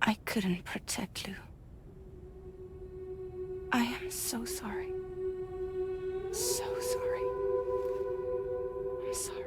I couldn't protect Lou. I am so sorry. So sorry. I'm sorry.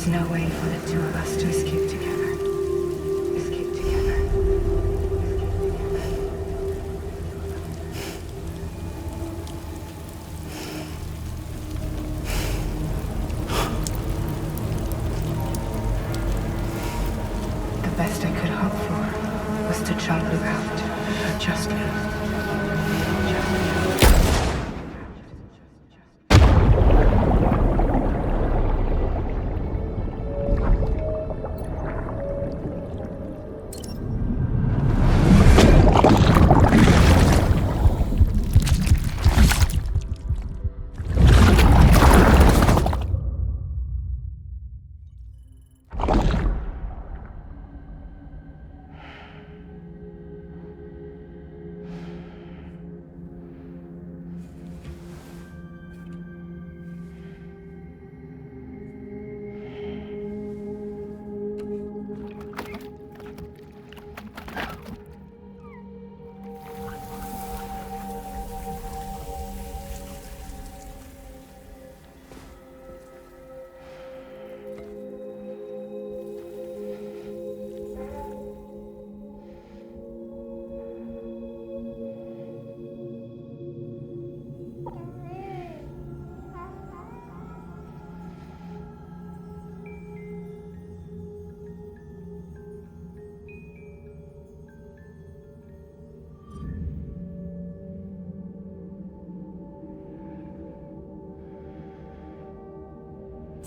No way for the two of us to escape together. Escape together. The best I could hope for was to jump Lou out. Just Lou.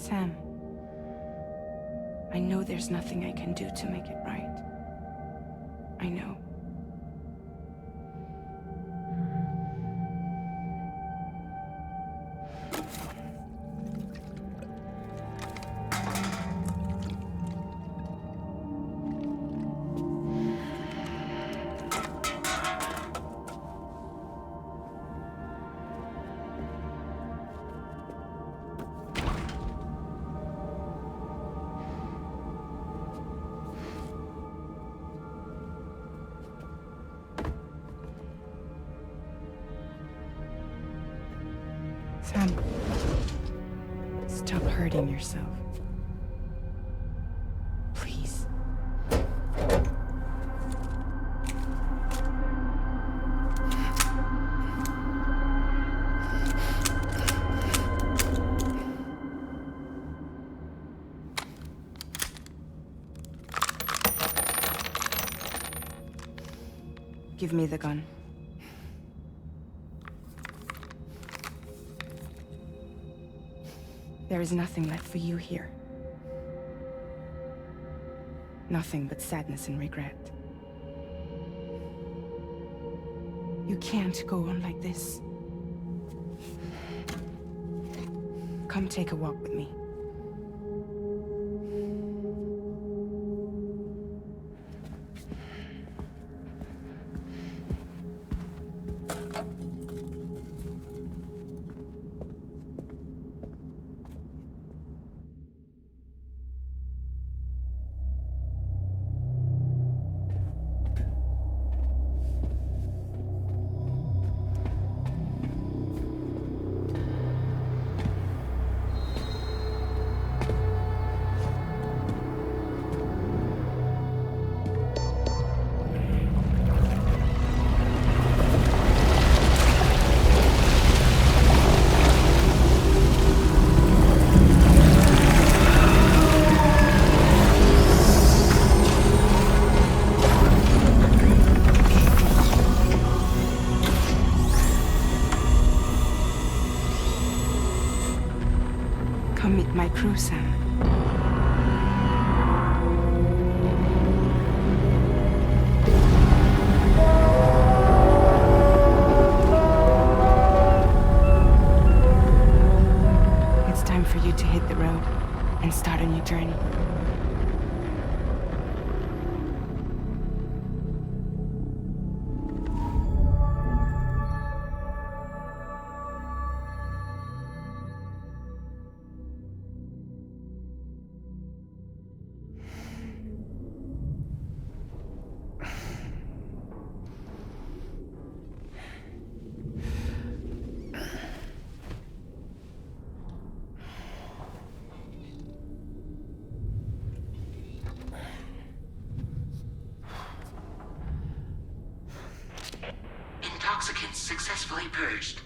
Sam, I know there's nothing I can do to make it right. I know. Sam, stop hurting yourself. Please. Give me the gun. There is nothing left for you here. Nothing but sadness and regret. You can't go on like this. Come take a walk with me. Come meet my crew, Sam. It's time for you to hit the road and start on your journey. Intoxicants successfully purged.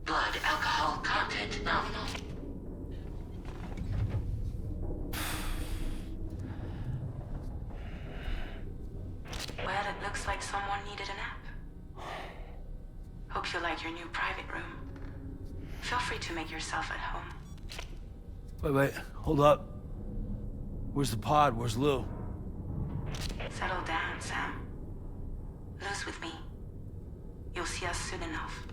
Blood alcohol content nominal. Well, it looks like someone needed a nap. Hope you like your new private room. Feel free to make yourself at home. Wait, hold up. Where's the pod? Where's Lou? Settle down, Sam. Lou's with me. You'll see us soon enough.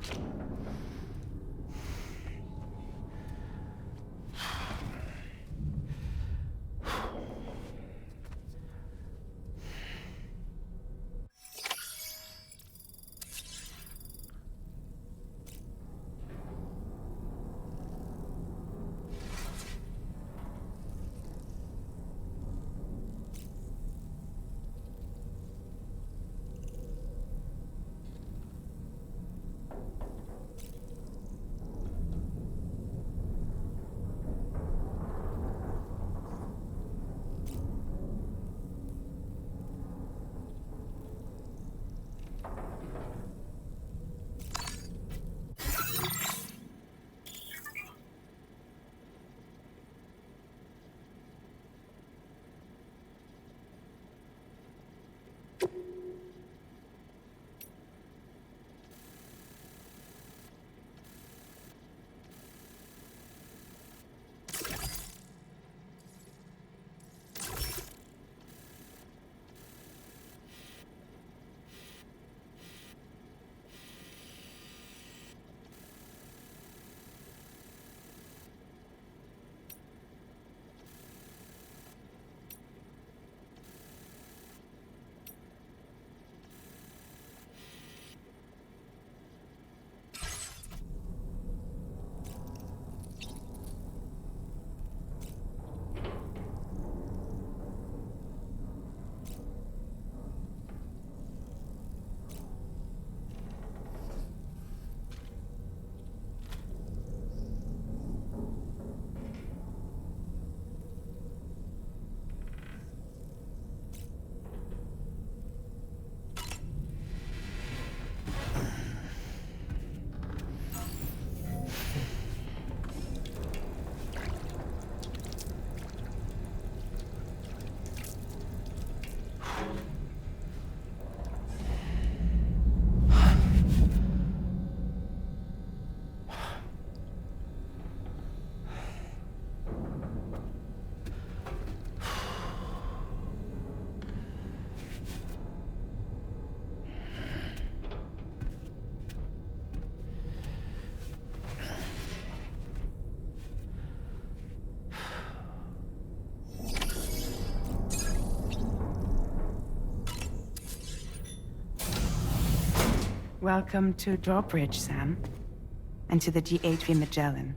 Welcome to DRAWBRIDGE, Sam. And to the DHV Magellan,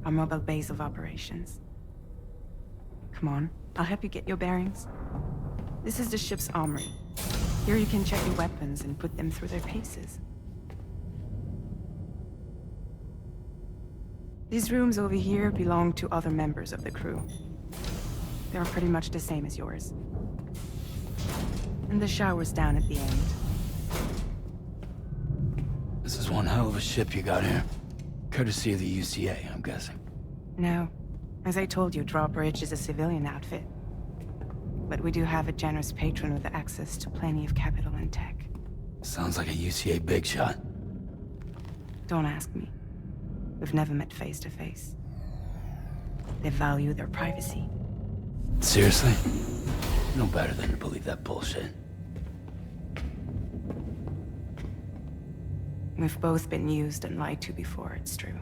our mobile base of operations. Come on, I'll help you get your bearings. This is the ship's armory. Here you can check your weapons and put them through their paces. These rooms over here belong to other members of the crew. They're pretty much the same as yours. And the shower's down at the end. This is one hell of a ship you got here. Courtesy of the UCA, I'm guessing. No. As I told you, DRAWBRIDGE is a civilian outfit. But we do have a generous patron with access to plenty of capital and tech. Sounds like a UCA big shot. Don't ask me. We've never met face to face. They value their privacy. Seriously? No better than to believe that bullshit. We've both been used and lied to before, it's true.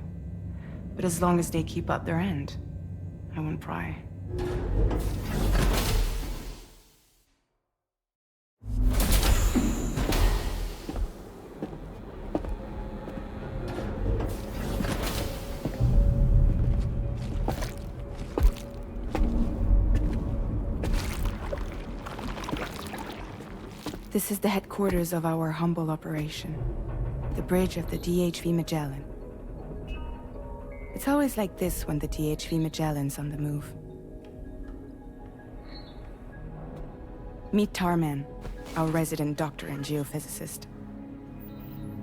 But as long as they keep up their end, I won't pry. This is the headquarters of our humble operation. The bridge of the DHV Magellan. It's always like this when the DHV Magellan's on the move. Meet Tarman, our resident doctor and geophysicist.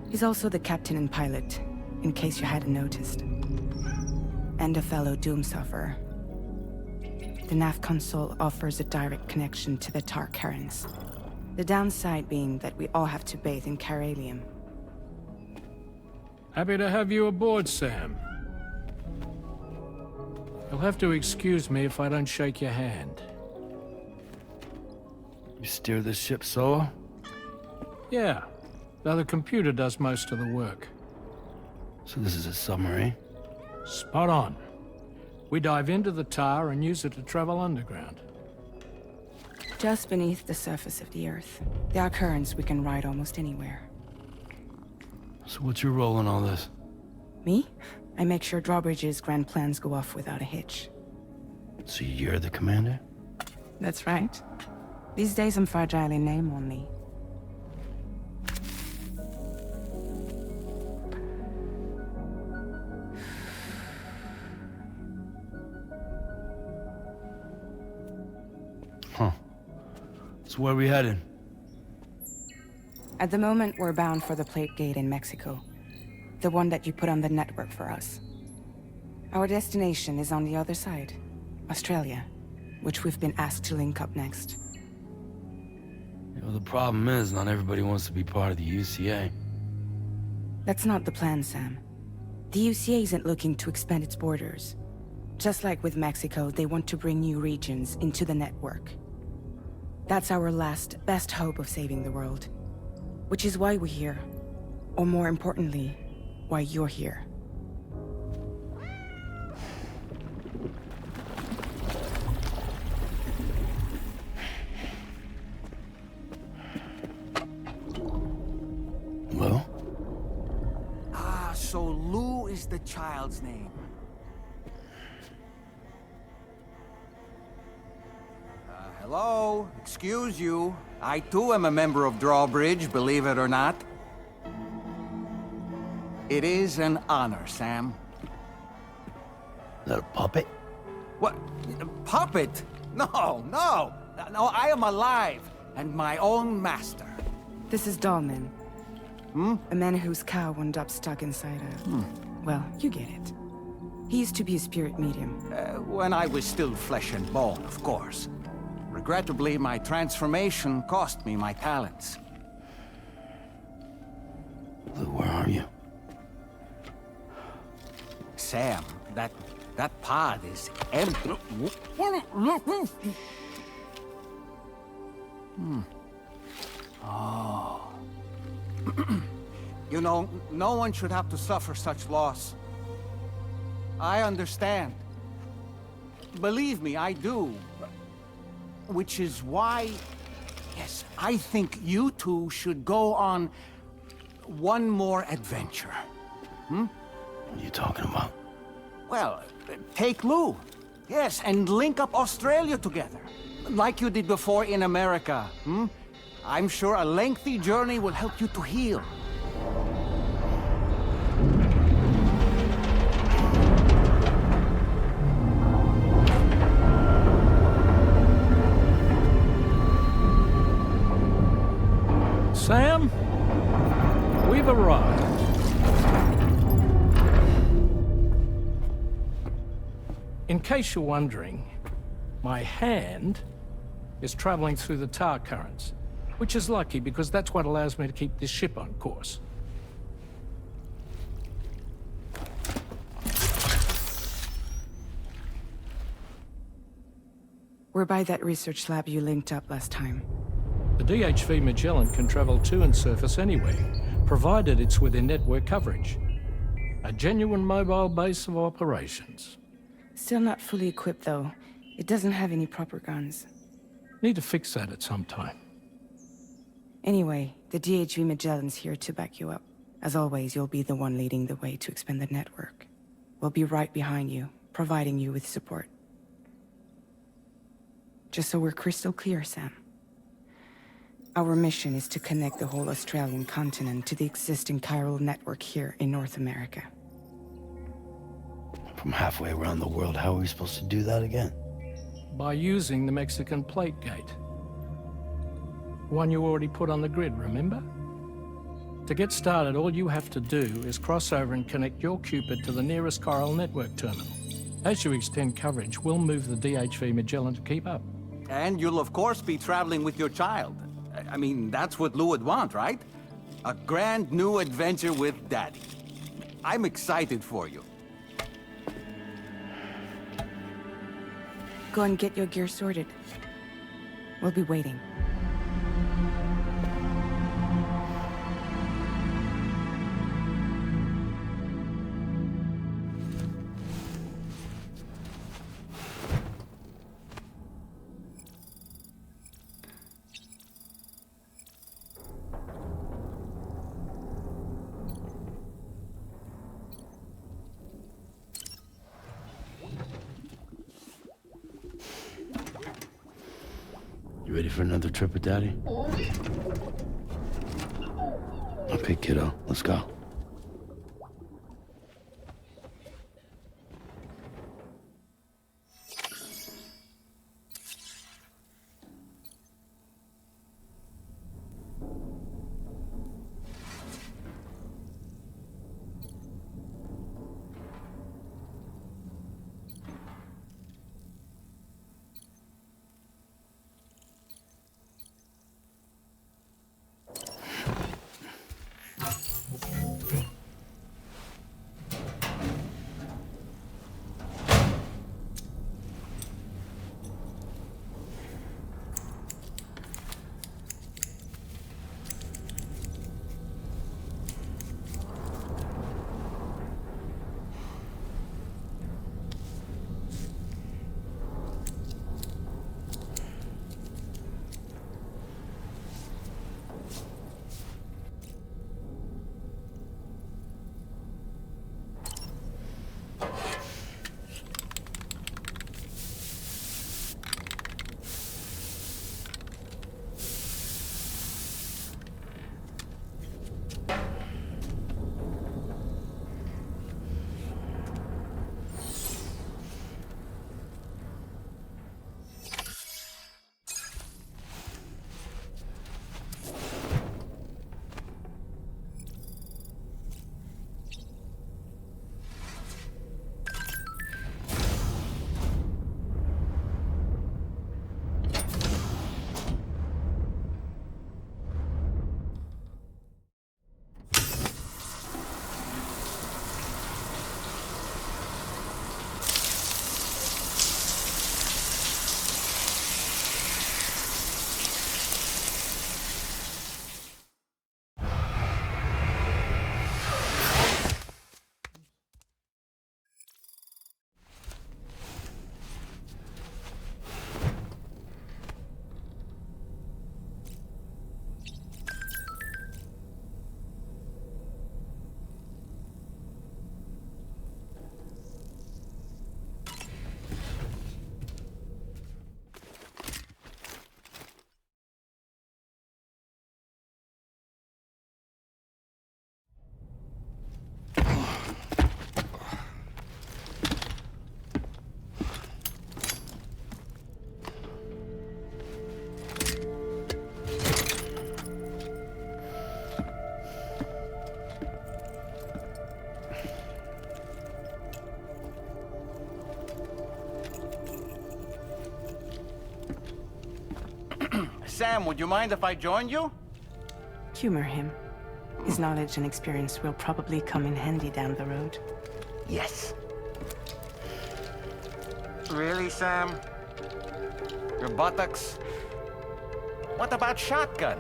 He's also the captain and pilot, in case you hadn't noticed. And a fellow doom sufferer. The nav console offers a direct connection to the Tar currents. The downside being that we all have to bathe in caralium. Happy to have you aboard, Sam. You'll have to excuse me if I don't shake your hand. You steer this ship solo? Yeah, though the computer does most of the work. So this is a submarine? Spot on. We dive into the tar and use it to travel underground. Just beneath the surface of the Earth, there are currents we can ride almost anywhere. So what's your role in all this? Me? I make sure DRAWBRIDGE's grand plans go off without a hitch. So you're the commander? That's right. These days I'm fragile in name only. Huh. So where are we headed? At the moment, we're bound for the Plate Gate in Mexico. The one that you put on the network for us. Our destination is on the other side, Australia, which we've been asked to link up next. You know, the problem is, not everybody wants to be part of the UCA. That's not the plan, Sam. The UCA isn't looking to expand its borders. Just like with Mexico, they want to bring new regions into the network. That's our last, best hope of saving the world. Which is why we're here. Or more importantly, why you're here. Lou? Ah, so Lou is the child's name. Hello? Excuse you. I too am a member of DRAWBRIDGE, believe it or not. It is an honor, Sam. Is that a puppet? What? A puppet? No, no! No, I am alive, and my own master. This is Dolman. A man whose cow wound up stuck inside a... Well, you get it. He used to be a spirit medium. When I was still flesh and bone, of course. Regrettably, my transformation cost me my talents. Lou, where are you? Sam, that pod is empty. Oh. You know, no one should have to suffer such loss. I understand. Believe me, I do. Which is why, yes, I think you two should go on one more adventure. What are you talking about? Well, take Lou. Yes, and link up Australia together. Like you did before in America. I'm sure a lengthy journey will help you to heal. Sam, we've arrived. In case you're wondering, my hand is traveling through the tar currents, which is lucky because that's what allows me to keep this ship on course. We're by that research lab you linked up last time. The DHV Magellan can travel to and surface anywhere, provided it's within network coverage. A genuine mobile base of operations. Still not fully equipped, though. It doesn't have any proper guns. Need to fix that at some time. Anyway, the DHV Magellan's here to back you up. As always, you'll be the one leading the way to expand the network. We'll be right behind you, providing you with support. Just so we're crystal clear, Sam. Our mission is to connect the whole Australian continent to the existing chiral network here in North America. From halfway around the world, how are we supposed to do that again? By using the Mexican plate gate. One you already put on the grid, remember? To get started, all you have to do is cross over and connect your Cupid to the nearest chiral network terminal. As you extend coverage, we'll move the DHV Magellan to keep up. And you'll of course be traveling with your child. I mean, that's what Lou would want, right? A grand new adventure with Daddy. I'm excited for you. Go and get your gear sorted. We'll be waiting. You ready for another trip with Daddy? Okay, kiddo, let's go. Sam, would you mind if I joined you? Humor him. His knowledge and experience will probably come in handy down the road. Yes. Really, Sam? Your buttocks? What about shotgun?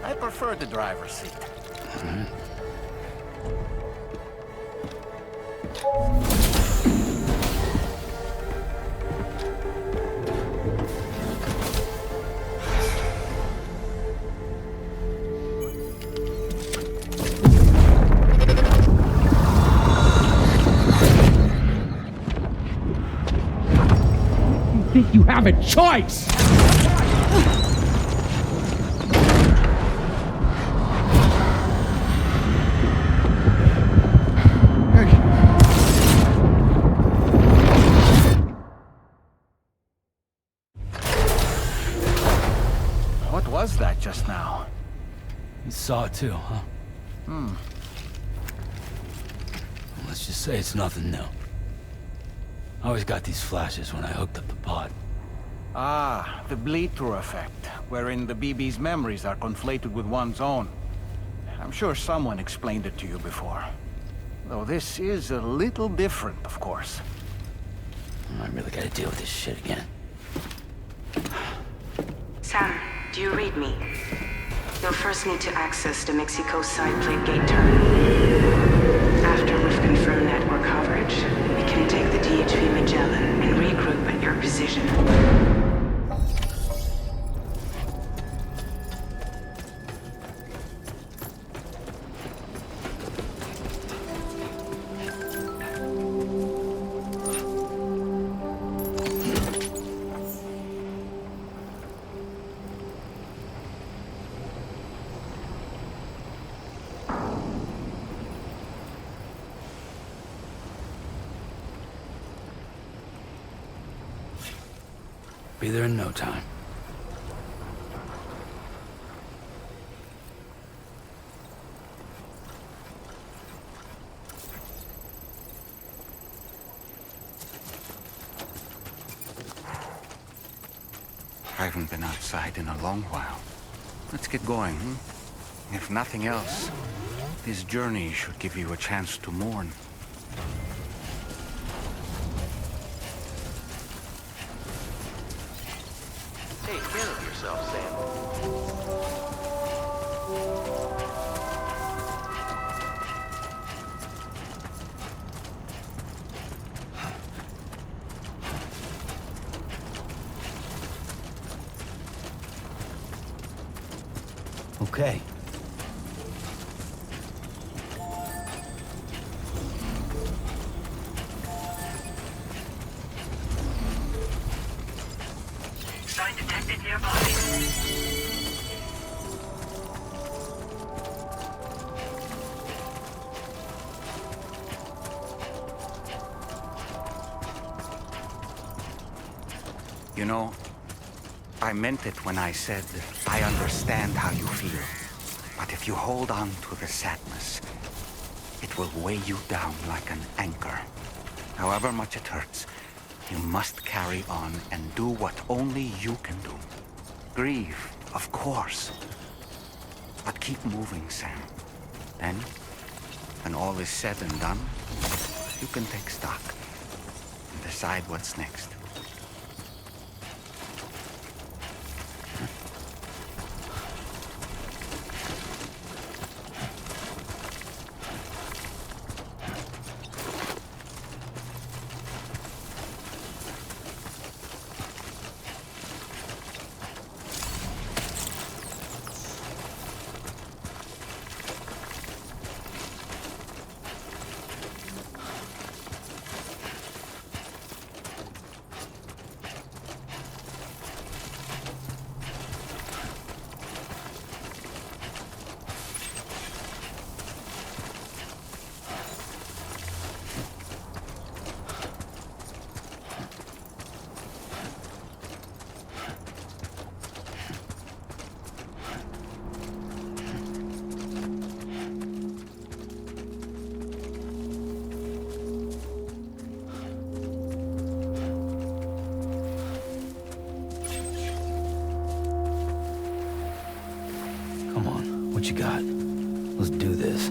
I prefer the driver's seat. Think you have a choice? What was that just now? You saw it too, huh? Let's just say it's nothing new. I always got these flashes when I hooked up the pod. Ah, the bleed-through effect, wherein the BB's memories are conflated with one's own. I'm sure someone explained it to you before. Though this is a little different, of course. I really gotta deal with this shit again. Sam, do you read me? You'll first need to access the Mexico side plate gate terminal. After we've confirmed network coverage, we can take the DHV Magellan and regroup at your position. Be there in no time. I haven't been outside in a long while. Let's get going, If nothing else, this journey should give you a chance to mourn. Take care of yourself, Sam. Okay. Sign detected nearby. You know, I meant it when I said I understand how you feel. But if you hold on to the sadness, it will weigh you down like an anchor. However much it hurts, you must carry on and do what only you can do. Grieve, of course. But keep moving, Sam. Then, when all is said and done, you can take stock and decide what's next. What you got? Let's do this.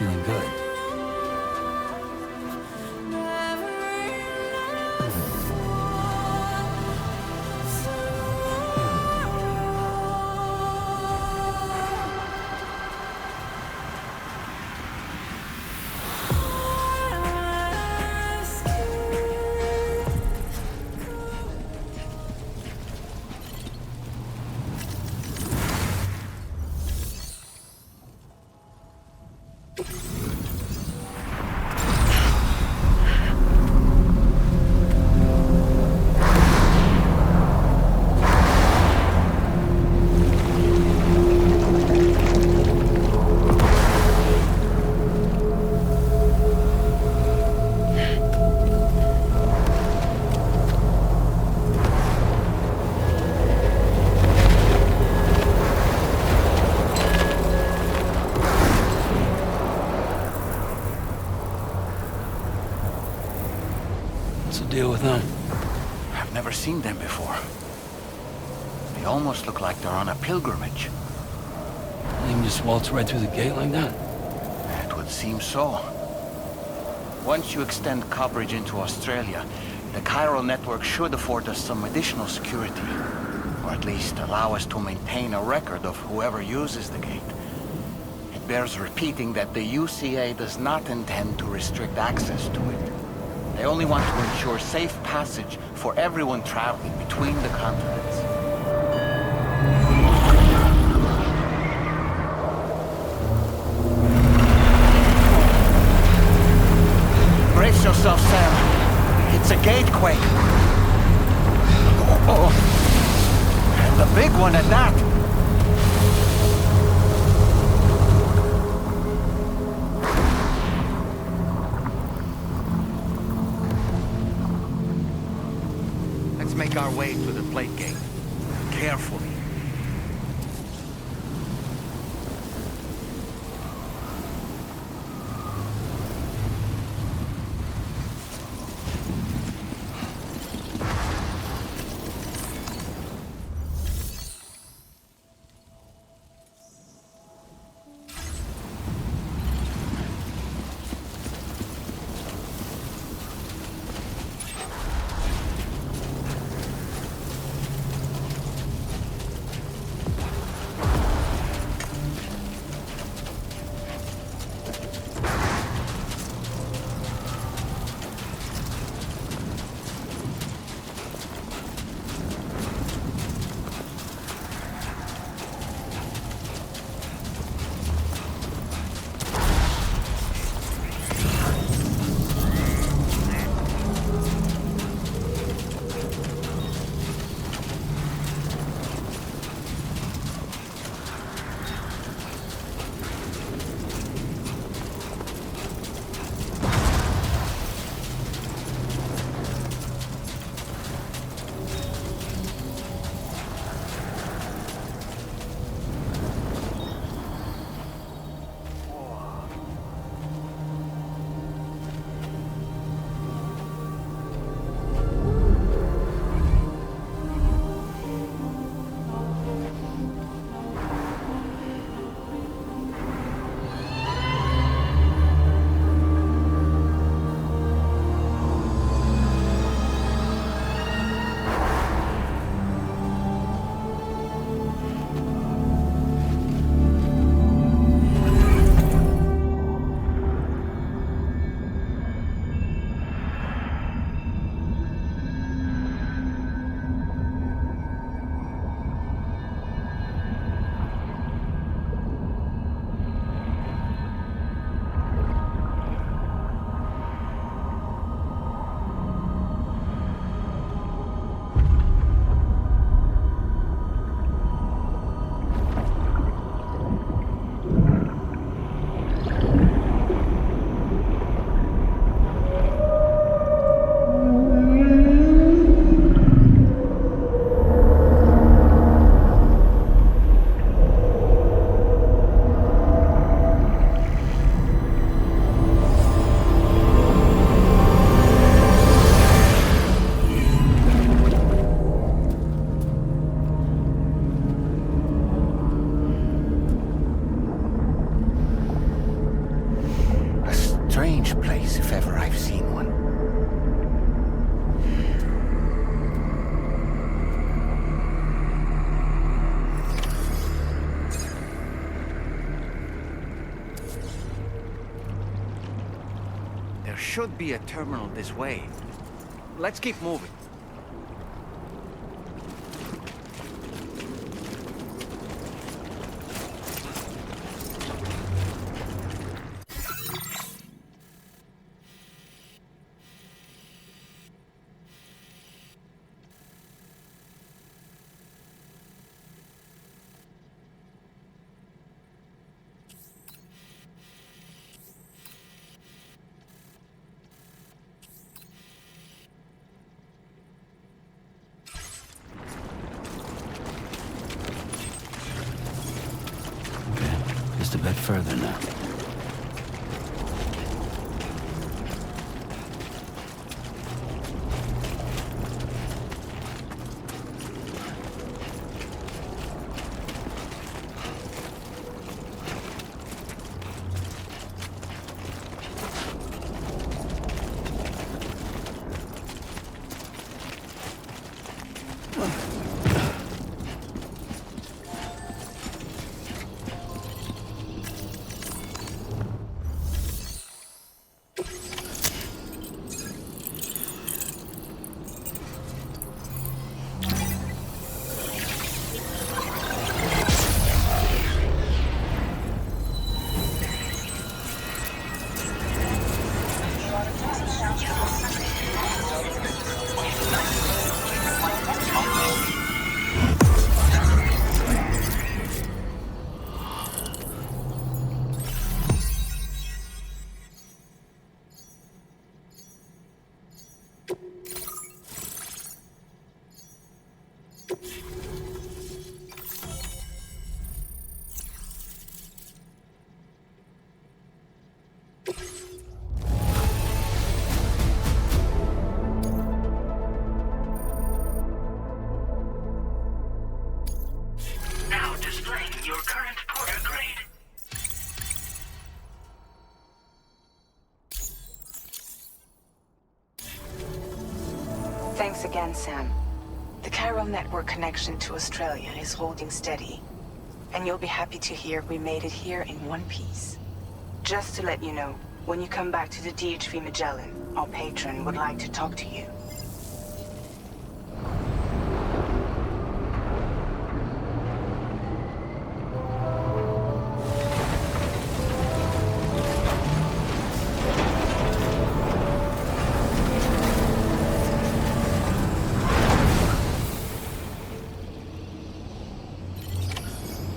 Feeling good. Deal with them. I've never seen them before. They almost look like they're on a pilgrimage. They can just waltz right through the gate like that? It would seem so. Once you extend coverage into Australia, the chiral network should afford us some additional security. Or at least allow us to maintain a record of whoever uses the gate. It bears repeating that the UCA does not intend to restrict access to it. They only want to ensure safe passage for everyone traveling between the continents. Brace yourself, Sam. It's a gatequake. Oh. And a big one at that. Let's make our way to the plate gate. if ever I've seen one. There should be a terminal this way. Let's keep moving. Just a bit further now. Now displaying your current porter grade. Thanks again, Sam. The chiral network connection to Australia is holding steady. And you'll be happy to hear we made it here in one piece. Just to let you know, when you come back to the DHV Magellan, our patron would like to talk to you.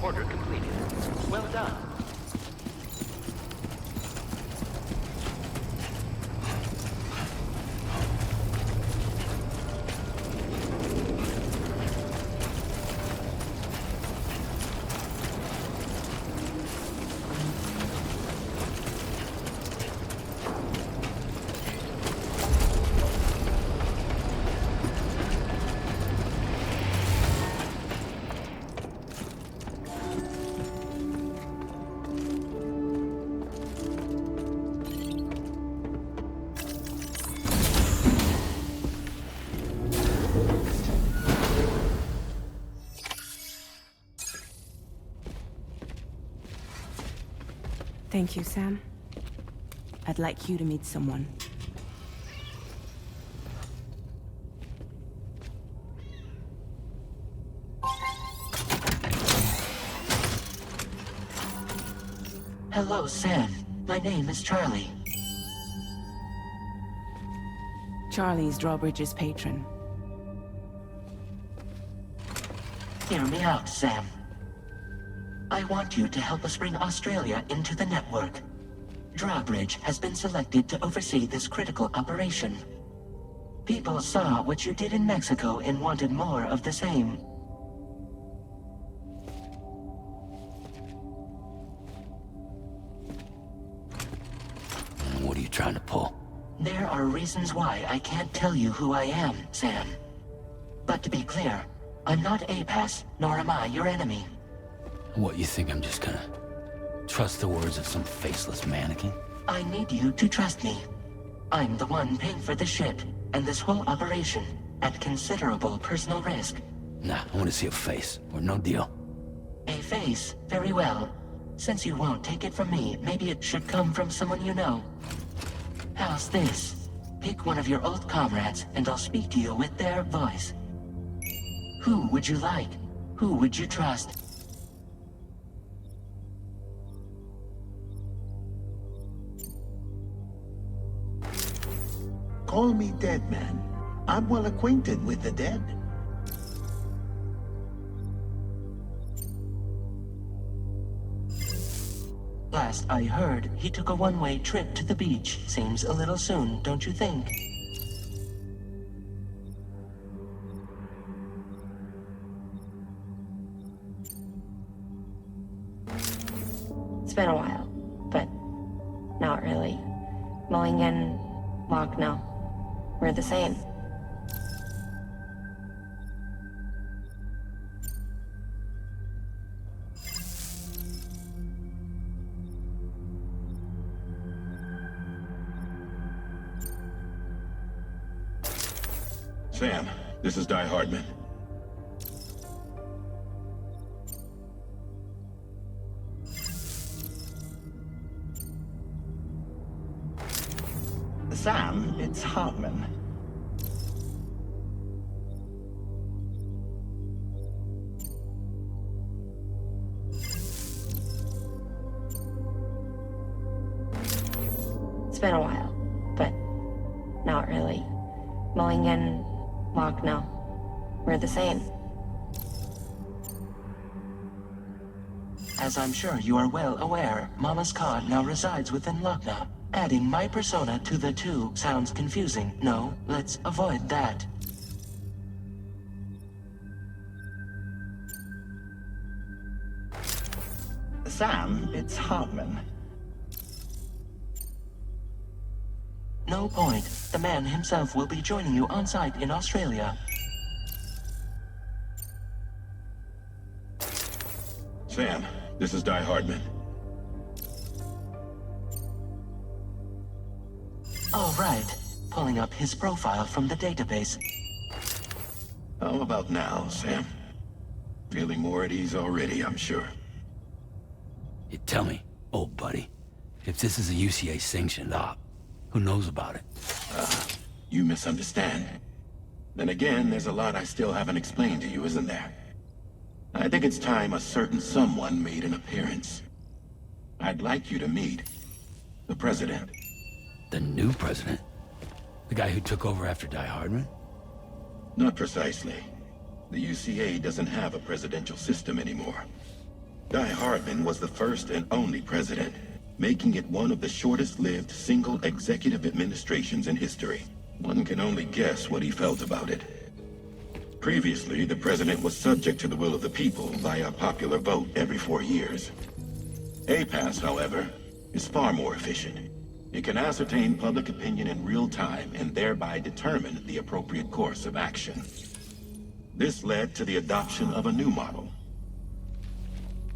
Order completed. Well done. Thank you, Sam. I'd like you to meet someone. Hello, Sam. My name is Charlie. Charlie's DRAWBRIDGE's patron. Hear me out, Sam. I want you to help us bring Australia into the network. DRAWBRIDGE has been selected to oversee this critical operation. People saw what you did in Mexico and wanted more of the same. What are you trying to pull? There are reasons why I can't tell you who I am, Sam. But to be clear, I'm not APAS, nor am I your enemy. What, you think I'm just gonna trust the words of some faceless mannequin? I need you to trust me. I'm the one paying for the ship and this whole operation at considerable personal risk. Nah, I want to see a face, or no deal. A face? Very well. Since you won't take it from me, maybe it should come from someone you know. How's this? Pick one of your old comrades, and I'll speak to you with their voice. Who would you like? Who would you trust? Call me Dead Man. I'm well acquainted with the dead. Last I heard, he took a one-way trip to the beach. Seems a little soon, don't you think? It's been a while, but not really. Mulligan, Locke, no. We're the same. Sam, this is Die Hardman. Sam, it's Hartman. It's been a while, but not really. Mulligan, Locke, no. We're the same. As I'm sure you are well aware, Mama's car now resides within Lochna. Adding my persona to the two sounds confusing. No, let's avoid that. Sam, it's Hartman. No point. The man himself will be joining you on site in Australia. Sam, this is Die Hardman. All right. Pulling up his profile from the database. How about now, Sam? Feeling more at ease already, I'm sure. You tell me, old buddy, if this is a UCA sanctioned op, who knows about it? You misunderstand. Then again, there's a lot I still haven't explained to you, isn't there? I think it's time a certain someone made an appearance. I'd like you to meet the President. The new president? The guy who took over after Die Hardman? Not precisely. The UCA doesn't have a presidential system anymore. Die Hardman was the first and only president, making it one of the shortest-lived single executive administrations in history. One can only guess what he felt about it. Previously, the president was subject to the will of the people via popular vote every 4 years. APAS, however, is far more efficient. It can ascertain public opinion in real time and thereby determine the appropriate course of action. This led to the adoption of a new model.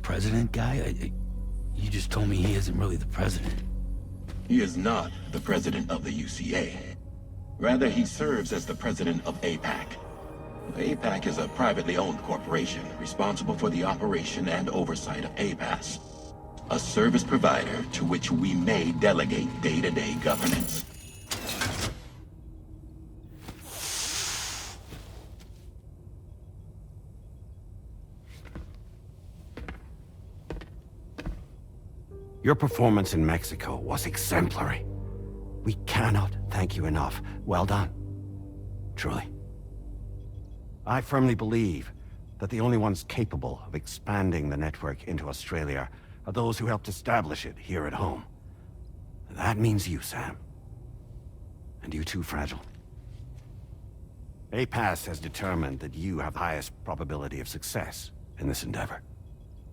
President guy? You just told me he isn't really the president. He is not the president of the UCA. Rather, he serves as the president of APAC. APAC is a privately owned corporation responsible for the operation and oversight of APAS, a service provider to which we may delegate day-to-day governance. Your performance in Mexico was exemplary. We cannot thank you enough. Well done. Truly. I firmly believe that the only ones capable of expanding the network into Australia are those who helped establish it here at home. That means you, Sam. And you too, Fragile. APAS has determined that you have the highest probability of success in this endeavor.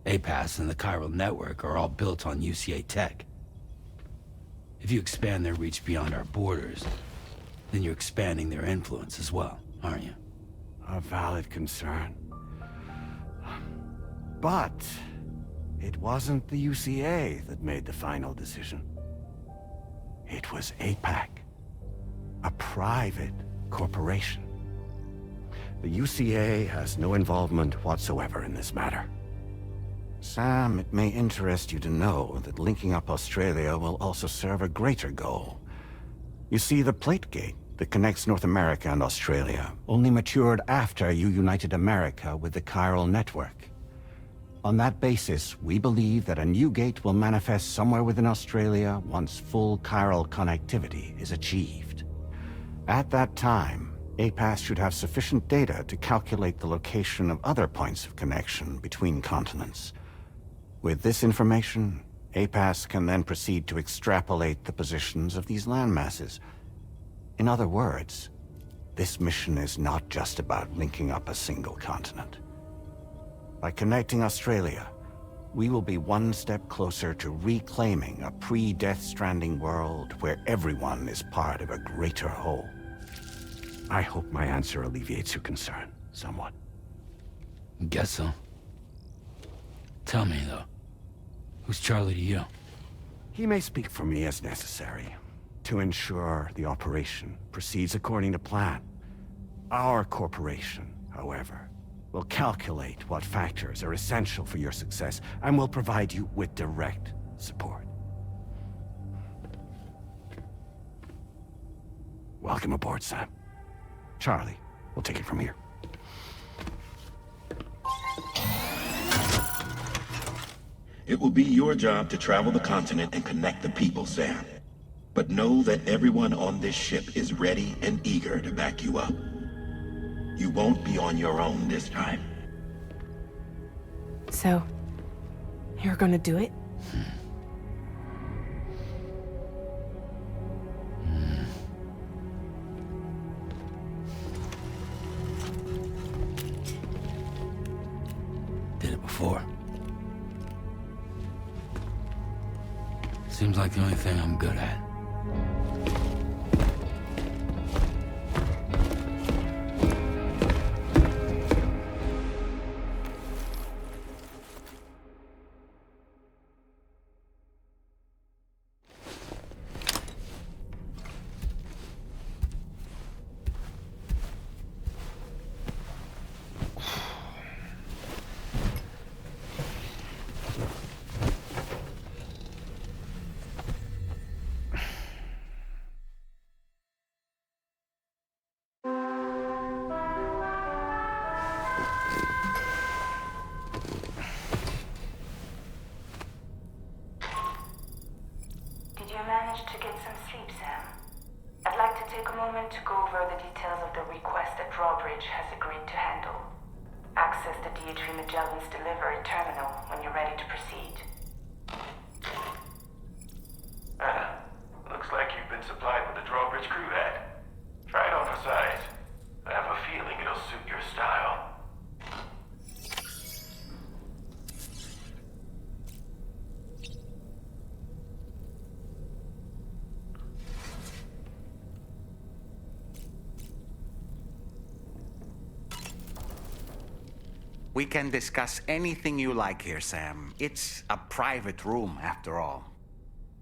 APAS and the chiral network are all built on UCA tech. If you expand their reach beyond our borders, then you're expanding their influence as well, aren't you? A valid concern. But it wasn't the UCA that made the final decision. It was APAC. a private corporation. The UCA has no involvement whatsoever in this matter. Sam, it may interest you to know that linking up Australia will also serve a greater goal. You see, the plate gate that connects North America and Australia only matured after you united America with the chiral network. On that basis, we believe that a new gate will manifest somewhere within Australia once full chiral connectivity is achieved. At that time, APAS should have sufficient data to calculate the location of other points of connection between continents. With this information, APAS can then proceed to extrapolate the positions of these landmasses. In other words, this mission is not just about linking up a single continent. By connecting Australia, we will be one step closer to reclaiming a pre-Death Stranding world where everyone is part of a greater whole. I hope my answer alleviates your concern somewhat. Guess so. Tell me, though, who's Charlie to you? He may speak for me as necessary to ensure the operation proceeds according to plan. Our corporation, however, will calculate what factors are essential for your success and will provide you with direct support. Welcome aboard, Sam. Charlie, we'll take it from here. It will be your job to travel the continent and connect the people, Sam. But know that everyone on this ship is ready and eager to back you up. You won't be on your own this time. So, you're gonna do it? Did it before. Seems like the only thing I'm good at. To get some sleep, Sam. I'd like to take a moment to go over the details of the request that DRAWBRIDGE has agreed to handle. Access the DHV Magellan's delivery terminal when you're ready to proceed. Looks like you've been supplied with a DRAWBRIDGE crew hat. Try it on for size. I have a feeling it'll suit your style. We can discuss anything you like here, Sam. It's a private room, after all.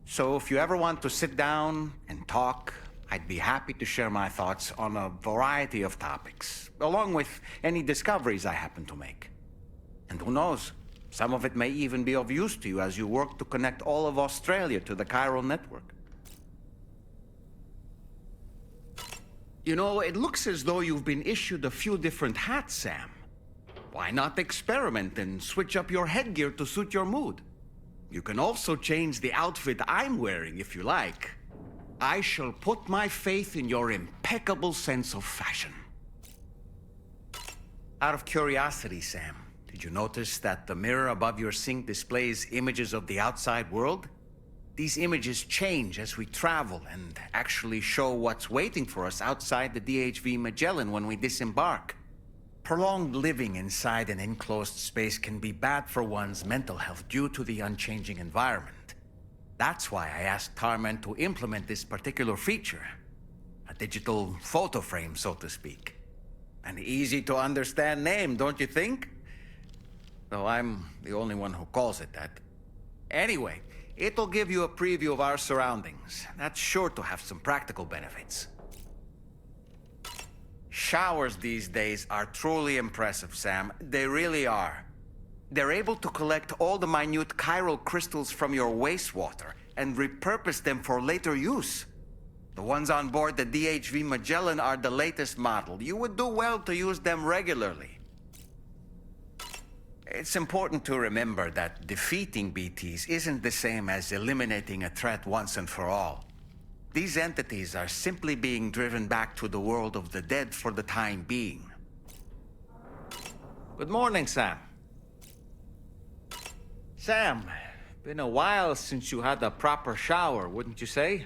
So if you ever want to sit down and talk, I'd be happy to share my thoughts on a variety of topics, along with any discoveries I happen to make. And who knows, some of it may even be of use to you as you work to connect all of Australia to the chiral network. You know, it looks as though you've been issued a few different hats, Sam. Why not experiment and switch up your headgear to suit your mood? You can also change the outfit I'm wearing if you like. I shall put my faith in your impeccable sense of fashion. Out of curiosity, Sam, did you notice that the mirror above your sink displays images of the outside world? These images change as we travel and actually show what's waiting for us outside the DHV Magellan when we disembark. Prolonged living inside an enclosed space can be bad for one's mental health due to the unchanging environment. That's why I asked Tarman to implement this particular feature. A digital photo frame, so to speak. An easy-to-understand name, don't you think? Though I'm the only one who calls it that. Anyway, it'll give you a preview of our surroundings. That's sure to have some practical benefits. Showers these days are truly impressive, Sam. They really are. They're able to collect all the minute chiral crystals from your wastewater and repurpose them for later use. The ones on board the DHV Magellan are the latest model. You would do well to use them regularly. It's important to remember that defeating BTs isn't the same as eliminating a threat once and for all. These entities are simply being driven back to the world of the dead for the time being. Good morning, Sam. Sam, been a while since you had a proper shower, wouldn't you say?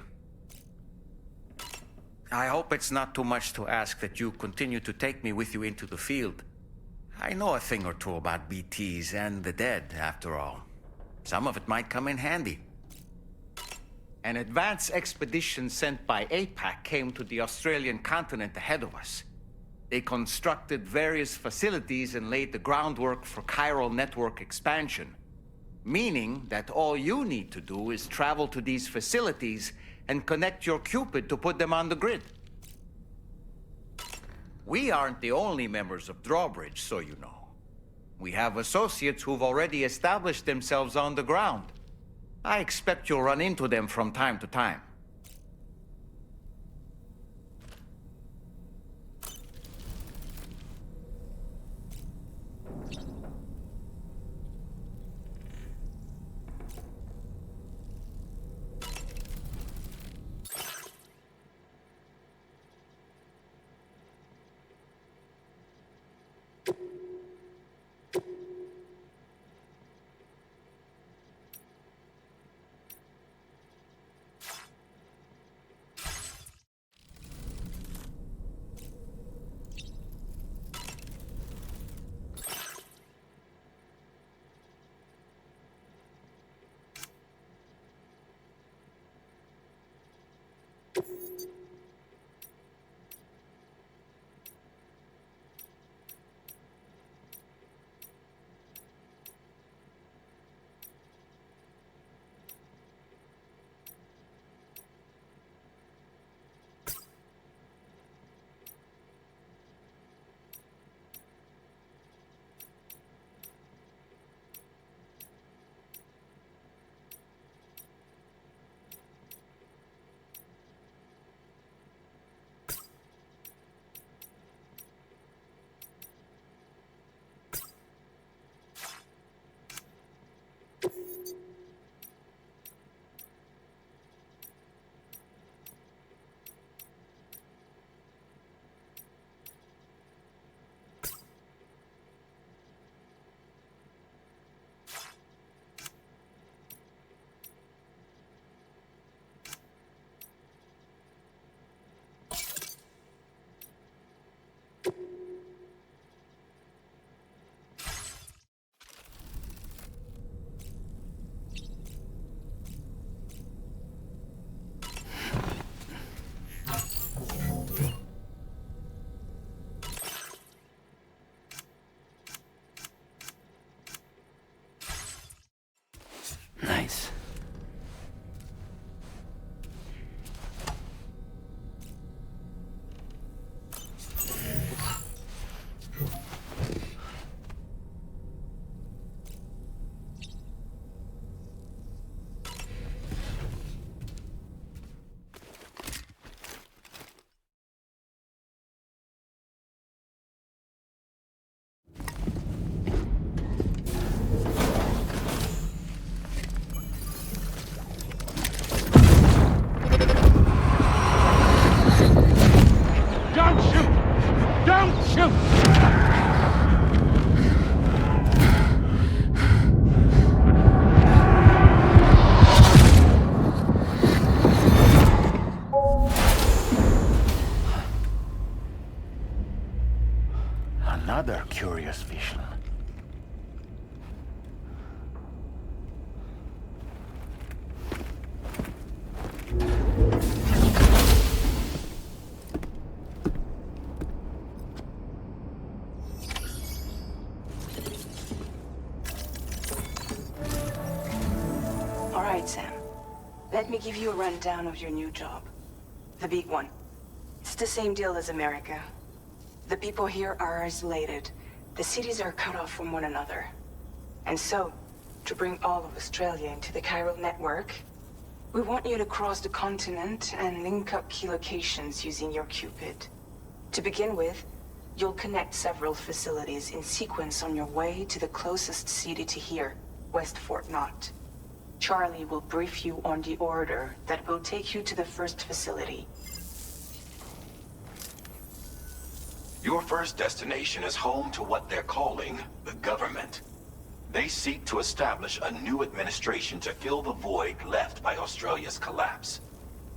I hope it's not too much to ask that you continue to take me with you into the field. I know a thing or two about BTs and the dead, after all. Some of it might come in handy. An advance expedition sent by APAC came to the Australian continent ahead of us. They constructed various facilities and laid the groundwork for chiral network expansion, meaning that all you need to do is travel to these facilities and connect your Cupid to put them on the grid. We aren't the only members of DRAWBRIDGE, so you know. We have associates who've already established themselves on the ground. I expect you'll run into them from time to time. Nice. Another curious vision. All right, Sam. Let me give you a rundown of your new job. The big one. It's the same deal as America. The people here are isolated. The cities are cut off from one another. And so, to bring all of Australia into the chiral network, we want you to cross the continent and link up key locations using your Cupid. To begin with, you'll connect several facilities in sequence on your way to the closest city to here, West Fort Knott. Charlie will brief you on the order that will take you to the first facility. Your first destination is home to what they're calling the government. They seek to establish a new administration to fill the void left by Australia's collapse.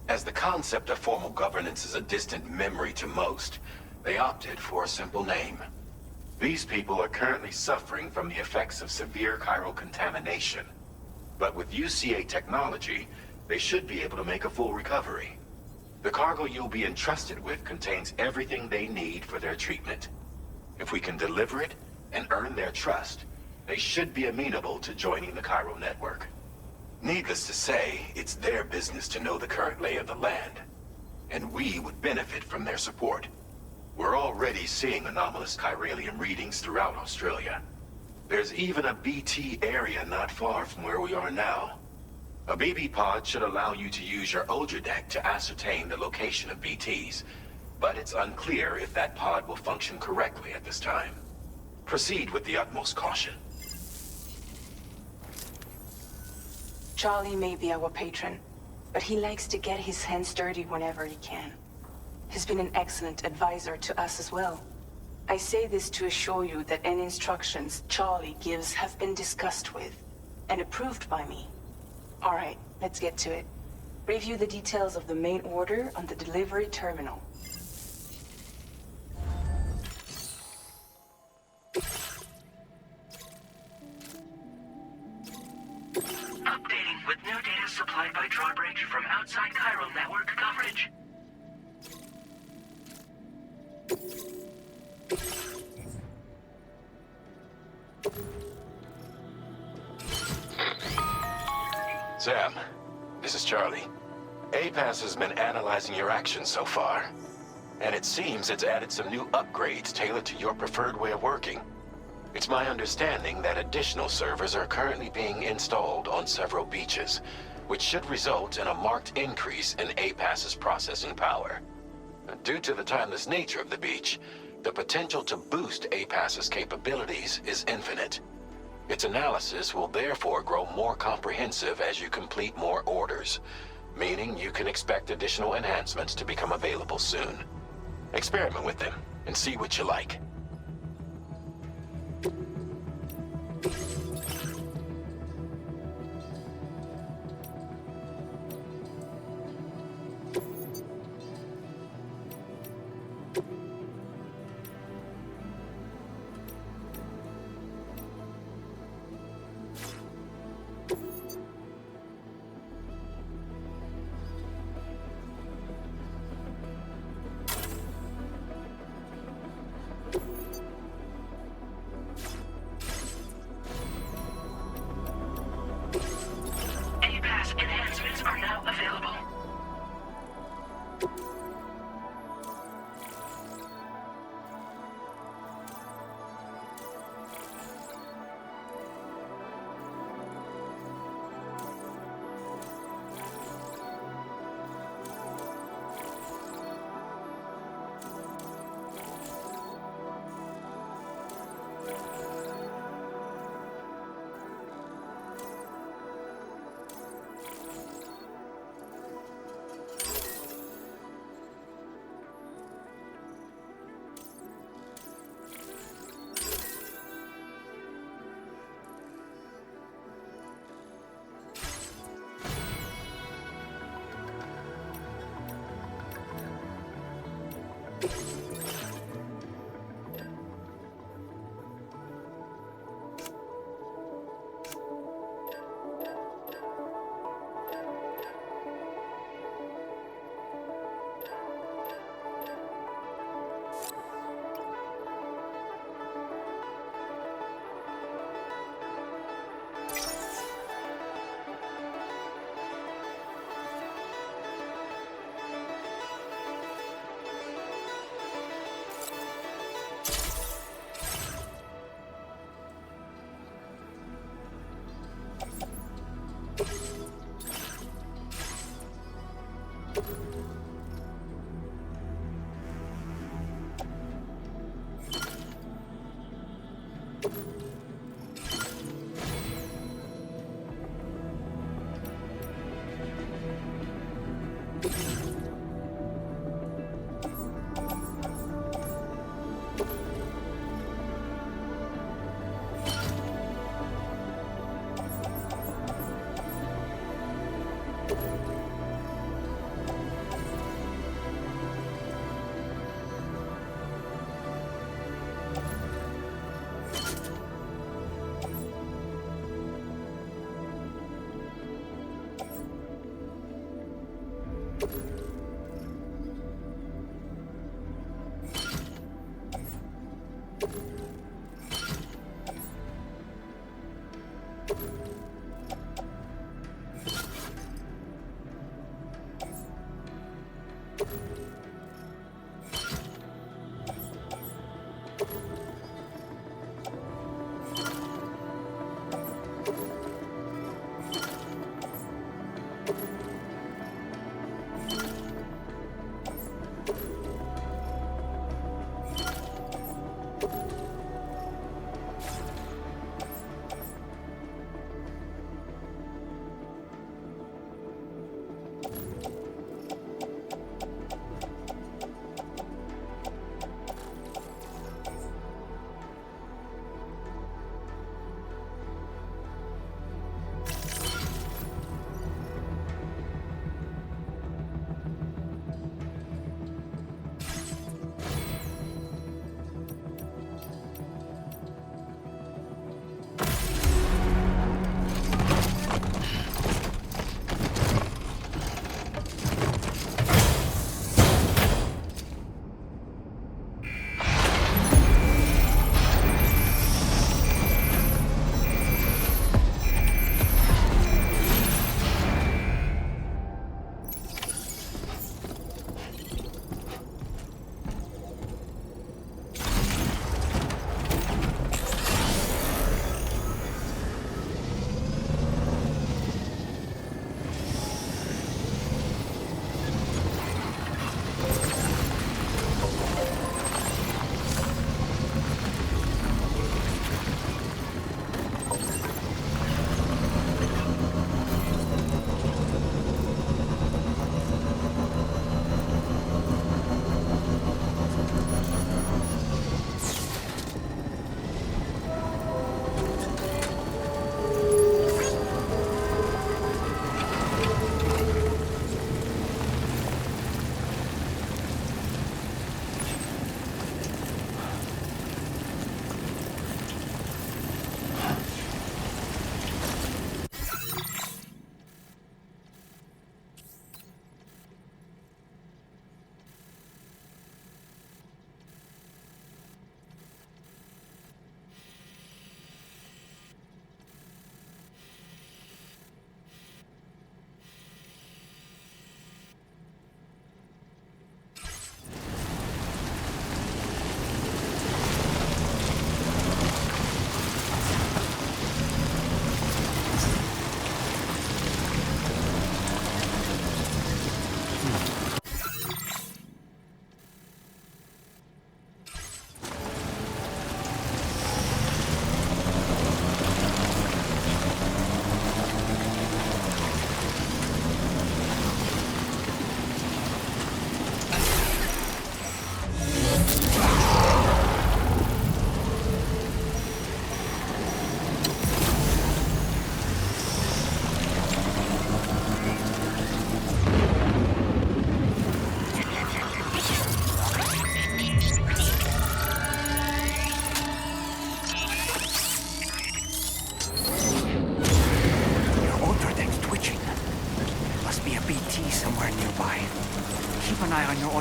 As the concept of formal governance is a distant memory to most, they opted for a simple name. These people are currently suffering from the effects of severe chiral contamination. But with UCA technology, they should be able to make a full recovery. The cargo you'll be entrusted with contains everything they need for their treatment. If we can deliver it and earn their trust, they should be amenable to joining the chiral network. Needless to say, it's their business to know the current lay of the land, and we would benefit from their support. We're already seeing anomalous chiralium readings throughout Australia. There's even a BT area not far from where we are now. A BB pod should allow you to use your Ultra deck to ascertain the location of BTs, but it's unclear if that pod will function correctly at this time. Proceed with the utmost caution. Charlie may be our patron, but he likes to get his hands dirty whenever he can. He's been an excellent advisor to us as well. I say this to assure you that any instructions Charlie gives have been discussed with and approved by me. All right, let's get to it. Review the details of the main order on the delivery terminal. Updating with new data supplied by DRAWBRIDGE from outside chiral network coverage. Sam, this is Charlie. APAS has been analyzing your actions so far, and it seems it's added some new upgrades tailored to your preferred way of working. It's my understanding that additional servers are currently being installed on several beaches, which should result in a marked increase in APAS's processing power. Due to the timeless nature of the beach, the potential to boost APAS's capabilities is infinite. Its analysis will therefore grow more comprehensive as you complete more orders, meaning you can expect additional enhancements to become available soon. Experiment with them and see what you like.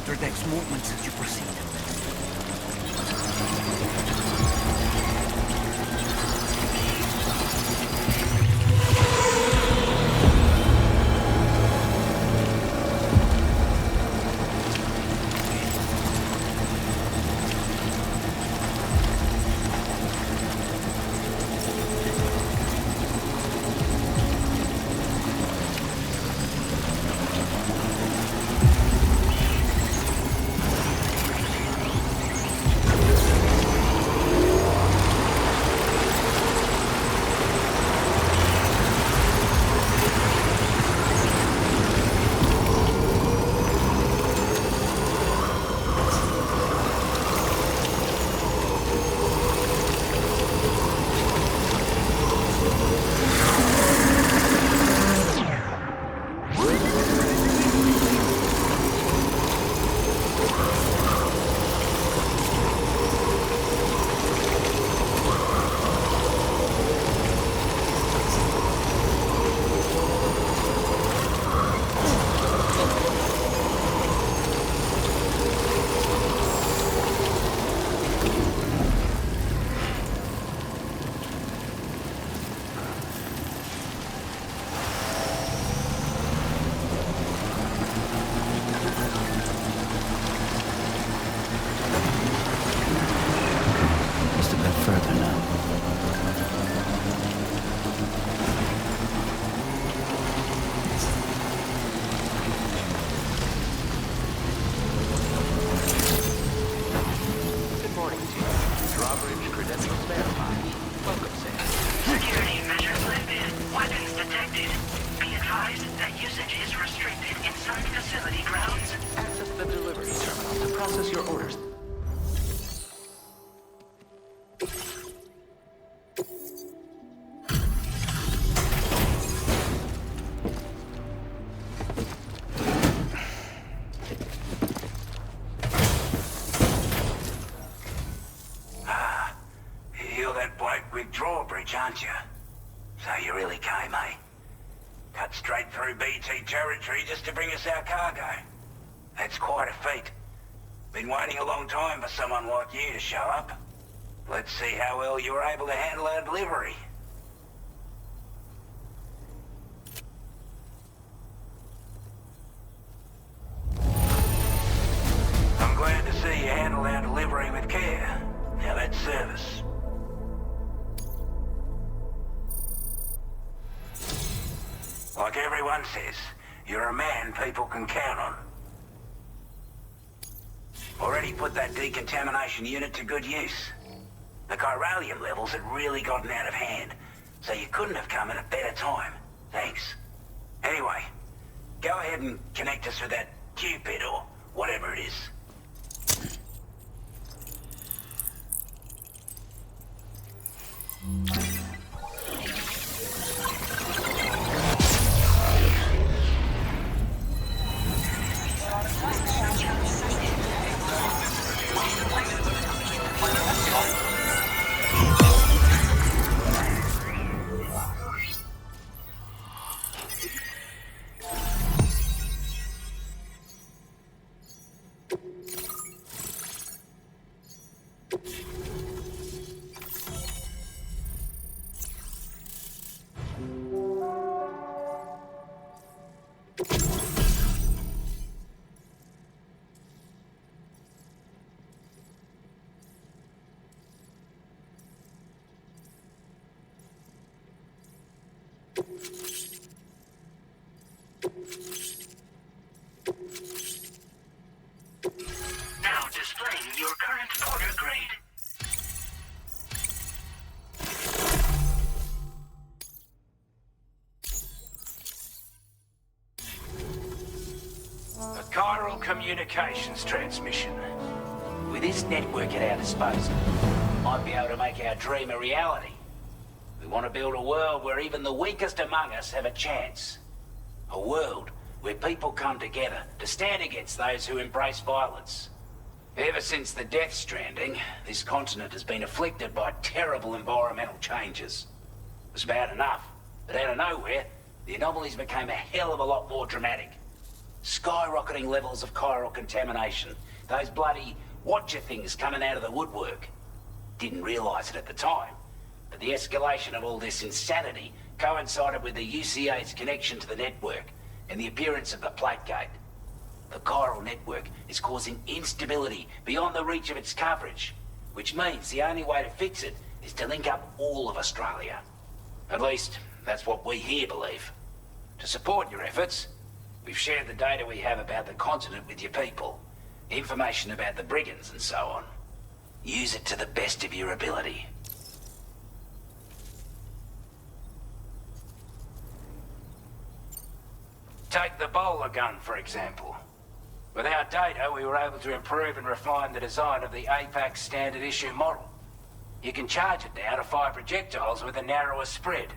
Other deck's movements as you proceed. advised that usage is restricted inside facility grounds. Access the delivery terminal to process your orders. You're that bloke with drawbridge, aren't you? So you really came, eh? Cut straight through BT territory just to bring us our cargo. That's quite a feat. Been waiting a long time for someone like you to show up. Let's see how well you were able to handle our delivery. I'm glad to see you handled our delivery with care. Now that's service. Like everyone says, you're a man people can count on. Already put that decontamination unit to good use. The chiralium levels had really gotten out of hand, so you couldn't have come at a better time. Thanks. Anyway, go ahead and connect us with that Cupid or whatever it is. Now displaying your current order grade. A chiral communications transmission. With this network at our disposal, we might be able to make our dream a reality. We want to build a world where even the weakest among us have a chance. A world where people come together to stand against those who embrace violence. Ever since the Death Stranding, this continent has been afflicted by terrible environmental changes. It was bad enough, but out of nowhere, the anomalies became a hell of a lot more dramatic. Skyrocketing levels of chiral contamination, those bloody watcher things coming out of the woodwork. Didn't realise it at the time, but the escalation of all this insanity coincided with the UCA's connection to the network and the appearance of the plate gate. The chiral network is causing instability beyond the reach of its coverage, which means the only way to fix it is to link up all of Australia. At least, that's what we here believe. To support your efforts, we've shared the data we have about the continent with your people, information about the brigands and so on. Use it to the best of your ability. Take the bowler gun, for example. With our data, we were able to improve and refine the design of the APAC standard issue model. You can charge it now to fire projectiles with a narrower spread.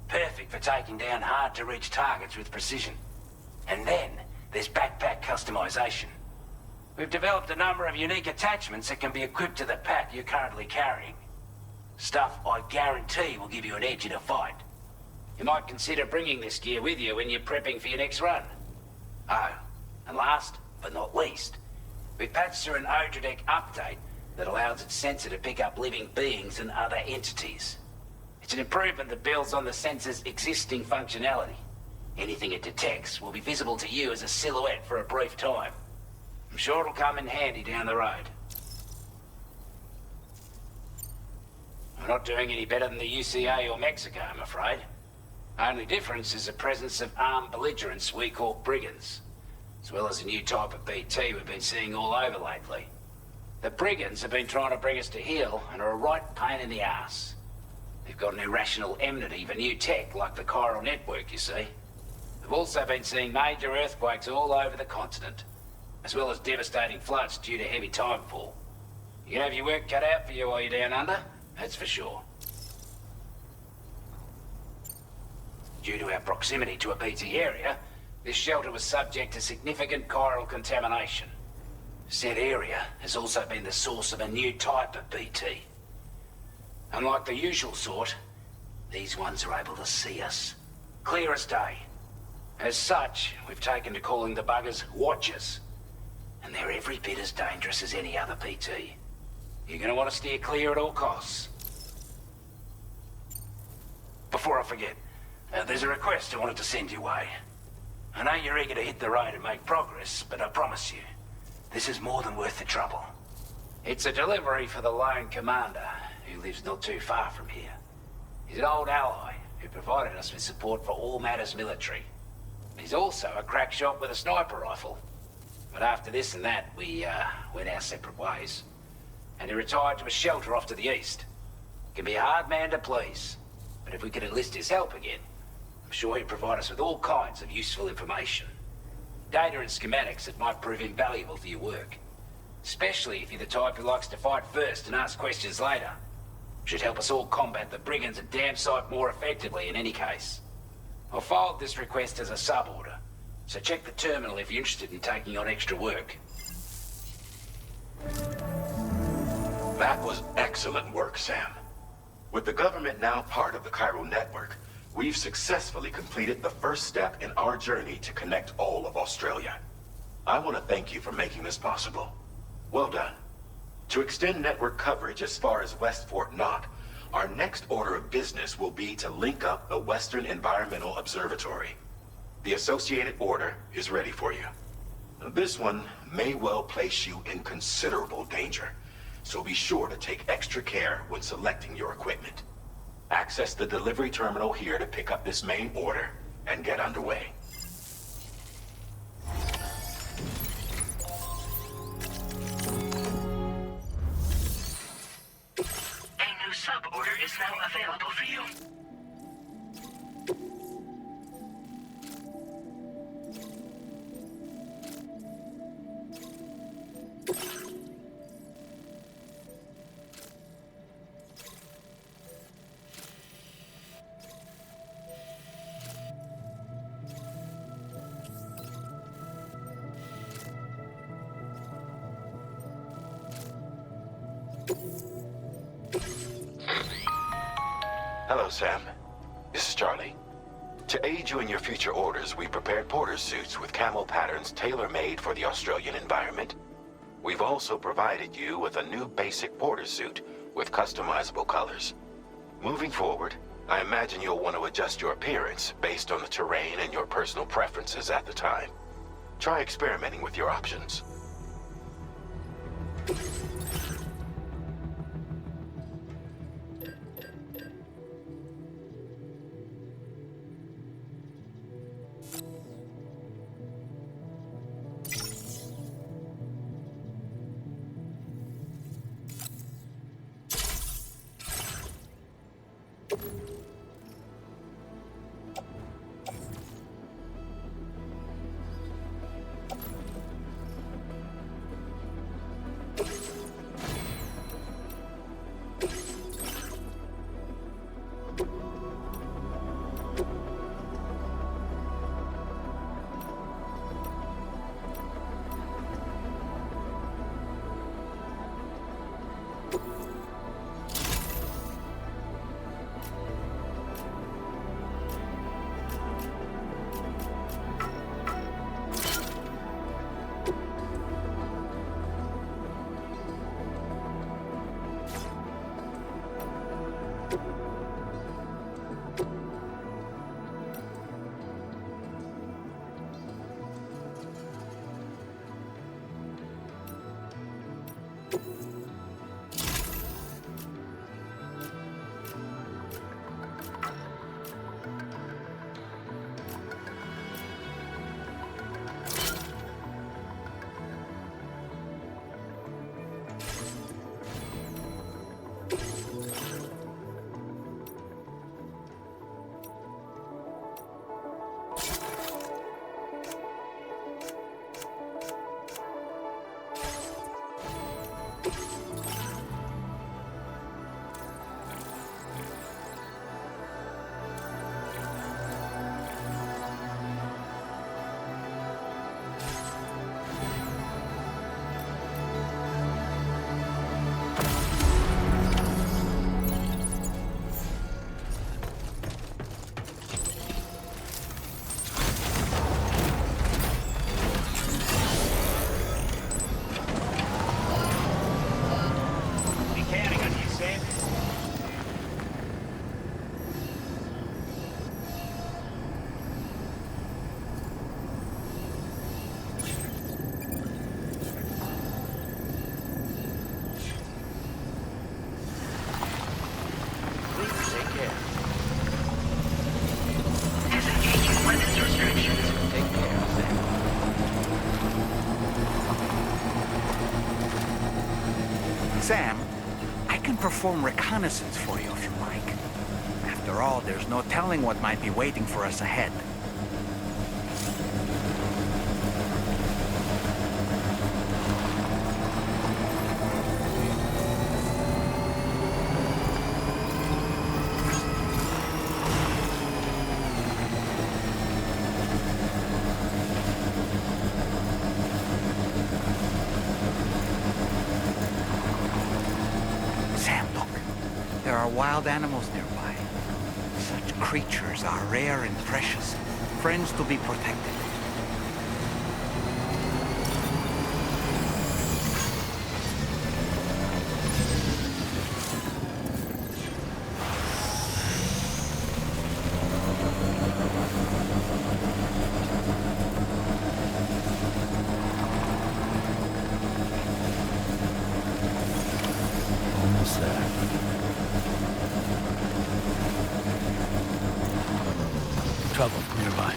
Perfect for taking down hard-to-reach targets with precision. And then, there's backpack customization. We've developed a number of unique attachments that can be equipped to the pack you're currently carrying. Stuff I guarantee will give you an edge in a fight. You might consider bringing this gear with you when you're prepping for your next run. Oh, and last but not least, we've patched through an Odradek update that allows its sensor to pick up living beings and other entities. It's an improvement that builds on the sensor's existing functionality. Anything it detects will be visible to you as a silhouette for a brief time. I'm sure it'll come in handy down the road. We're not doing any better than the UCA or Mexico, I'm afraid. Only difference is the presence of armed belligerents we call brigands, as well as a new type of BT we've been seeing all over lately. The brigands have been trying to bring us to heel and are a right pain in the ass. They've got an irrational enmity for new tech like the chiral network, you see. We've also been seeing major earthquakes all over the continent, as well as devastating floods due to heavy timefall. You can have your work cut out for you while you're down under, that's for sure. Due to our proximity to a BT area, this shelter was subject to significant chiral contamination. Said area has also been the source of a new type of BT. Unlike the usual sort, these ones are able to see us. Clear as day. As such, we've taken to calling the buggers Watchers. And they're every bit as dangerous as any other BT. You're gonna want to steer clear at all costs. Before I forget, there's a request I wanted to send your way. I know you're eager to hit the road and make progress, but I promise you, this is more than worth the trouble. It's a delivery for the lone commander, who lives not too far from here. He's an old ally who provided us with support for all matters military. He's also a crack shot with a sniper rifle. But after this and that, we went our separate ways. And he retired to a shelter off to the east. Can be a hard man to please, but if we could enlist his help again, I'm sure he'd provide us with all kinds of useful information. Data and schematics that might prove invaluable for your work. Especially if you're the type who likes to fight first and ask questions later. Should help us all combat the brigands at Dam Site more effectively in any case. I've filed this request as a sub-order, so check the terminal if you're interested in taking on extra work. That was excellent work, Sam. With the government now part of the Cairo network, we've successfully completed the first step in our journey to connect all of Australia. I want to thank you for making this possible. Well done. To extend network coverage as far as West Fort Knott, our next order of business will be to link up the Western Environmental Observatory. The associated order is ready for you. This one may well place you in considerable danger, so be sure to take extra care when selecting your equipment. Access the delivery terminal here to pick up this main order and get underway. A new sub-order is now available for you. Hello, Sam. This is Charlie. To aid you in your future orders, we prepared porter suits with camo patterns tailor-made for the Australian environment. We've also provided you with a new basic porter suit with customizable colors. Moving forward, I imagine you'll want to adjust your appearance based on the terrain and your personal preferences at the time. Try experimenting with your options. Sam, I can perform reconnaissance for you if you like. After all, there's no telling what might be waiting for us ahead. Wild animals nearby. Such creatures are rare and precious, friends to be protected. Almost there. Trouble nearby.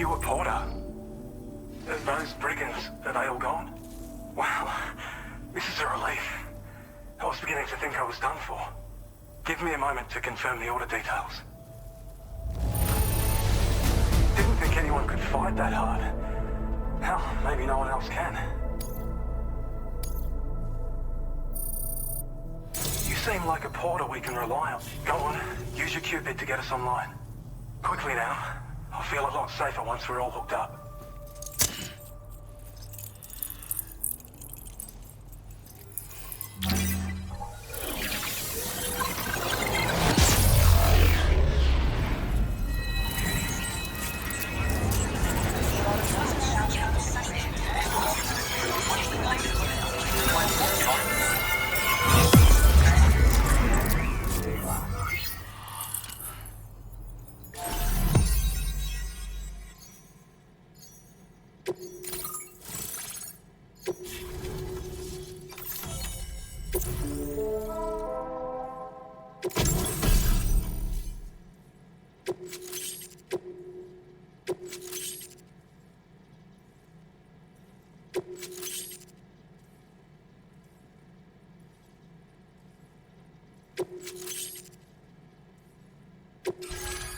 You were Porter. Those brigands, are they all gone? Wow, this is a relief. I was beginning to think I was done for. Give me a moment to confirm the order details. Didn't think anyone could fight that hard. Hell, maybe no one else can. You seem like a porter we can rely on. Go on, use your Cupid to get us online. Quickly now. I'll feel a lot safer once we're all hooked up.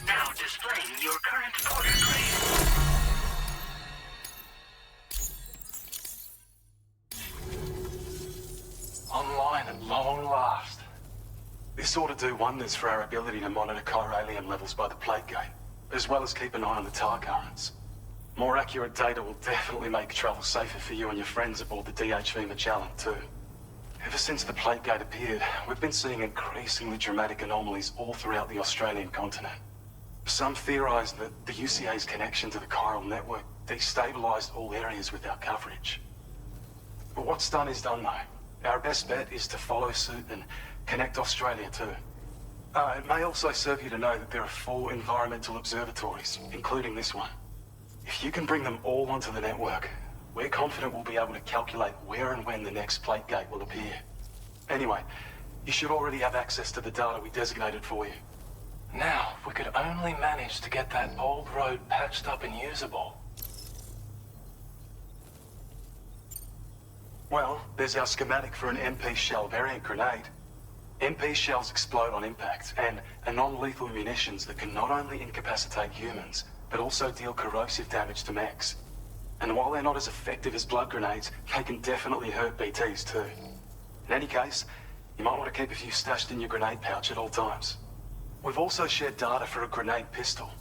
Now displaying your current porter grade. Online at long last. This ought to do wonders for our ability to monitor chiralium levels by the plate gate, as well as keep an eye on the tar currents. More accurate data will definitely make travel safer for you and your friends aboard the DHV Magellan too. Ever since the plate gate appeared, we've been seeing increasingly dramatic anomalies all throughout the Australian continent. Some theorize that the UCA's connection to the chiral network destabilized all areas without coverage. But what's done is done though. Our best bet is to follow suit and connect Australia too. It may also serve you to know that there are 4 environmental observatories, including this one. If you can bring them all onto the network, we're confident we'll be able to calculate where and when the next plate gate will appear. Anyway, you should already have access to the data we designated for you. Now, if we could only manage to get that old road patched up and usable. Well, there's our schematic for an MP shell variant grenade. MP shells explode on impact and are non-lethal munitions that can not only incapacitate humans, but also deal corrosive damage to mechs. And while they're not as effective as blood grenades, they can definitely hurt BTs too. In any case, you might want to keep a few stashed in your grenade pouch at all times. We've also shared data for a grenade pistol.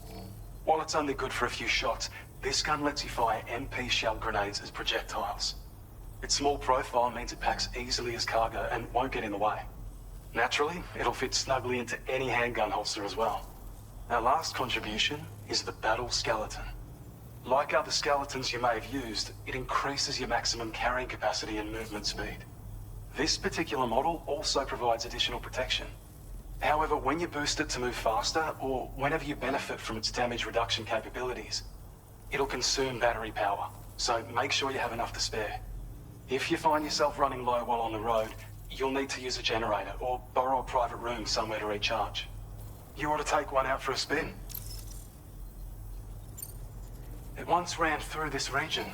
While it's only good for a few shots, this gun lets you fire MP shell grenades as projectiles. Its small profile means it packs easily as cargo and won't get in the way. Naturally, it'll fit snugly into any handgun holster as well. Our last contribution is the battle skeleton. Like other skeletons you may have used, it increases your maximum carrying capacity and movement speed. This particular model also provides additional protection. However, when you boost it to move faster, or whenever you benefit from its damage reduction capabilities, it'll consume battery power, so make sure you have enough to spare. If you find yourself running low while on the road, you'll need to use a generator or borrow a private room somewhere to recharge. You ought to take one out for a spin. It once ran through this region.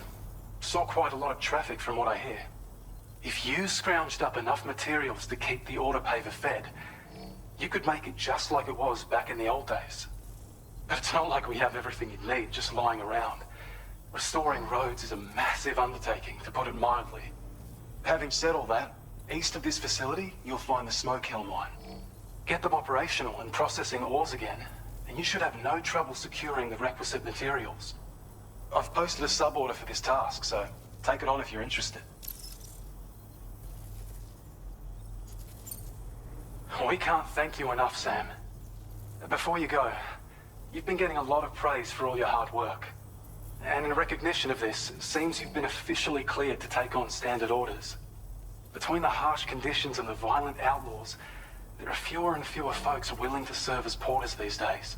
Saw quite a lot of traffic from what I hear. If you scrounged up enough materials to keep the autopaver fed, you could make it just like it was back in the old days. But it's not like we have everything you need just lying around. Restoring roads is a massive undertaking, to put it mildly. Having said all that, east of this facility, you'll find the Smoke Hill mine. Get them operational and processing ores again, and you should have no trouble securing the requisite materials. I've posted a sub-order for this task, so take it on if you're interested. We can't thank you enough, Sam. Before you go, you've been getting a lot of praise for all your hard work. And in recognition of this, it seems you've been officially cleared to take on standard orders. Between the harsh conditions and the violent outlaws, there are fewer and fewer folks willing to serve as porters these days.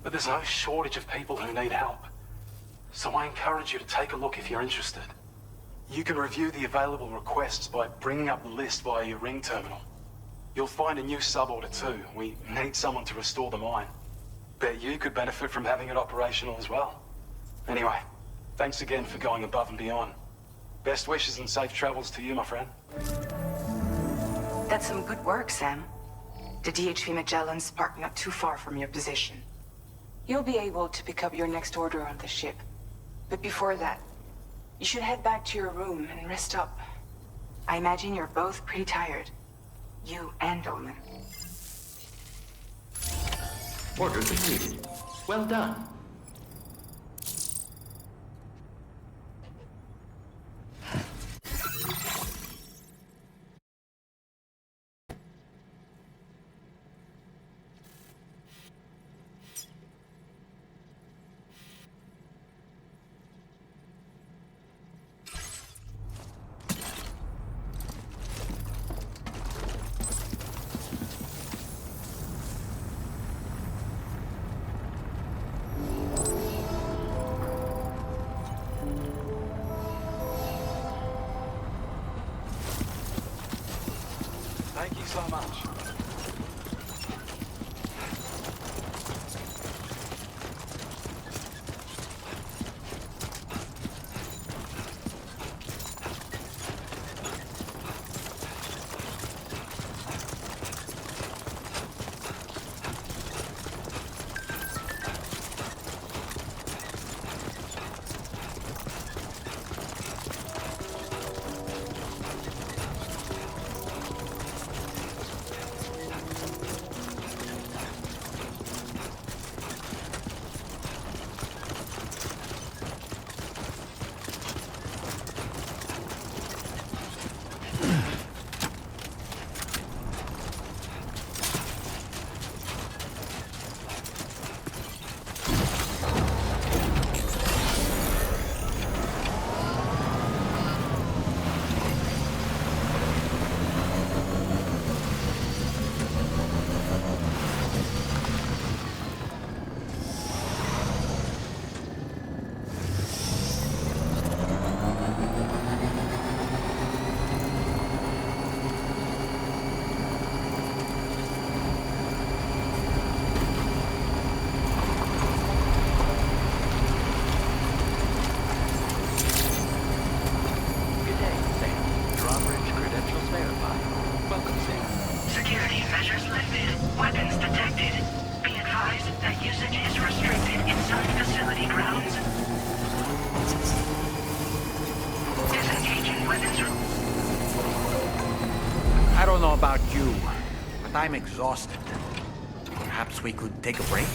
But there's no shortage of people who need help. So I encourage you to take a look if you're interested. You can review the available requests by bringing up the list via your ring terminal. You'll find a new sub-order too. We need someone to restore the mine. Bet you could benefit from having it operational as well. Anyway, thanks again for going above and beyond. Best wishes and safe travels to you, my friend. That's some good work, Sam. The DHV Magellan's parked not too far from your position. You'll be able to pick up your next order on the ship. But before that, you should head back to your room and rest up. I imagine you're both pretty tired. You and Dolman. Order completed. Well done. Thank you so much. I don't know about you, but I'm exhausted. Perhaps we could take a break?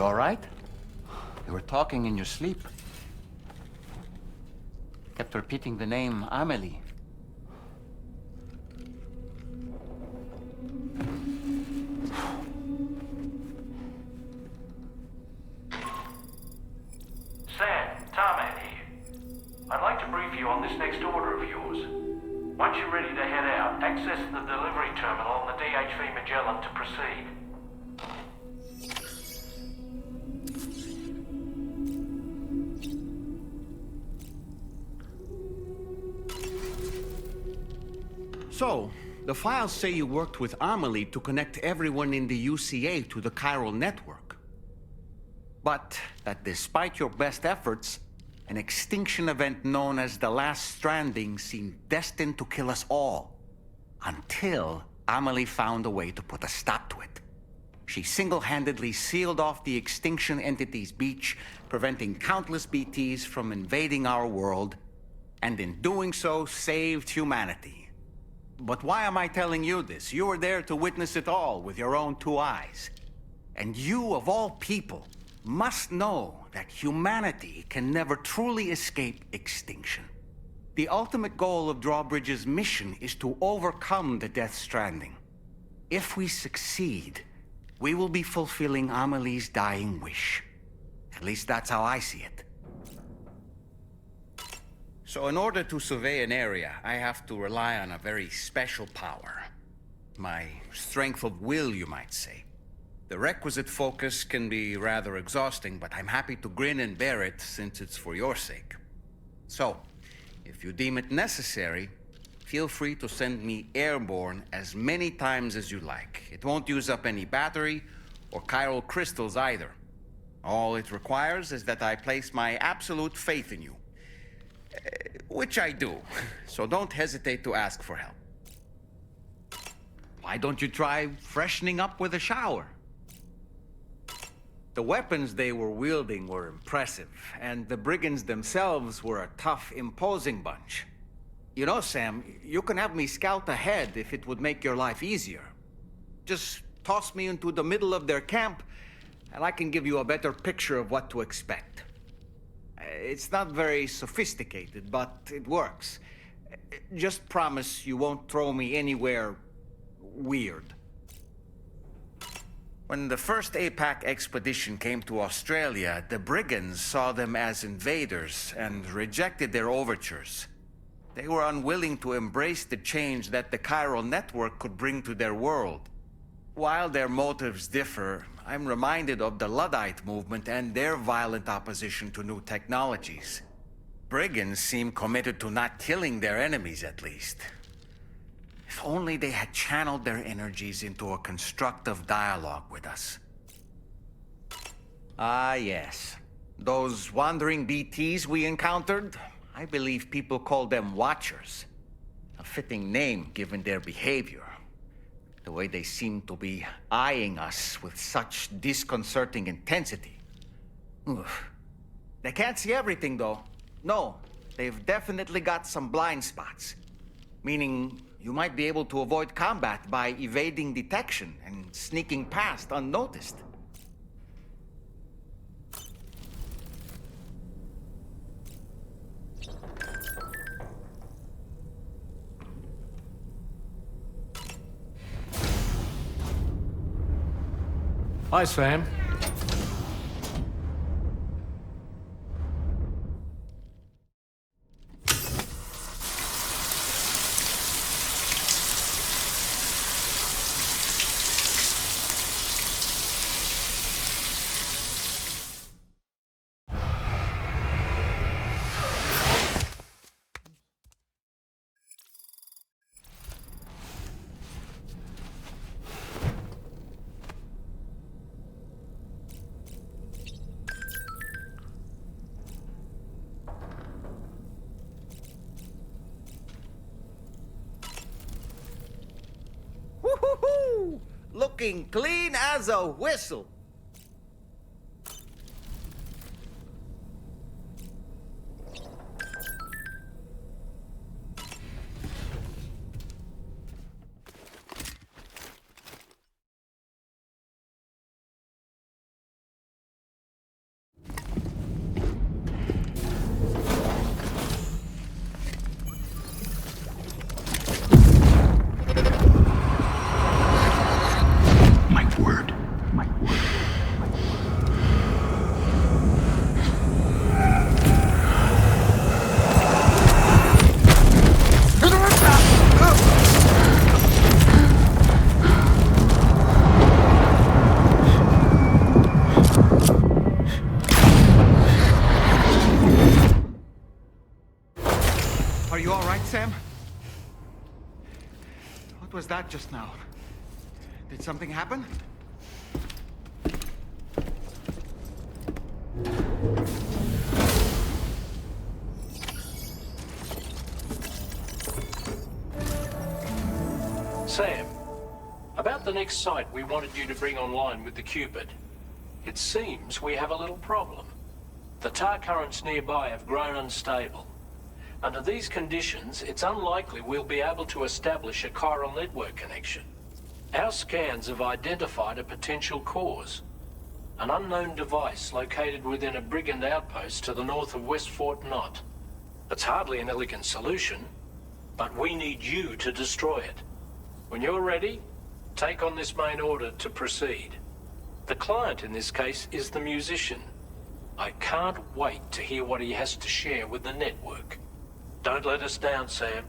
You all right? You were talking in your sleep. Kept repeating the name Amelie. Sam, Tarman here. I'd like to brief you on this next order of yours. Once you're ready to head out, access the delivery terminal on the DHV Magellan to proceed. So, the files say you worked with Amelie to connect everyone in the UCA to the chiral network. But that despite your best efforts, an extinction event known as the Last Stranding seemed destined to kill us all. Until Amelie found a way to put a stop to it. She single-handedly sealed off the extinction entity's beach, preventing countless BTs from invading our world, and in doing so, saved humanity. But why am I telling you this? You were there to witness it all with your own 2 eyes. And you, of all people, must know that humanity can never truly escape extinction. The ultimate goal of DRAWBRIDGE's mission is to overcome the Death Stranding. If we succeed, we will be fulfilling Amelie's dying wish. At least that's how I see it. So in order to survey an area, I have to rely on a very special power. My strength of will, you might say. The requisite focus can be rather exhausting, but I'm happy to grin and bear it since it's for your sake. So, if you deem it necessary, feel free to send me airborne as many times as you like. It won't use up any battery or chiral crystals either. All it requires is that I place my absolute faith in you. Which I do, so don't hesitate to ask for help. Why don't you try freshening up with a shower? The weapons they were wielding were impressive, and the brigands themselves were a tough, imposing bunch. You know, Sam, you can have me scout ahead if it would make your life easier. Just toss me into the middle of their camp, and I can give you a better picture of what to expect. It's not very sophisticated, but it works. Just promise you won't throw me anywhere weird. When the first APAC expedition came to Australia, the brigands saw them as invaders and rejected their overtures. They were unwilling to embrace the change that the chiral network could bring to their world. While their motives differ, I'm reminded of the Luddite movement and their violent opposition to new technologies. Brigands seem committed to not killing their enemies, at least. If only they had channeled their energies into a constructive dialogue with us. Ah, yes. Those wandering BTs we encountered, I believe people call them Watchers. A fitting name given their behavior. The way they seem to be eyeing us with such disconcerting intensity. Oof. They can't see everything, though. No, they've definitely got some blind spots. Meaning, you might be able to avoid combat by evading detection and sneaking past unnoticed. Hi, Sam. Woo-hoo-hoo! Looking clean as a whistle. was that just now? Did something happen? Sam, about the next site we wanted you to bring online with the Cupid. It seems we have a little problem. The tar currents nearby have grown unstable. Under these conditions, it's unlikely we'll be able to establish a chiral network connection. Our scans have identified a potential cause. An unknown device located within a brigand outpost to the north of West Fort Knott. It's hardly an elegant solution, but we need you to destroy it. When you're ready, take on this main order to proceed. The client in this case is the musician. I can't wait to hear what he has to share with the network. Don't let us down, Sam.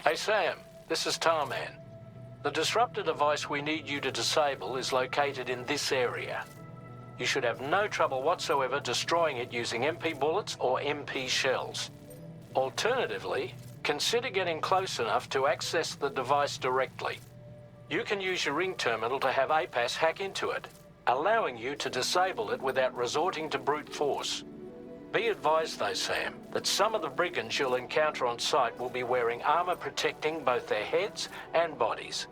Hey Sam, this is Tarman. The disruptor device we need you to disable is located in this area. You should have no trouble whatsoever destroying it using MP bullets or MP shells. Alternatively, consider getting close enough to access the device directly. You can use your ring terminal to have APAS hack into it, allowing you to disable it without resorting to brute force. Be advised though, Sam, that some of the brigands you'll encounter on site will be wearing armor protecting both their heads and bodies,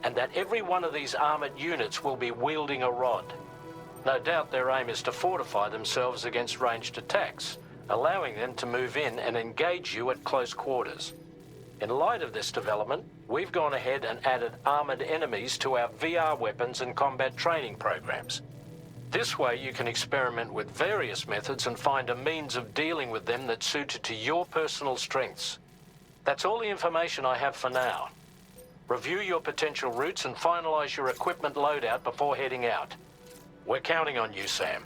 and that every one of these armored units will be wielding a rod. No doubt their aim is to fortify themselves against ranged attacks, allowing them to move in and engage you at close quarters. In light of this development, we've gone ahead and added armored enemies to our VR weapons and combat training programs. This way you can experiment with various methods and find a means of dealing with them that's suited to your personal strengths. That's all the information I have for now. Review your potential routes and finalize your equipment loadout before heading out. We're counting on you, Sam.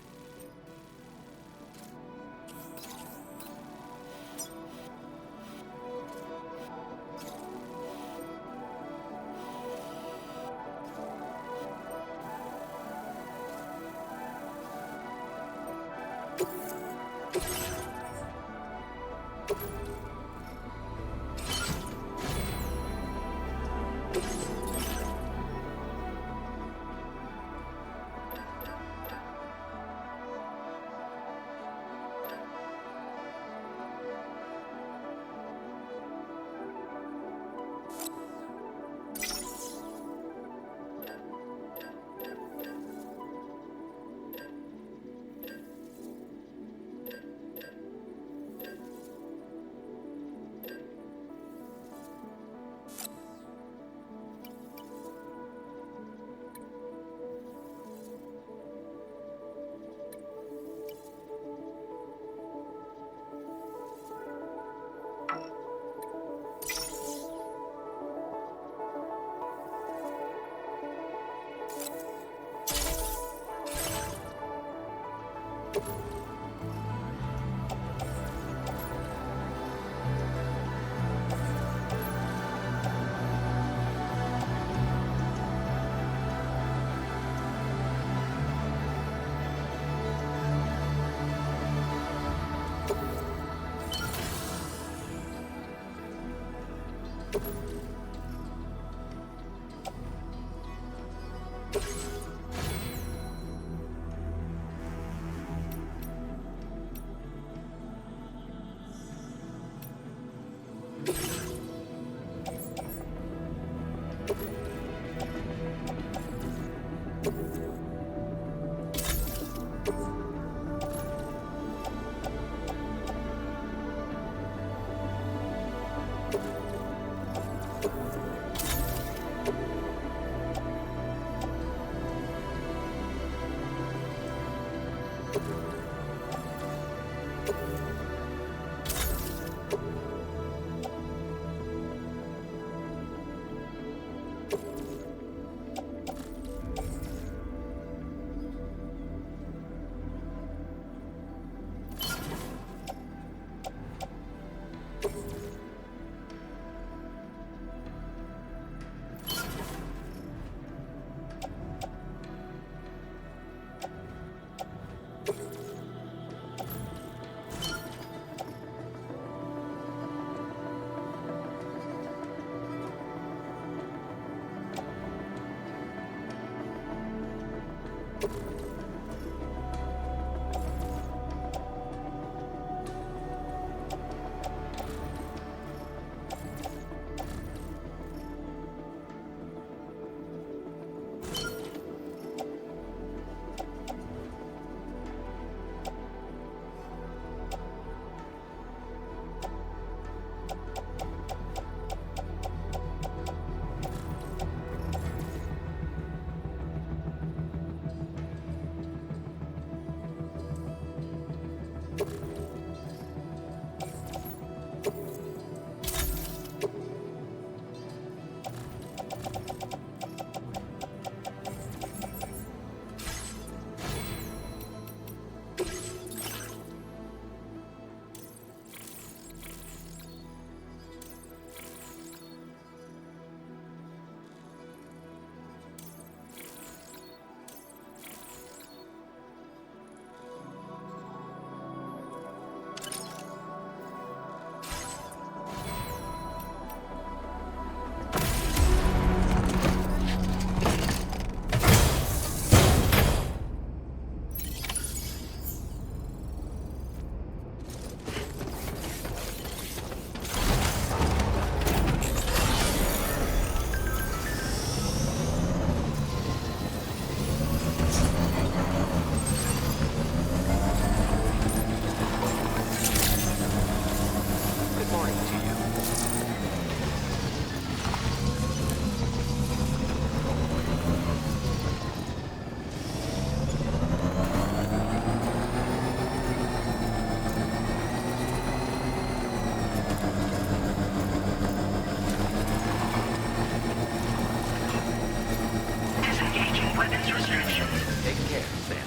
care, then.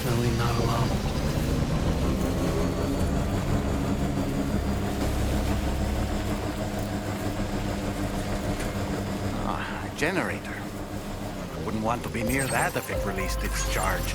Definitely not alone. A generator. Wouldn't want to be near that if it released its charge.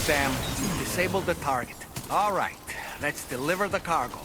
Sam. Disable the target. All right, let's deliver the cargo.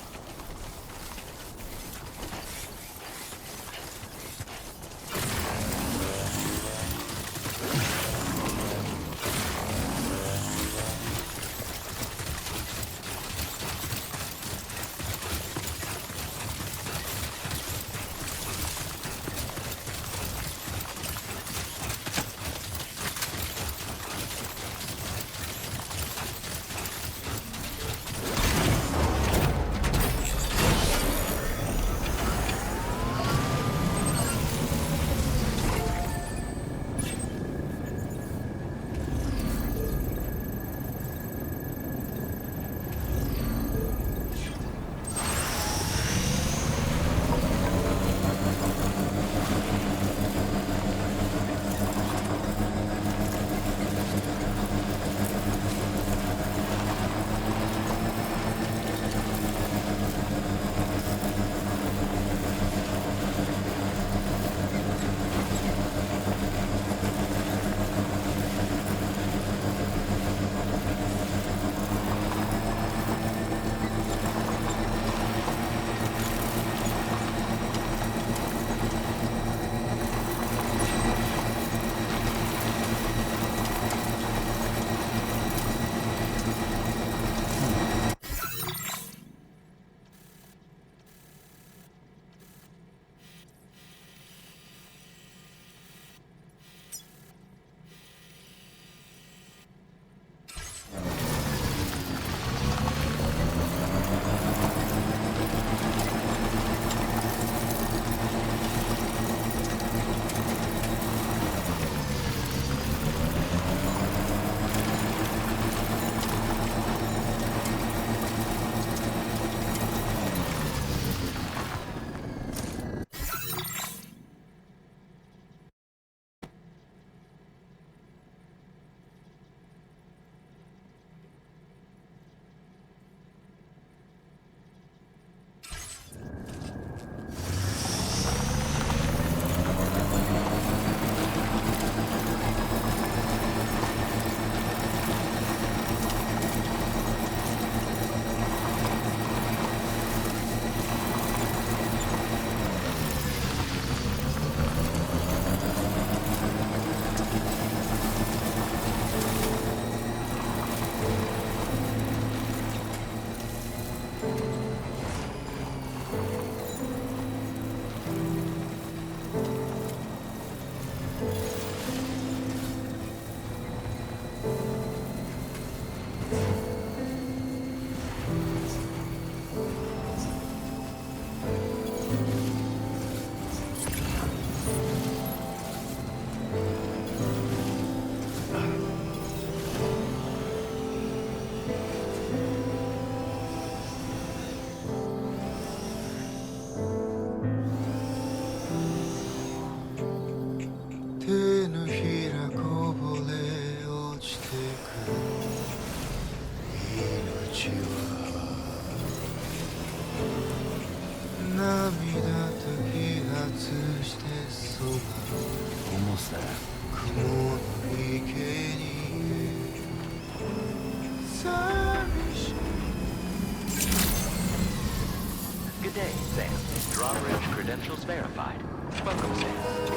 Good day, Sam. Drawbridge credentials verified. Welcome, Sam.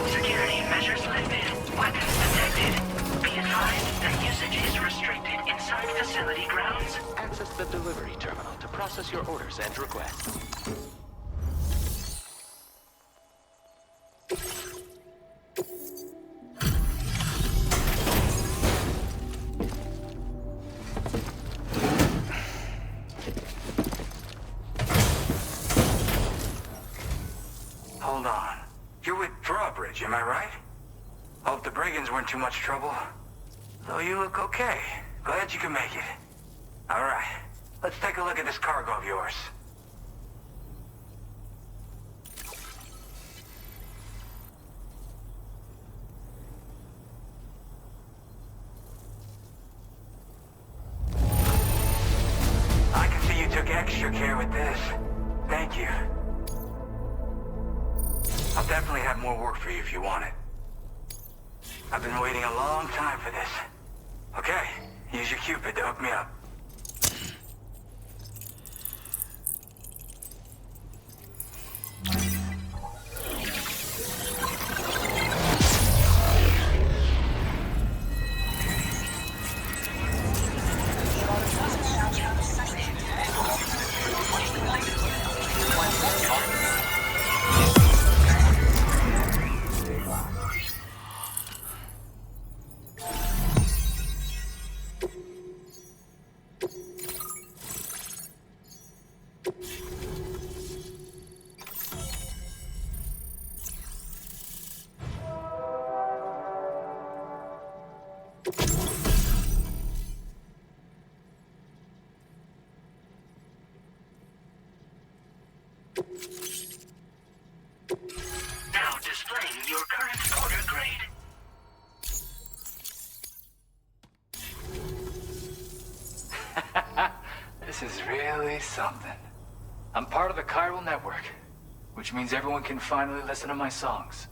Security measures lifted. Weapons detected. Be advised that usage is restricted inside facility grounds. Access the delivery terminal to process your orders and requests. Hold on. You're with Drawbridge, am I right? Hope the brigands weren't too much trouble. Though you look okay. Glad you can make it. Alright, let's take a look at this cargo of yours. I can see you took extra care with this. Thank you. I'll definitely have more work for you if you want it. I've been waiting a long time for this. Okay, Use your Cupid to hook me up. Now displaying your current order grade. This is really something. I'm part of the chiral network, which means everyone can finally listen to my songs.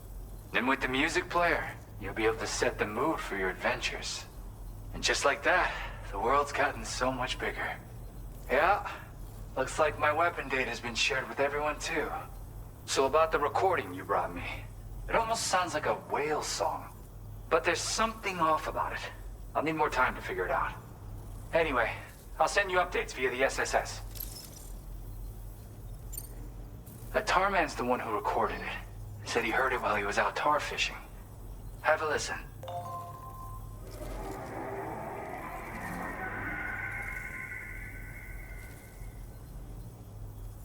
And with the music player, you'll be able to set the mood for your adventures. And just like that, the world's gotten so much bigger. Yeah, looks like my weapon data has been shared with everyone too. So about the recording you brought me, it almost sounds like a whale song. But there's something off about it. I'll need more time to figure it out. Anyway, I'll send you updates via the SSS. That Tarman's the one who recorded it. Said he heard it while he was out tar fishing. Have a listen.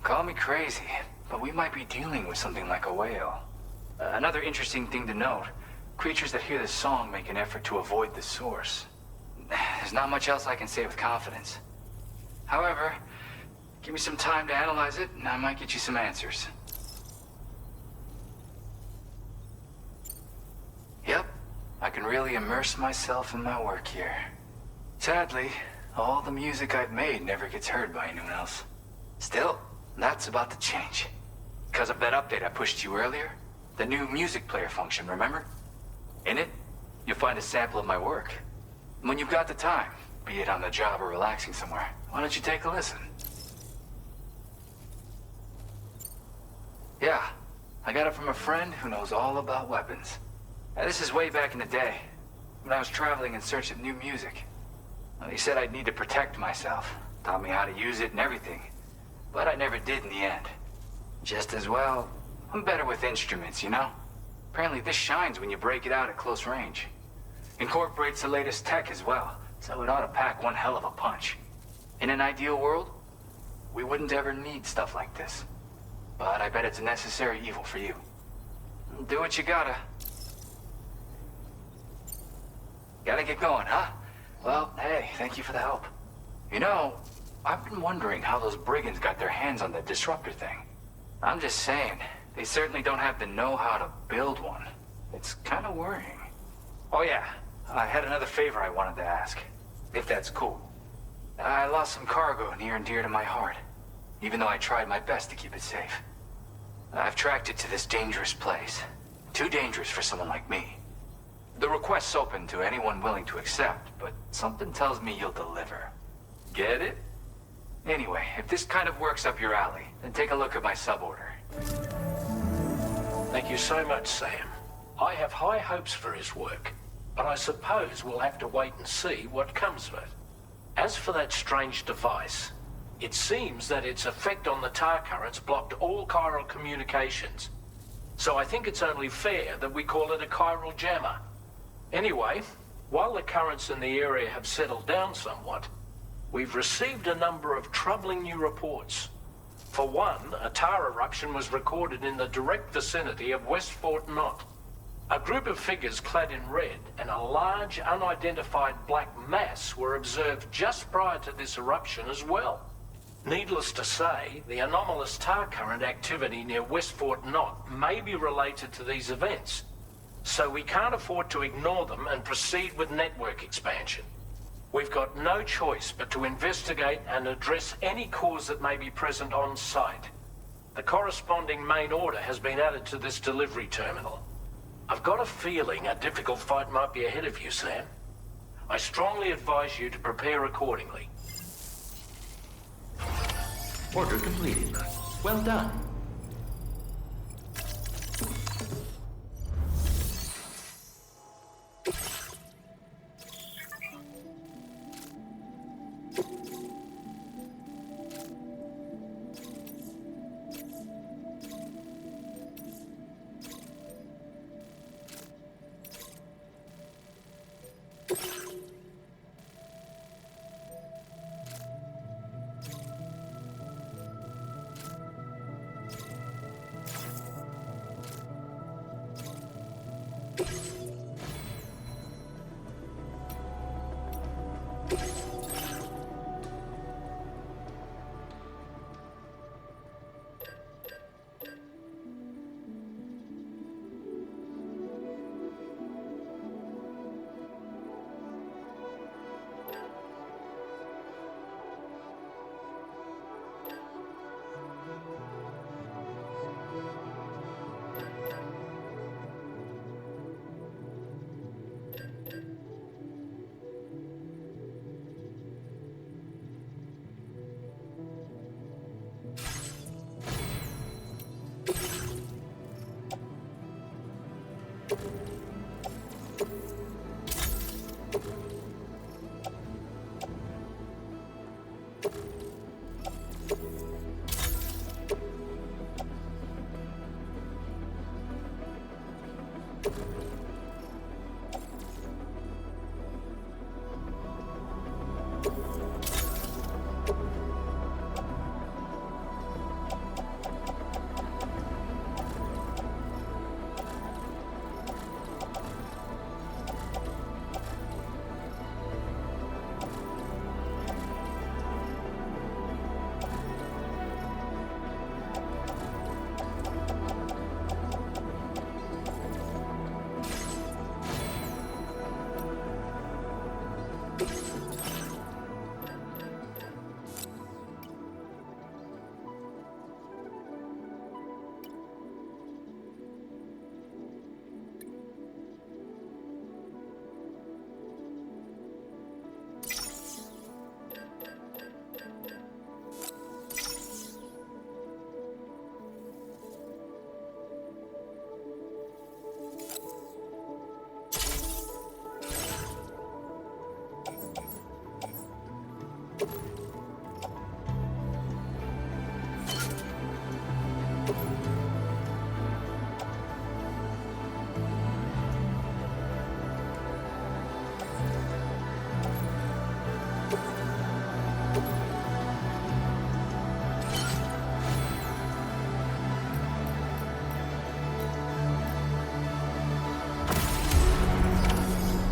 Call me crazy, but we might be dealing with something like a whale. Another interesting thing to note, creatures that hear this song make an effort to avoid the source. There's not much else I can say with confidence. However, give me some time to analyze it, and I might get you some answers. Yep, I can really immerse myself in my work here. Sadly, all the music I've made never gets heard by anyone else. Still, that's about to change. Because of that update I pushed you earlier, the new music player function, remember? In it, you'll find a sample of my work. When you've got the time, be it on the job or relaxing somewhere, why don't you take a listen? Yeah, I got it from a friend who knows all about weapons. Now, this is way back in the day, when I was traveling in search of new music. Well, he said I'd need to protect myself, taught me how to use it and everything. But I never did in the end. Just as well, I'm better with instruments, you know? Apparently this shines when you break it out at close range. Incorporates the latest tech as well, so it ought to pack one hell of a punch. In an ideal world, we wouldn't ever need stuff like this. But I bet it's a necessary evil for you. Do what you gotta. Gotta get going, huh? Well, hey, thank you for the help. You know, I've been wondering how those brigands got their hands on the disruptor thing. I'm just saying, they certainly don't have the know-how to build one. It's kind of worrying. Oh yeah, I had another favor I wanted to ask, if that's cool. I lost some cargo near and dear to my heart, even though I tried my best to keep it safe. I've tracked it to this dangerous place. Too dangerous for someone like me. The request's open to anyone willing to accept, but something tells me you'll deliver. Get it? Anyway, if this kind of works up your alley, then take a look at my suborder. Thank you so much, Sam. I have high hopes for his work, but I suppose we'll have to wait and see what comes of it. As for that strange device, it seems that its effect on the tar currents blocked all chiral communications. So I think it's only fair that we call it a chiral jammer. Anyway, while the currents in the area have settled down somewhat, we've received a number of troubling new reports. For one, a tar eruption was recorded in the direct vicinity of West Fort Knott. A group of figures clad in red and a large unidentified black mass were observed just prior to this eruption as well. Needless to say, the anomalous tar current activity near West Fort Knott may be related to these events, so we can't afford to ignore them and proceed with network expansion. We've got no choice but to investigate and address any cause that may be present on site. The corresponding main order has been added to this delivery terminal. I've got a feeling a difficult fight might be ahead of you, Sam. I strongly advise you to prepare accordingly. Order completed. Well done.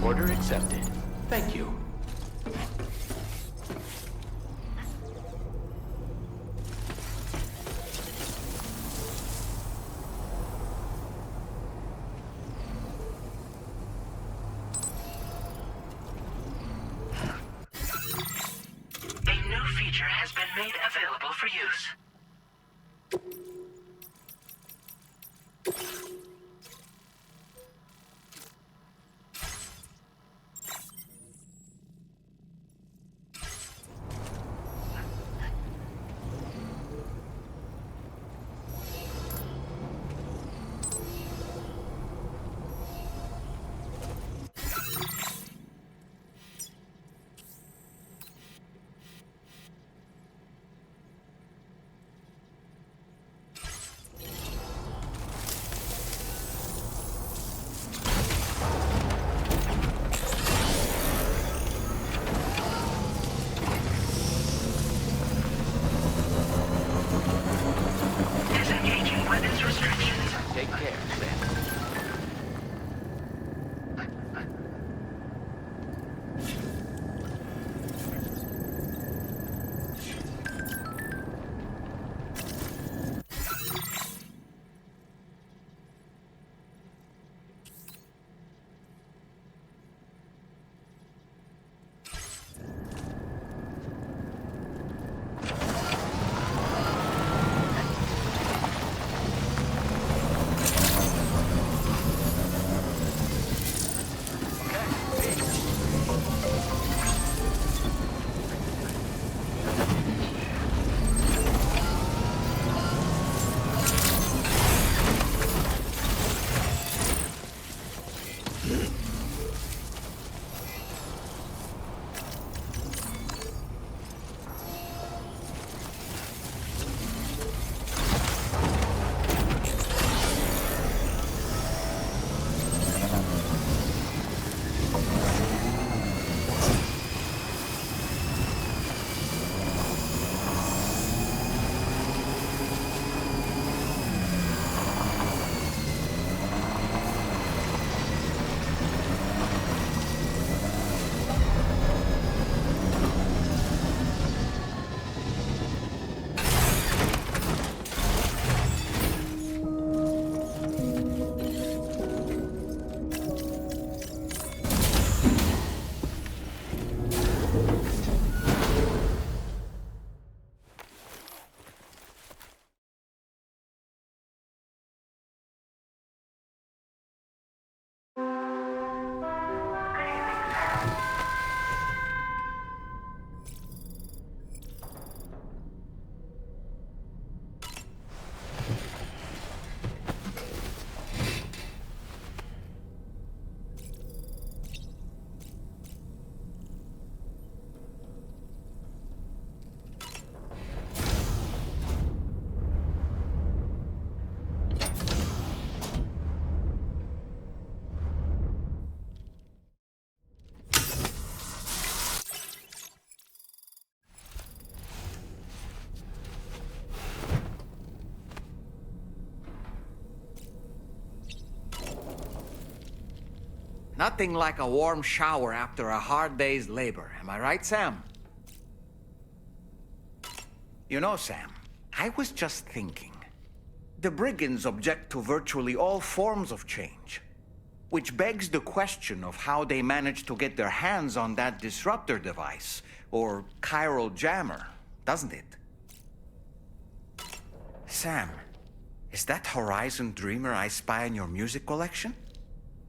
Order accepted. Thank you. A new feature has been made available for use. Nothing like a warm shower after a hard day's labor. Am I right, Sam? You know, Sam, I was just thinking. The brigands object to virtually all forms of change, which begs the question of how they managed to get their hands on that disruptor device, or chiral jammer, doesn't it? Sam, is that Horizon Dreamer I spy on your music collection?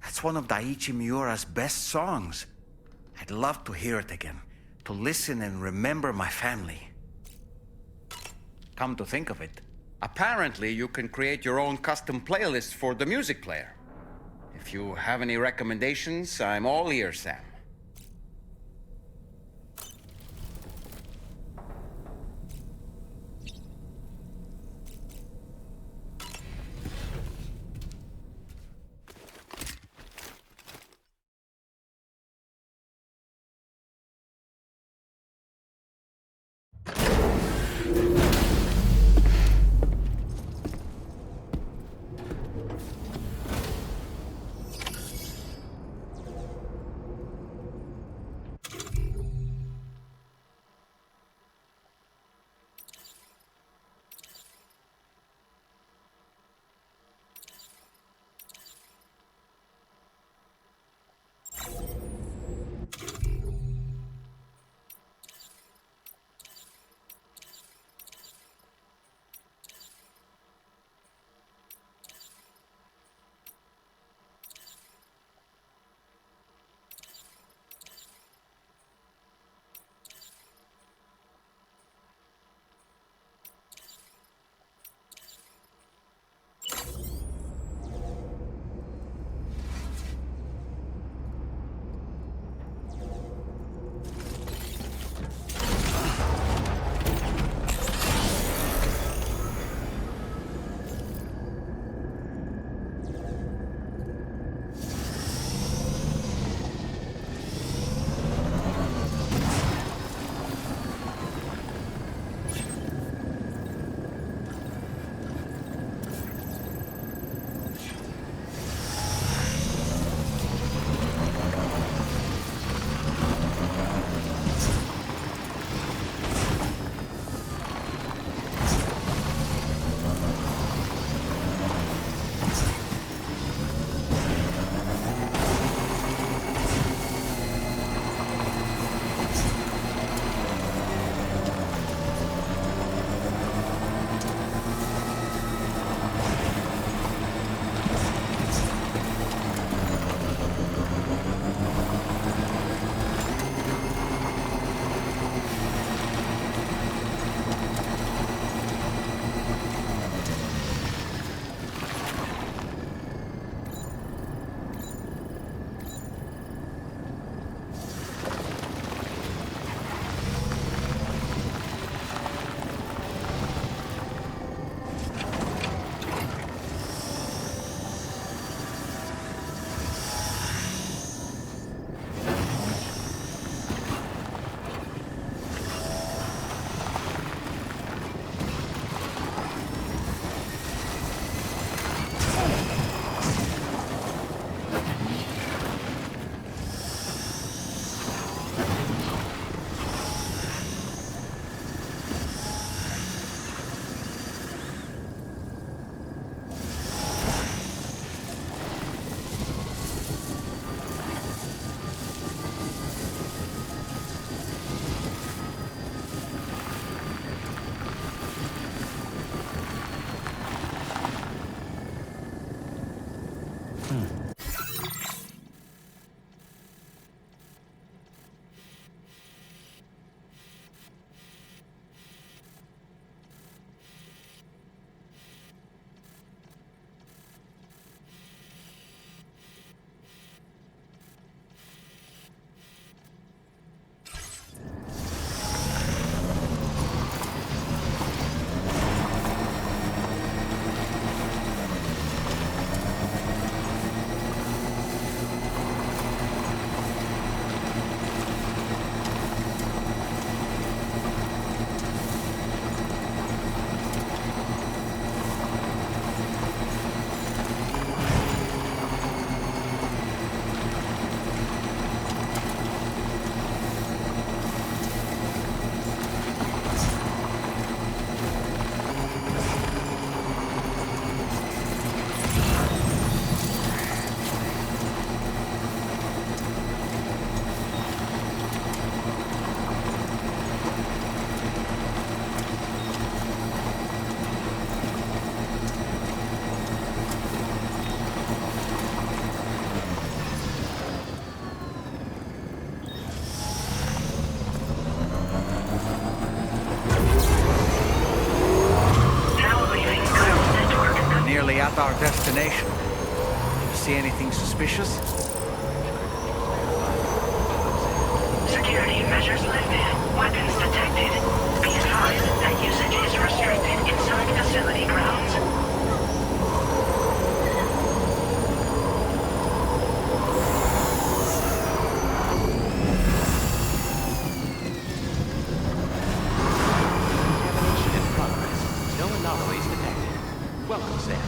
That's one of Daiichi Miura's best songs. I'd love to hear it again, to listen and remember my family. Come to think of it, apparently you can create your own custom playlist for the music player. If you have any recommendations, I'm all ears, Sam. about our destination? See anything suspicious? Security measures lifted. Weapons detected. Be advised that usage is restricted inside facility grounds. Contamination in progress. No anomalies detected. Welcome, Sam.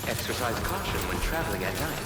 Exercise caution when traveling at night.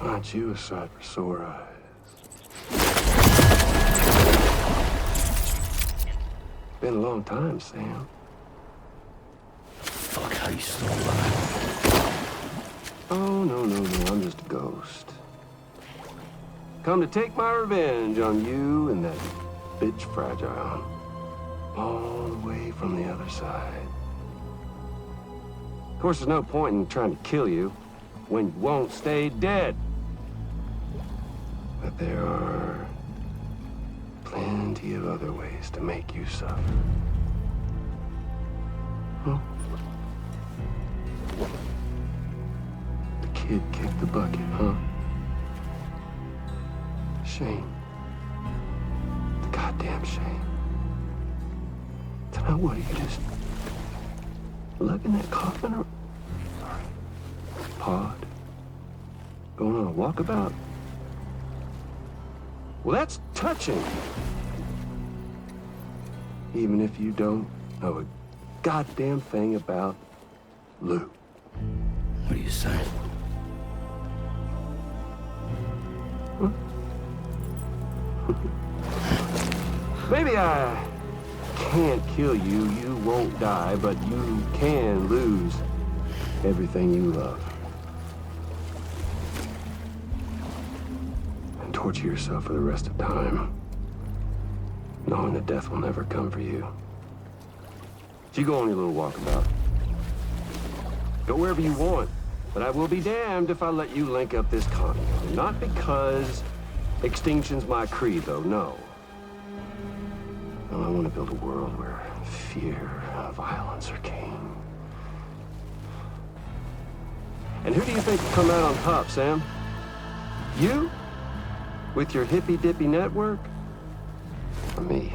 Aren't you a sight for sore eyes? Been a long time, Sam. Fuck, how you still alive? Oh, no, I'm just a ghost. Come to take my revenge on you and that bitch Fragile. All the way from the other side. Of course, there's no point in trying to kill you when you won't stay dead. But there are plenty of other ways to make you suffer. Huh? The kid kicked the bucket, huh? Shame. The goddamn shame. Now what, are you just lugging that coffin or pod? Going on a walkabout? Well, that's touching. Even if you don't know a goddamn thing about Lou. What are you saying? Huh? Maybe I can't kill you, you won't die, but you can lose everything you love. And torture yourself for the rest of time, knowing that death will never come for you. So you go on your little walkabout. Go wherever you want, but I will be damned if I let you link up this continent. Not because extinction's my creed, though, no. Well, I want to build a world where fear and violence are king. And who do you think will come out on top, Sam? You? With your hippy-dippy network? Or me?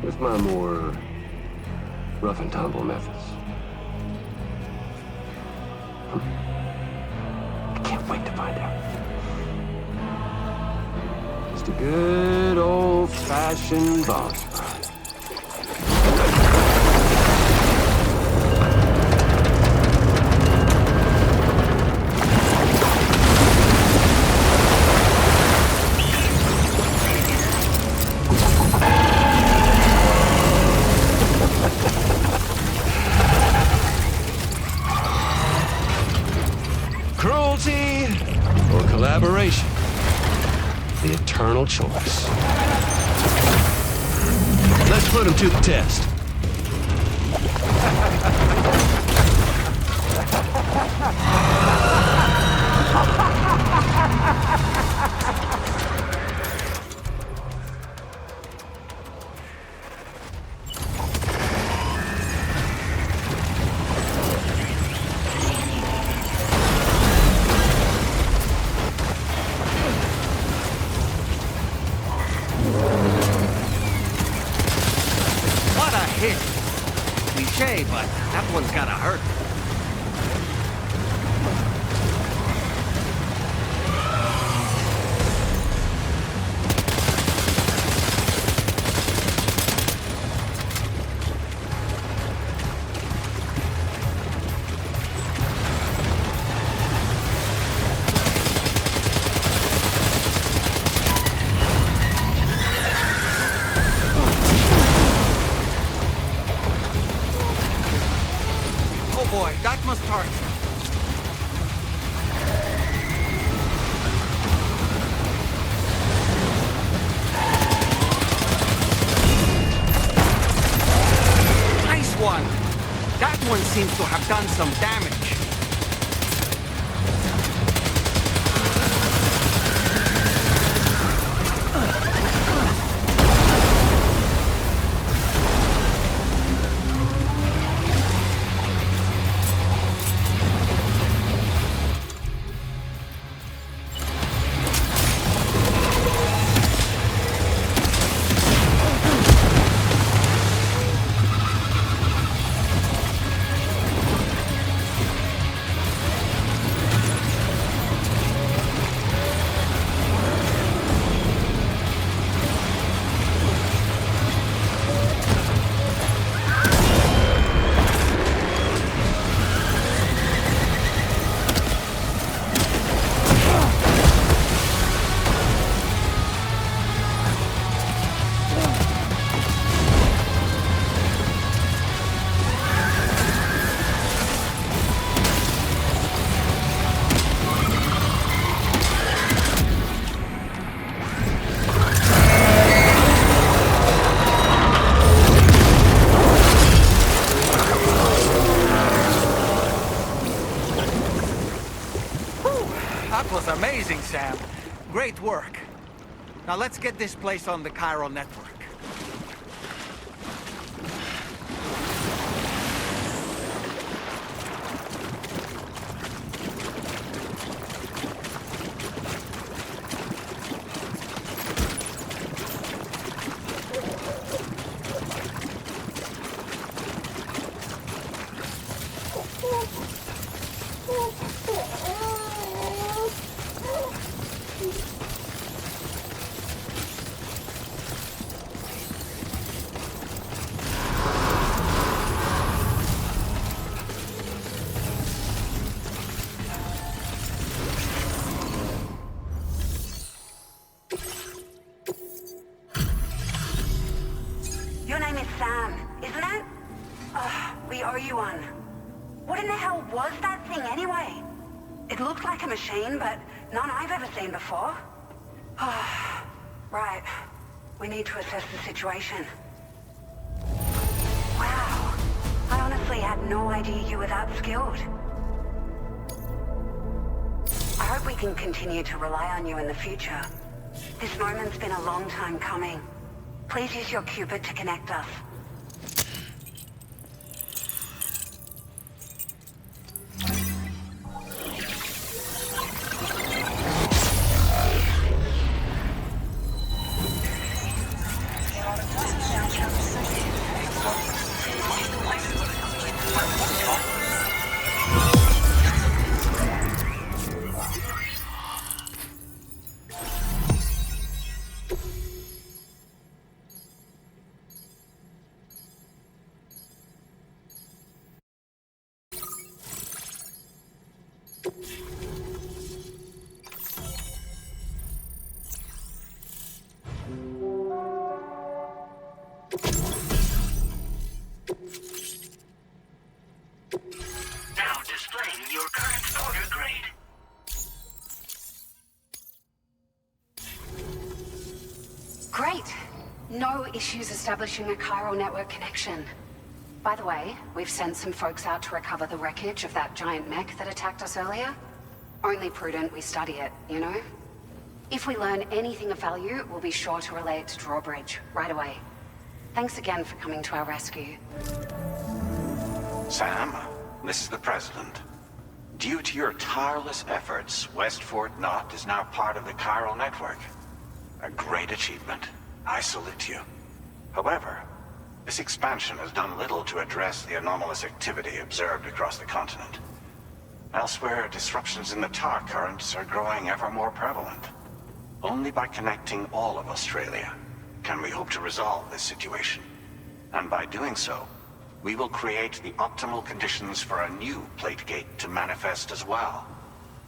With my more rough-and-tumble methods? I can't wait to find out. Just a good old-fashioned boss fight. collaboration. The eternal choice. Let's put him to the test. What a hit! Cliche, but that one's gotta hurt. Oh boy, that must hurt. Nice one. That one seems to have done some damage. That was amazing, Sam. Great work. Now let's get this place on the Cairo network. Your name is Sam, isn't it? We owe you one. What in the hell was that thing anyway? It looked like a machine, but none I've ever seen before. Right. We need to assess the situation. Wow. I honestly had no idea you were that skilled. I hope we can continue to rely on you in the future. This moment's been a long time coming. Please use your Cupid to connect us. Great. No issues establishing a chiral network connection. By the way, we've sent some folks out to recover the wreckage of that giant mech that attacked us earlier. Only prudent we study it, you know? If we learn anything of value, we'll be sure to relay it to DRAWBRIDGE right away. Thanks again for coming to our rescue. Sam, this is the President. Due to your tireless efforts, West Fort Knot is now part of the chiral network. A great achievement. I salute you. However, this expansion has done little to address the anomalous activity observed across the continent. Elsewhere, disruptions in the tar currents are growing ever more prevalent. Only by connecting all of Australia can we hope to resolve this situation. And by doing so, we will create the optimal conditions for a new Plategate to manifest as well.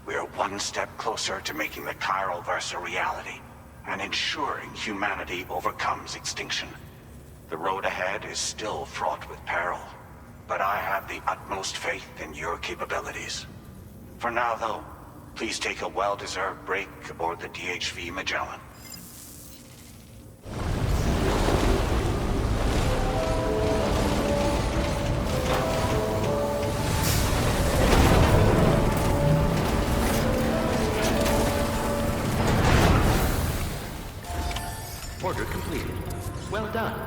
We are one step closer to making the chiral verse a reality and ensuring humanity overcomes extinction. The road ahead is still fraught with peril, but I have the utmost faith in your capabilities. For now, though, please take a well-deserved break aboard the DHV Magellan. Order completed. Well done.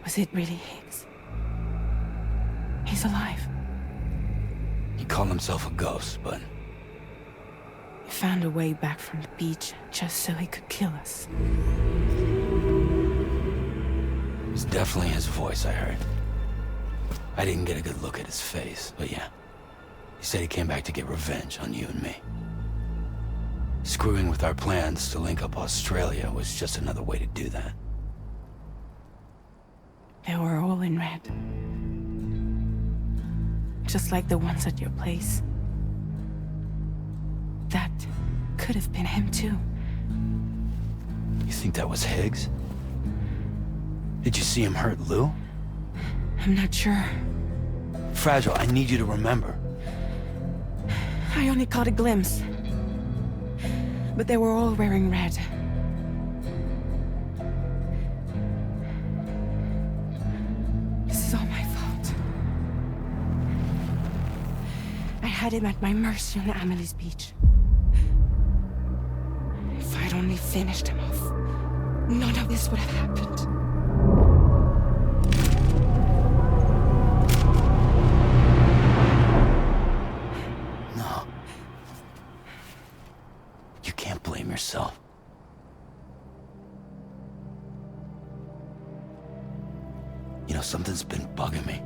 Was it really Higgs? He's alive. He called himself a ghost, but... He found a way back from the beach just so he could kill us. It was definitely his voice I heard. I didn't get a good look at his face, but yeah. He said he came back to get revenge on you and me. Screwing with our plans to link up Australia was just another way to do that. They were all in red. Just like the ones at your place. That could have been him too. You think that was Higgs? Did you see him hurt Lou? I'm not sure. Fragile, I need you to remember. I only caught a glimpse. But they were all wearing red. This is all my fault. I had him at my mercy on Amelie's beach. If I'd only finished him off, none of this would have happened. No. You can't blame yourself. You know, something's been bugging me.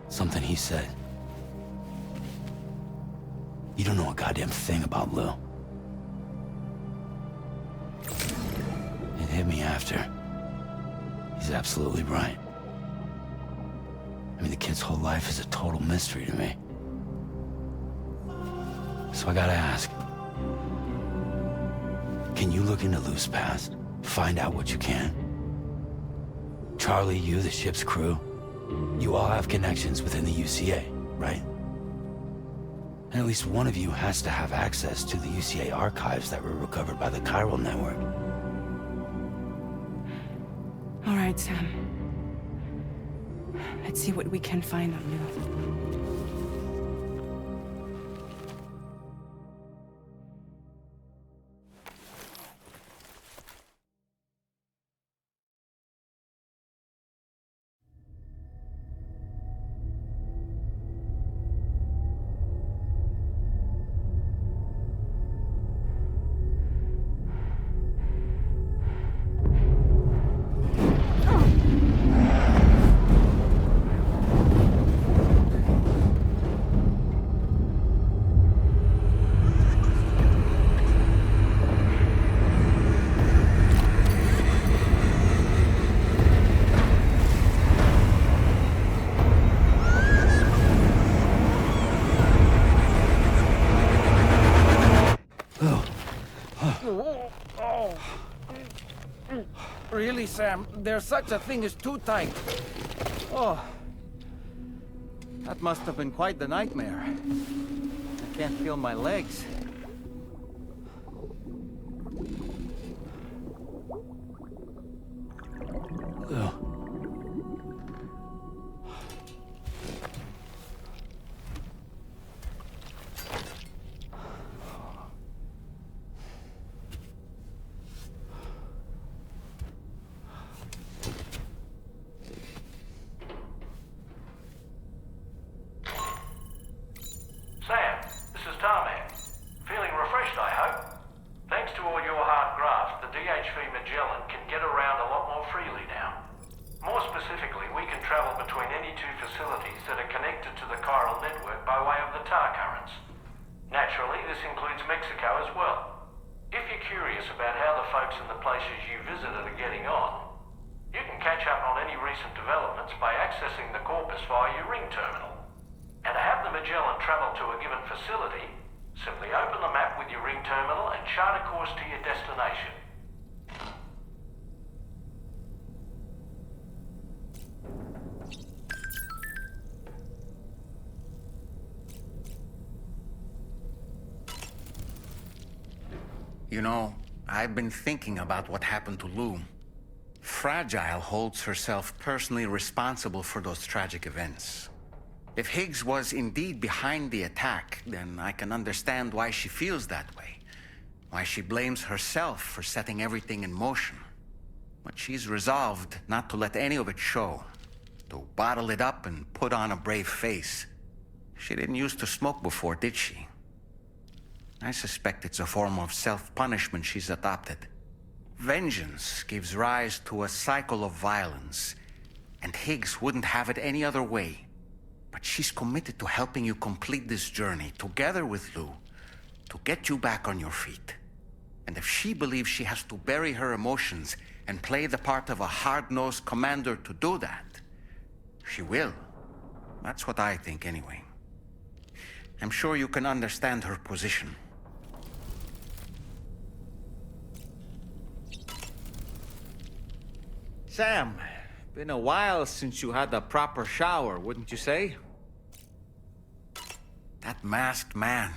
Something he said. You don't know a goddamn thing about Lou. It hit me after. He's absolutely right. I mean, the kid's whole life is a total mystery to me. So I gotta ask. Can you look into Lou's past? Find out what you can? Charlie, you, the ship's crew, you all have connections within the UCA, right? And at least one of you has to have access to the UCA archives that were recovered by the chiral network. All right, Sam. Let's see what we can find on Lou. Really, Sam, there's such a thing as too tight. Oh. That must have been quite the nightmare. I can't feel my legs. Ugh. Sam, this is Tarman. Feeling refreshed, I hope? Thanks to all your hard graft, the DHV Magellan can get around a lot more freely now. More specifically, we can travel between any two facilities that are connected to the chiral network by way of the tar currents. Naturally, this includes Mexico as well. If you're curious about how the folks in the places you visited are getting on, you can catch up on any recent developments by accessing the corpus via your ring terminal. And to have the Magellan travel to a given facility, simply open the map with your ring terminal and chart a course to your destination. You know, I've been thinking about what happened to Lou. Fragile holds herself personally responsible for those tragic events. If Higgs was indeed behind the attack, then I can understand why she feels that way. Why she blames herself for setting everything in motion. But she's resolved not to let any of it show. To bottle it up and put on a brave face. She didn't used to smoke before, did she? I suspect it's a form of self-punishment she's adopted. Vengeance gives rise to a cycle of violence, and Higgs wouldn't have it any other way. But she's committed to helping you complete this journey, together with Lou, to get you back on your feet. And if she believes she has to bury her emotions and play the part of a hard-nosed commander to do that, she will. That's what I think, anyway. I'm sure you can understand her position. Sam, been a while since you had a proper shower, wouldn't you say? That masked man.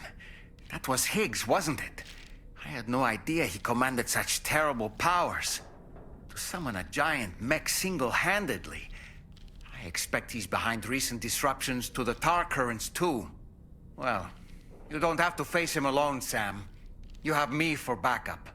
That was Higgs, wasn't it? I had no idea he commanded such terrible powers. To summon a giant mech single-handedly. I expect he's behind recent disruptions to the tar currents, too. Well, you don't have to face him alone, Sam. You have me for backup.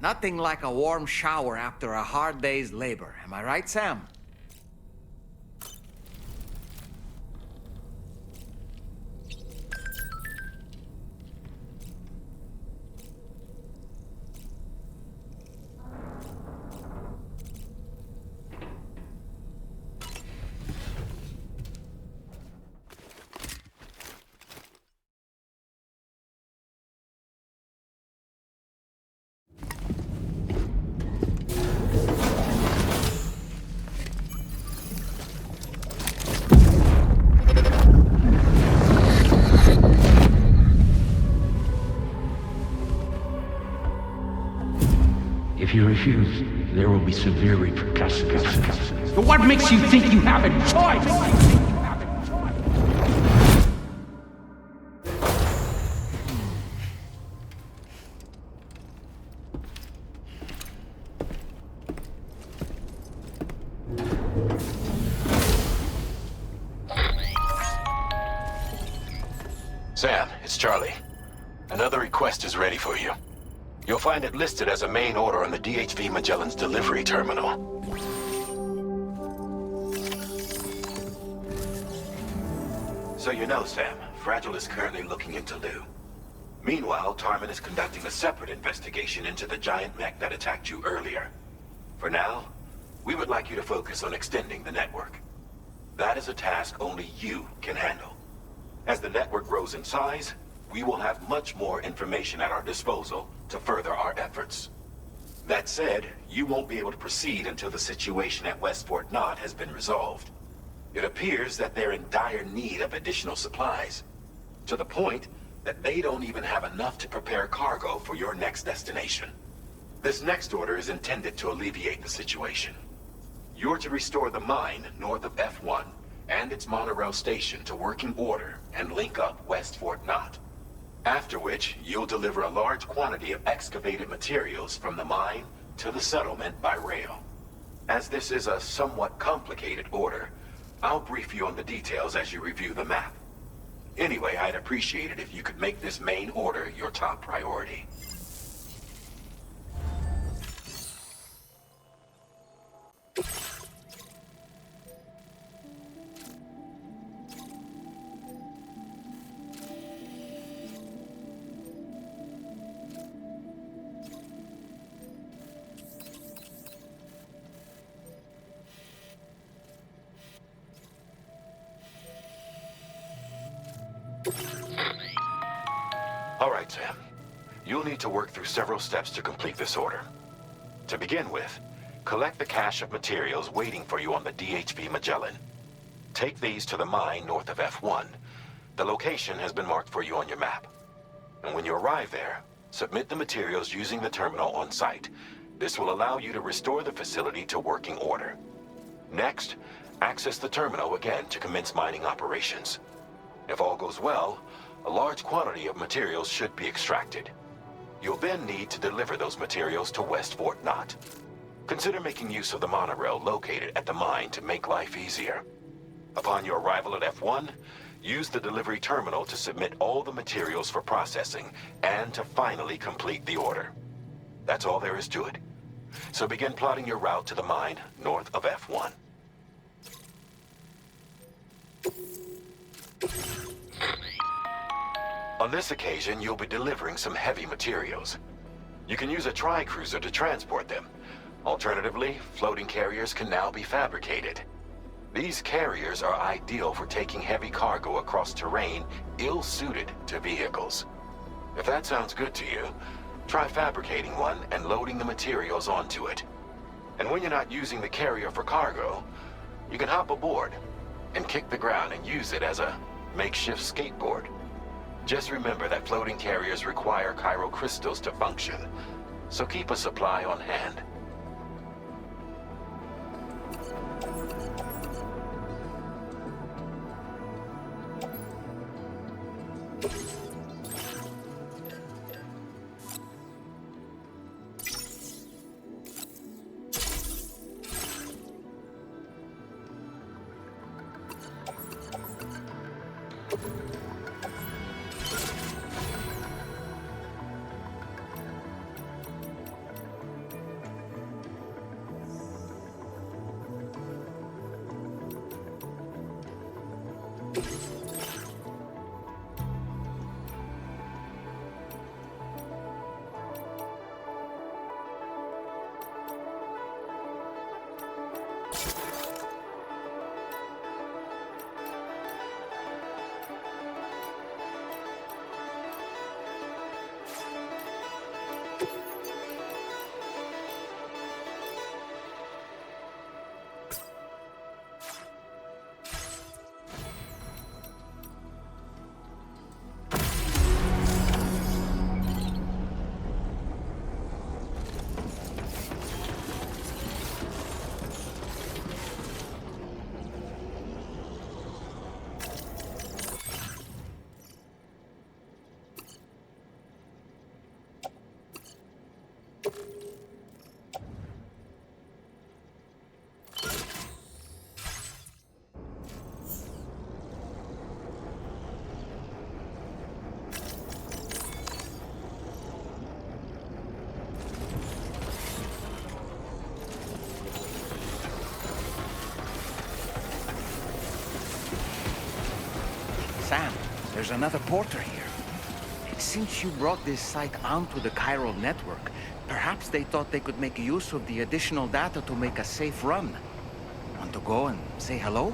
Nothing like a warm shower after a hard day's labor. Am I right, Sam? If you refuse, there will be severe repercussions. But what makes you think you have a choice? Sam, it's Charlie. Another request is ready for you. You'll find it listed as a main order on the DHV Magellan's delivery terminal. So you know, Sam, Fragile is currently looking into Lou. Meanwhile, Tarman is conducting a separate investigation into the giant mech that attacked you earlier. For now, we would like you to focus on extending the network. That is a task only you can handle. As the network grows in size, we will have much more information at our disposal to further our efforts. That said, you won't be able to proceed until the situation at West Fort Knott has been resolved. It appears that they're in dire need of additional supplies, to the point that they don't even have enough to prepare cargo for your next destination. This next order is intended to alleviate the situation. You're to restore the mine north of F1 and its monorail station to working order and link up West Fort Knott. After which, you'll deliver a large quantity of excavated materials from the mine to the settlement by rail. As this is a somewhat complicated order, I'll brief you on the details as you review the map. Anyway, I'd appreciate it if you could make this main order your top priority. All right, Sam. You'll need to work through several steps to complete this order. To begin with, collect the cache of materials waiting for you on the DHP Magellan. Take these to the mine north of F1. The location has been marked for you on your map. And when you arrive there, submit the materials using the terminal on site. This will allow you to restore the facility to working order. Next, access the terminal again to commence mining operations. If all goes well, a large quantity of materials should be extracted. You'll then need to deliver those materials to West Fort Knott. Consider making use of the monorail located at the mine to make life easier. Upon your arrival at F1, use the delivery terminal to submit all the materials for processing and to finally complete the order. That's all there is to it. So begin plotting your route to the mine north of F1. On this occasion, you'll be delivering some heavy materials. You can use a tri-cruiser to transport them. Alternatively, floating carriers can now be fabricated. These carriers are ideal for taking heavy cargo across terrain ill-suited to vehicles. If that sounds good to you, try fabricating one and loading the materials onto it. And when you're not using the carrier for cargo, you can hop aboard and kick the ground and use it as a makeshift skateboard. Just remember that floating carriers require chiral crystals to function, so keep a supply on hand. there's another porter here. Since you brought this site onto the chiral network, perhaps they thought they could make use of the additional data to make a safe run. Want to go and say hello?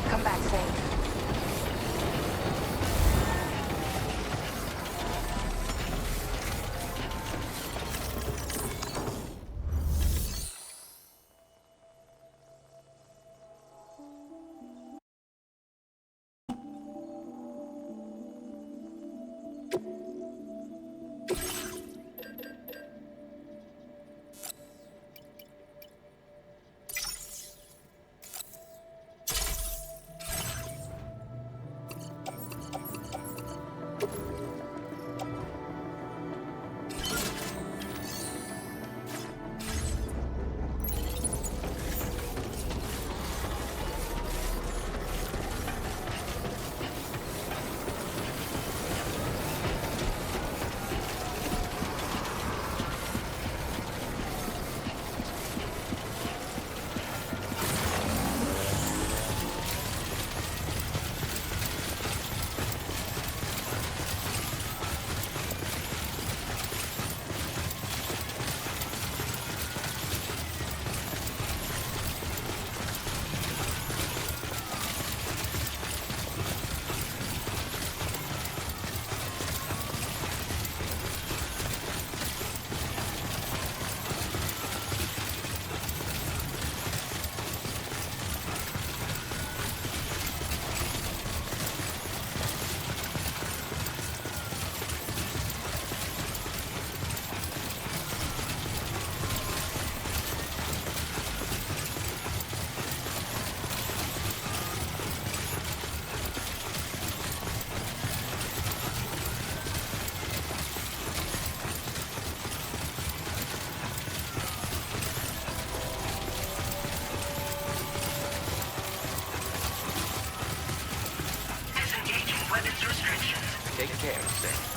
Come back safe. Take care, Sam.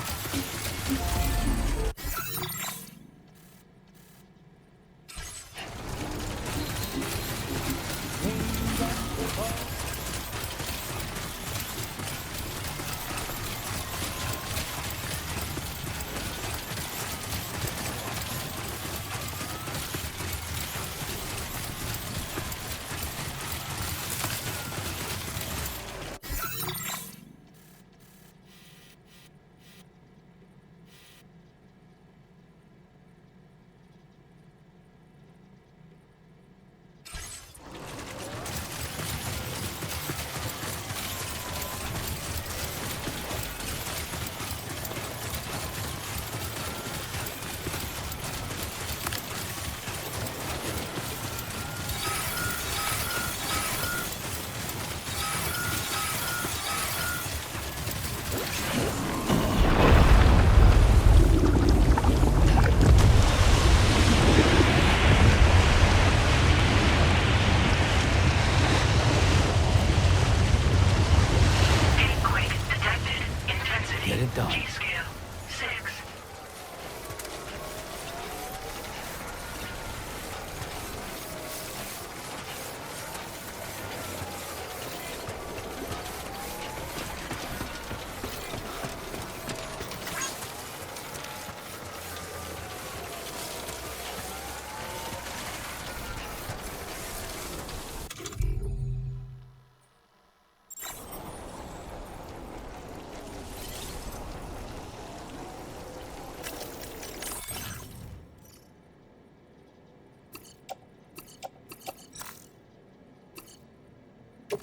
Be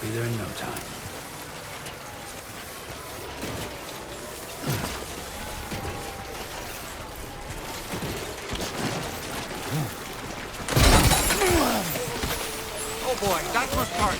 there in no time. Oh boy, that's my part.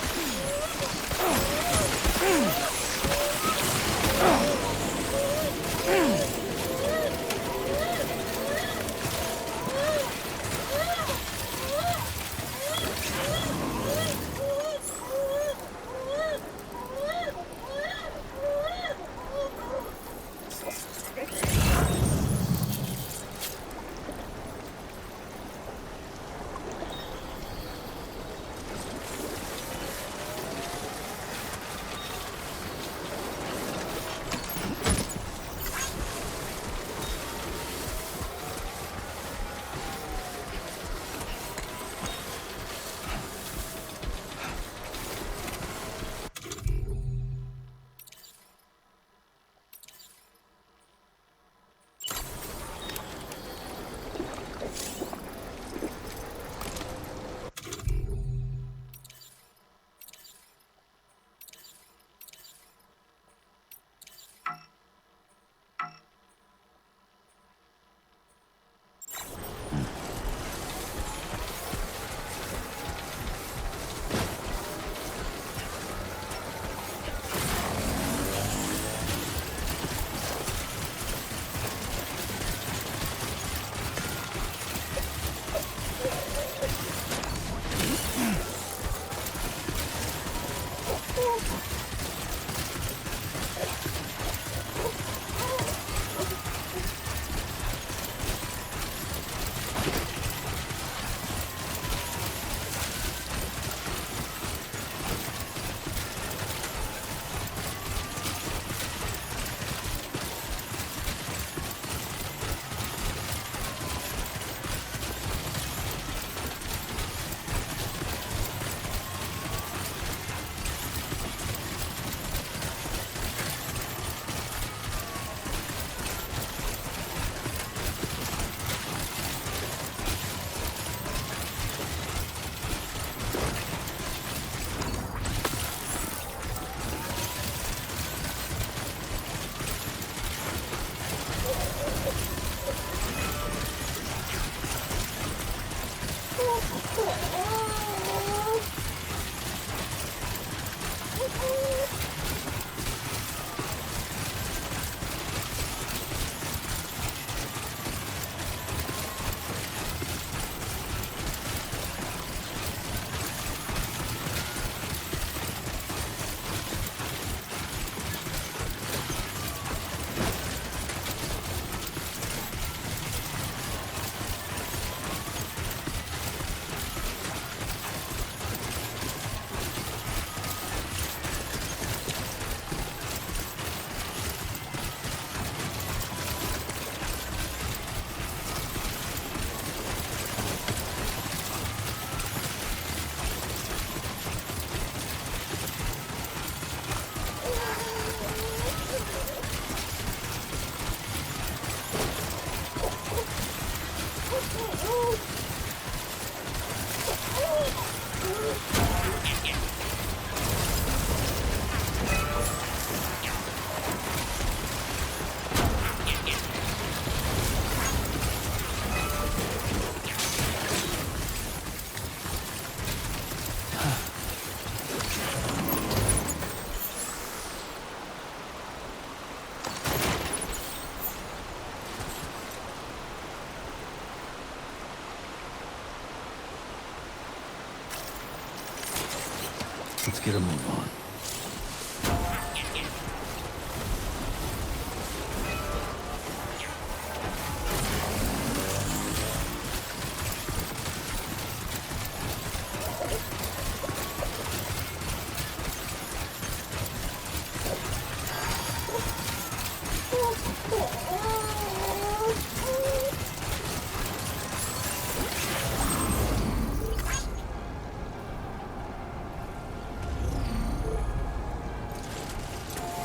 Let's get a move on.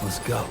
Let's go.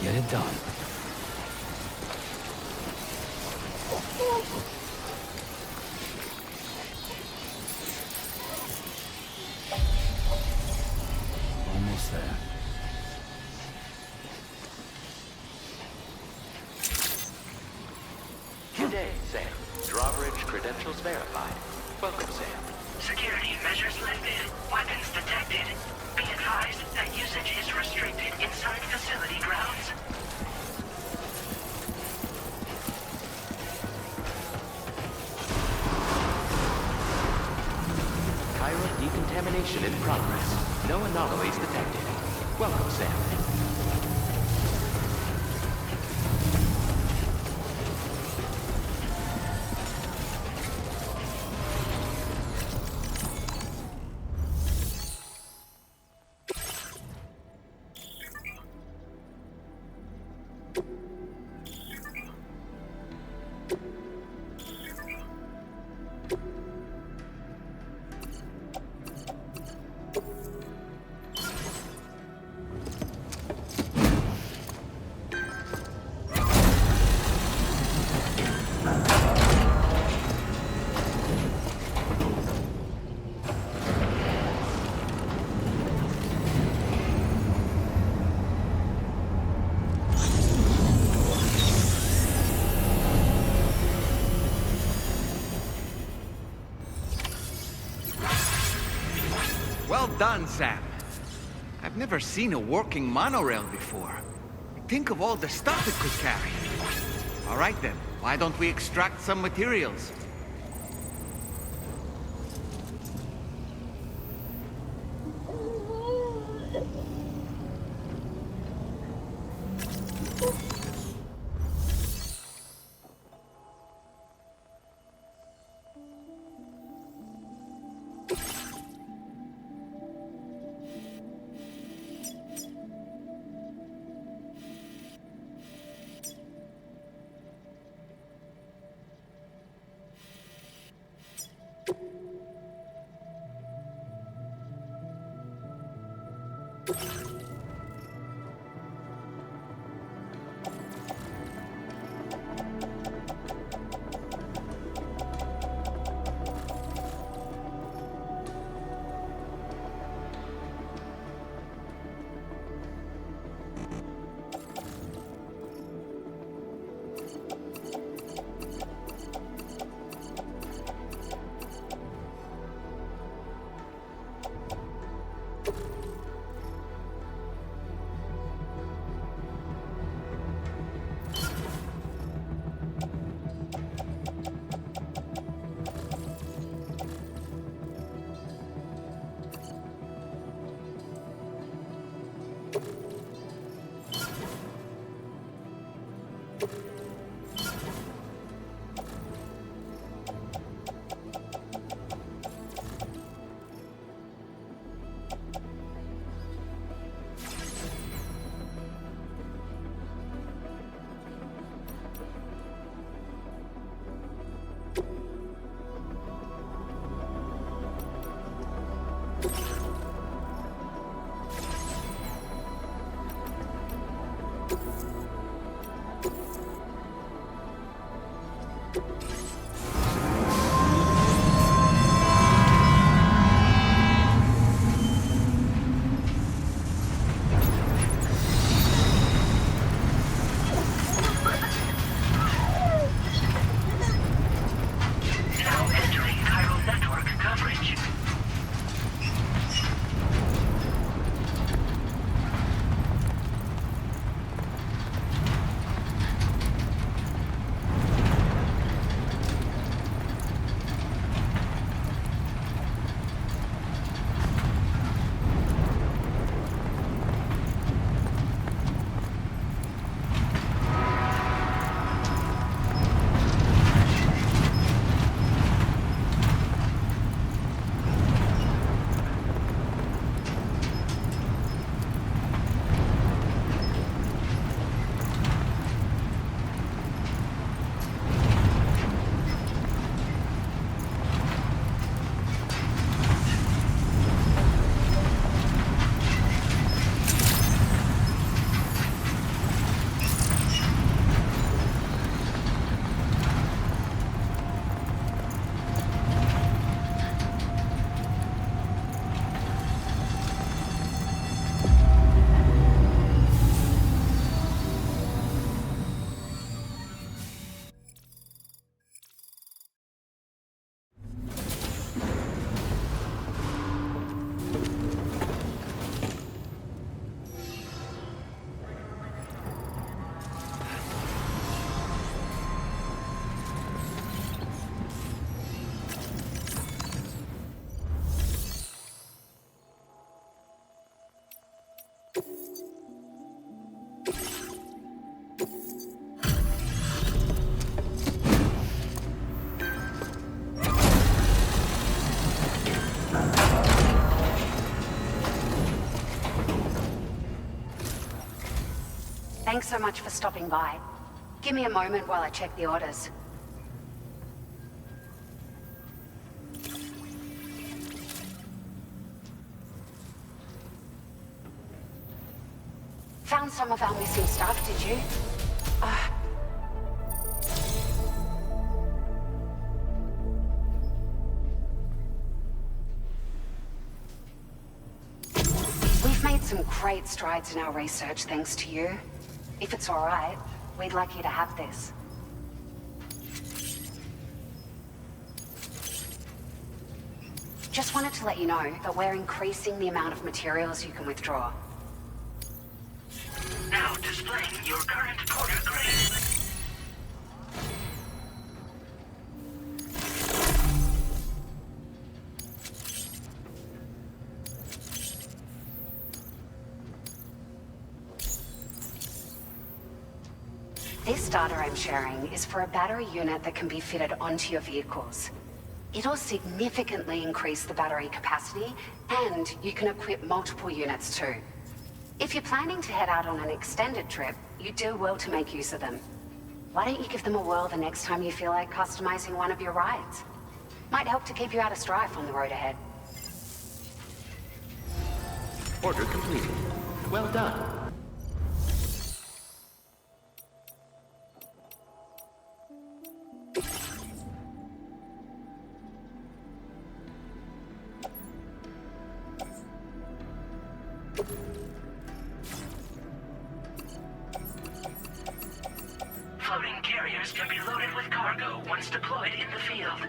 Get it done. Almost there. Good day, Sam. Drawbridge credentials verified. Welcome, Sam. Security measures lifted. Weapons detected. Be advised that usage is restricted inside facility grounds. Cairo decontamination in progress. No anomalies detected. Welcome, Sam. Well done, Sam. I've never seen a working monorail before. Think of all the stuff it could carry. All right then, why don't we extract some materials? Thanks so much for stopping by. Give me a moment while I check the orders. Found some of our missing stuff, did you? We've made some great strides in our research thanks to you. If it's all right, we'd like you to have this. Just wanted to let you know that we're increasing the amount of materials you can withdraw. Now displaying your current quarter grade. This data I'm sharing is for a battery unit that can be fitted onto your vehicles. It'll significantly increase the battery capacity, and you can equip multiple units too. If you're planning to head out on an extended trip, you do well to make use of them. Why don't you give them a whirl the next time you feel like customizing one of your rides? Might help to keep you out of strife on the road ahead. Order completed. Well done. Floating carriers can be loaded with cargo once deployed in the field.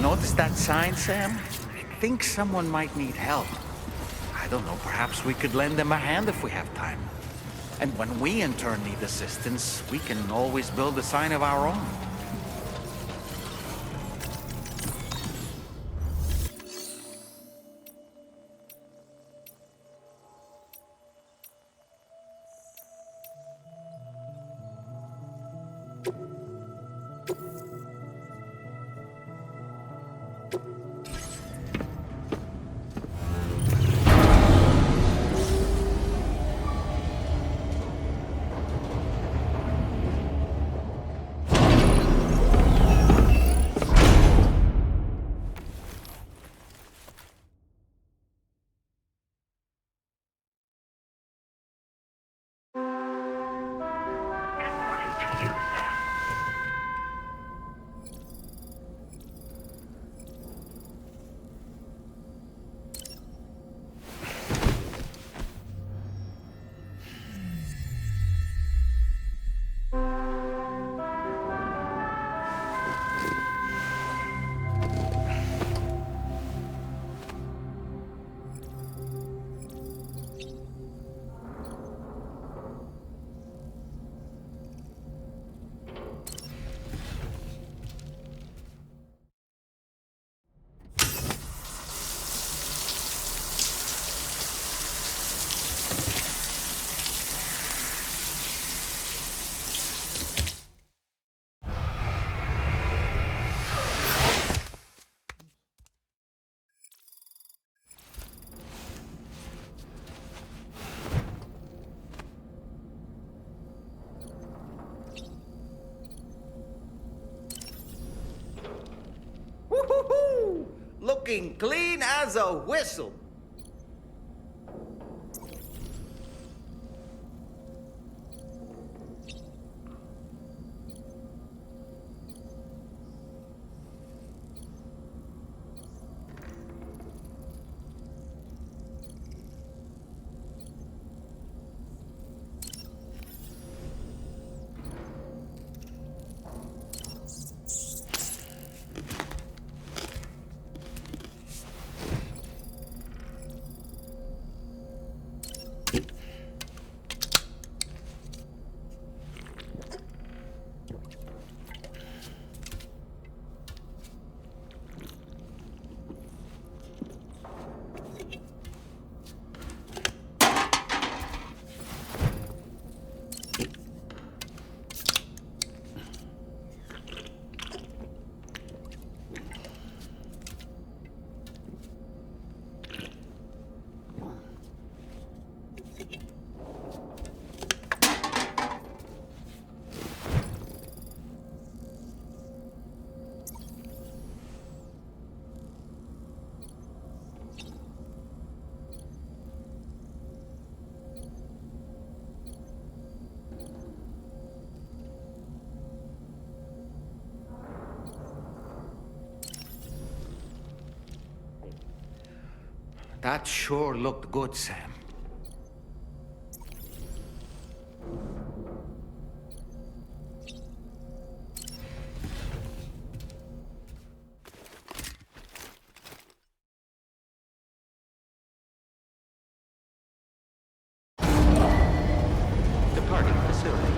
Notice that sign, Sam? I think someone might need help. I don't know, perhaps we could lend them a hand if we have time. And when we in turn need assistance, we can always build a sign of our own. Looking clean as a whistle. That sure looked good, Sam. Departing facility.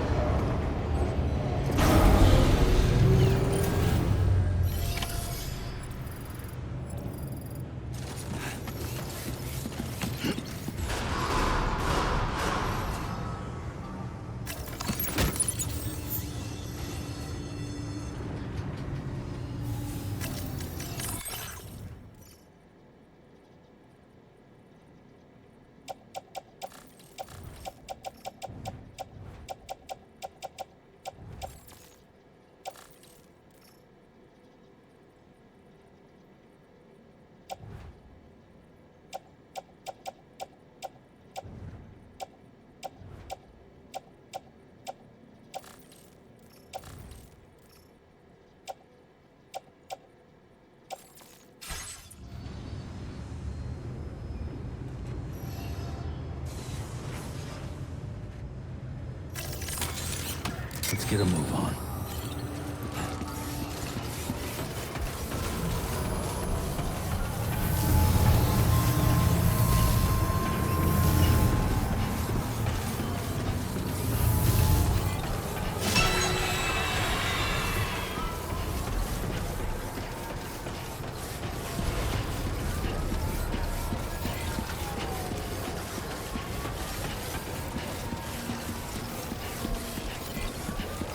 Let's get a move on.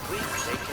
Please take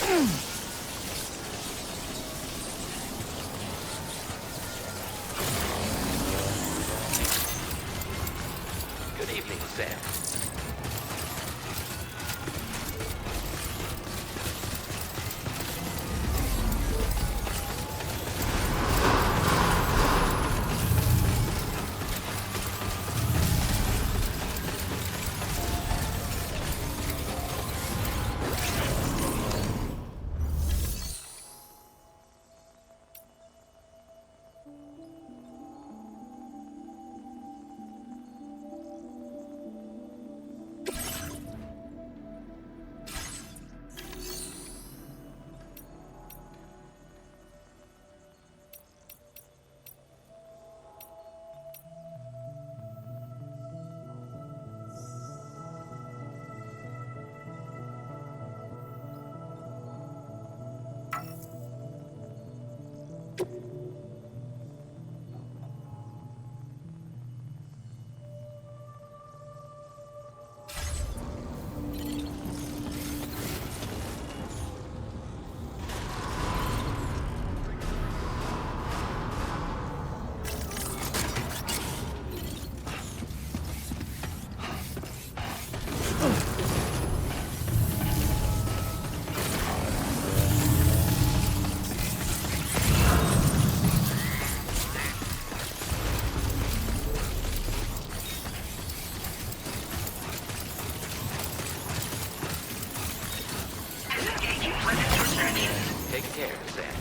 Good evening, Sam. Take care, Sam.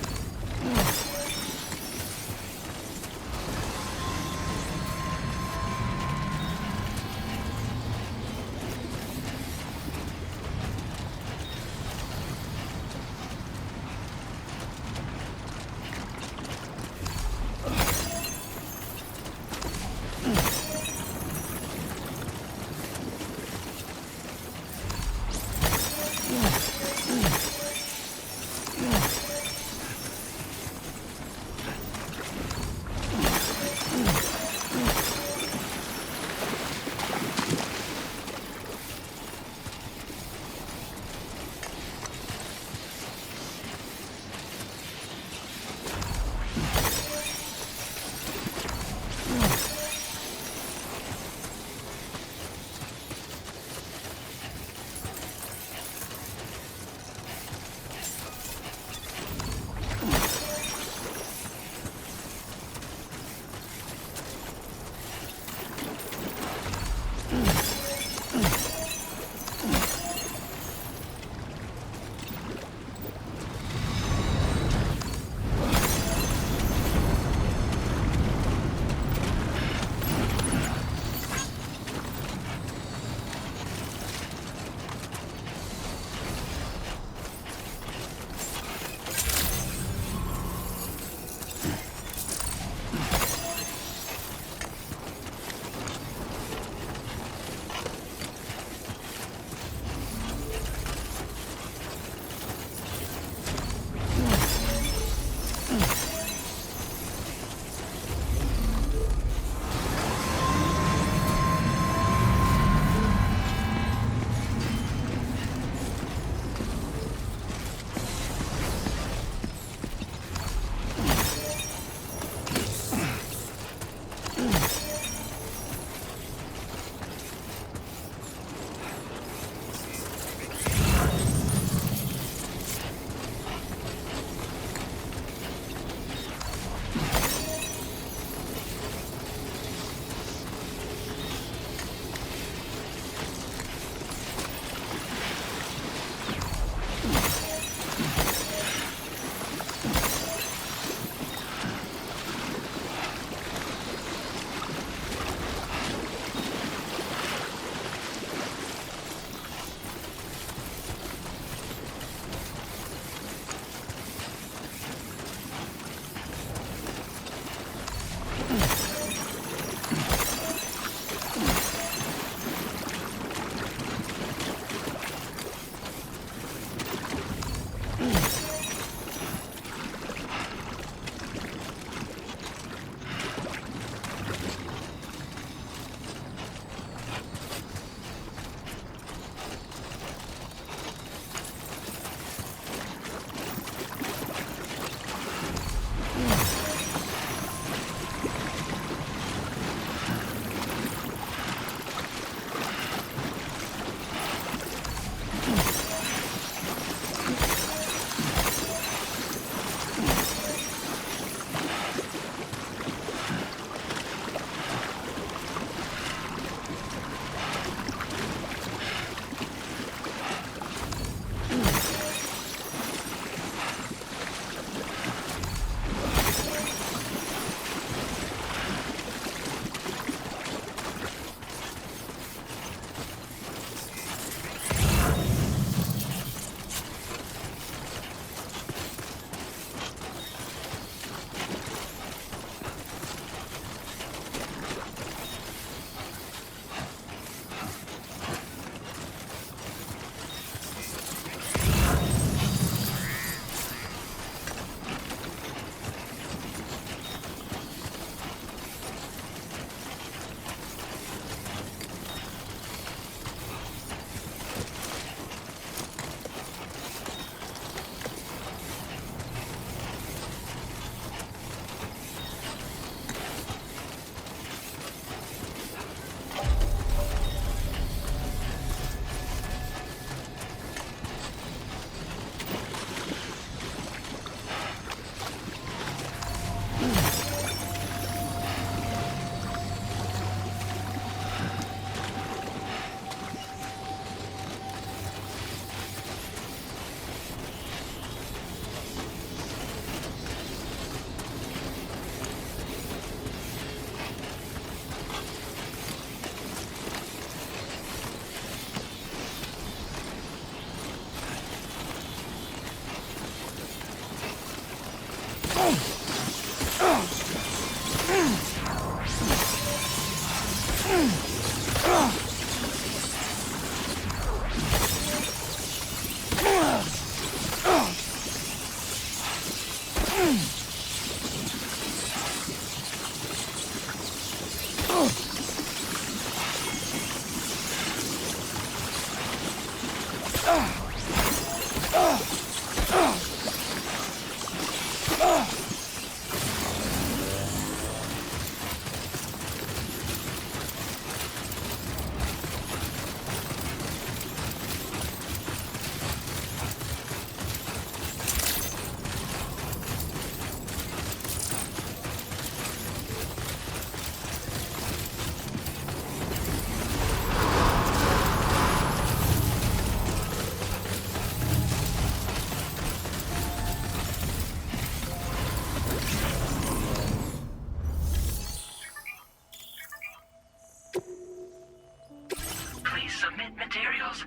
Please submit materials.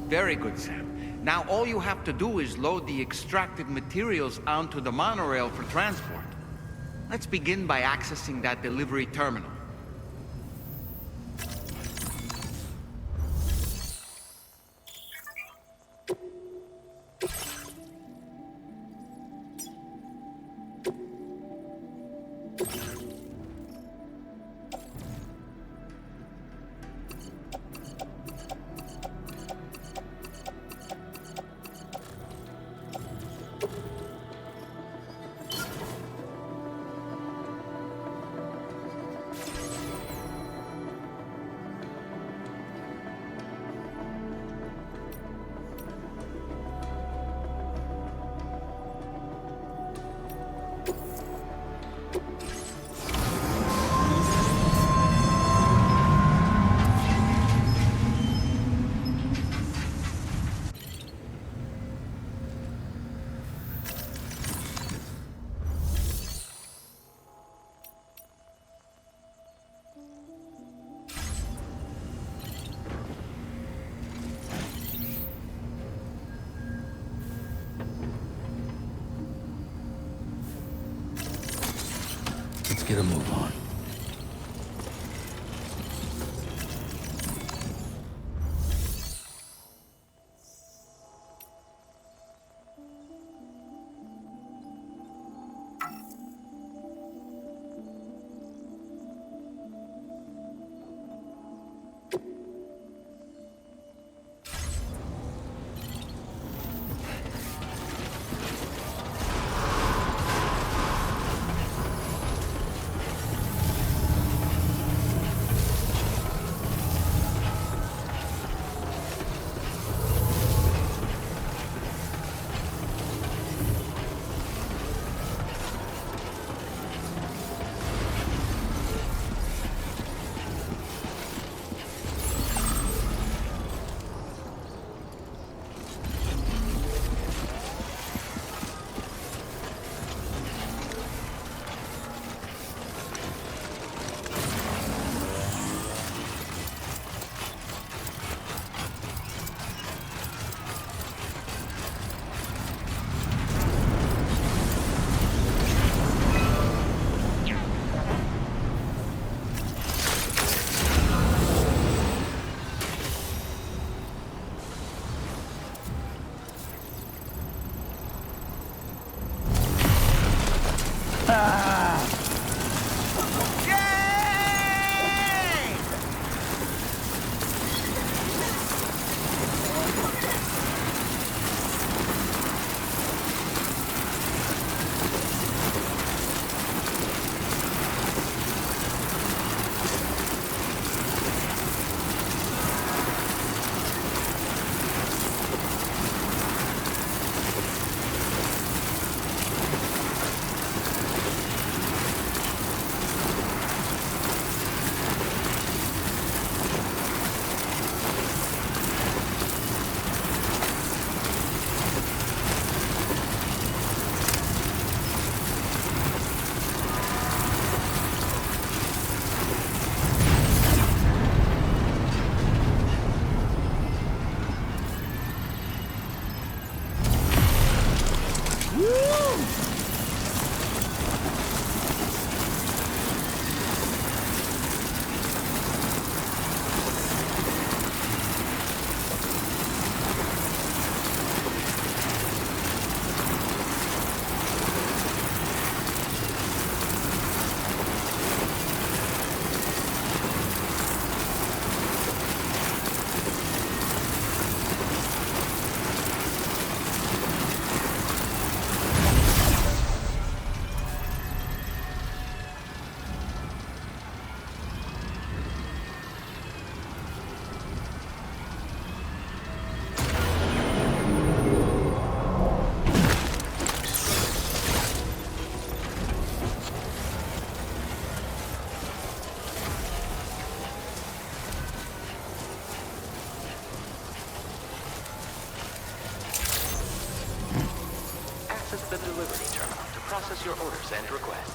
Very good, Sam. Now all you have to do is load the extracted materials onto the monorail for transport. Let's begin by accessing that delivery terminal. Let's get a move on. delivery terminal to process your orders and requests.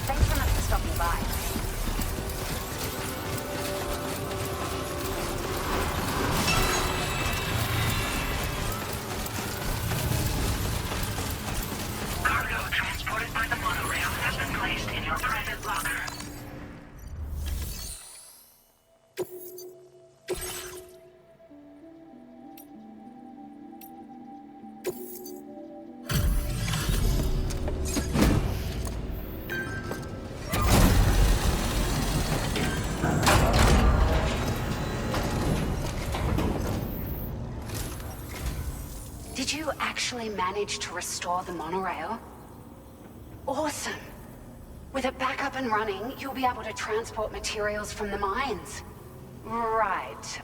Thanks so much for stopping by. Cargo transported by the monorail has been placed in your private locker. Did you actually manage to restore the monorail? Awesome! With it back up and running, you'll be able to transport materials from the mines. Right.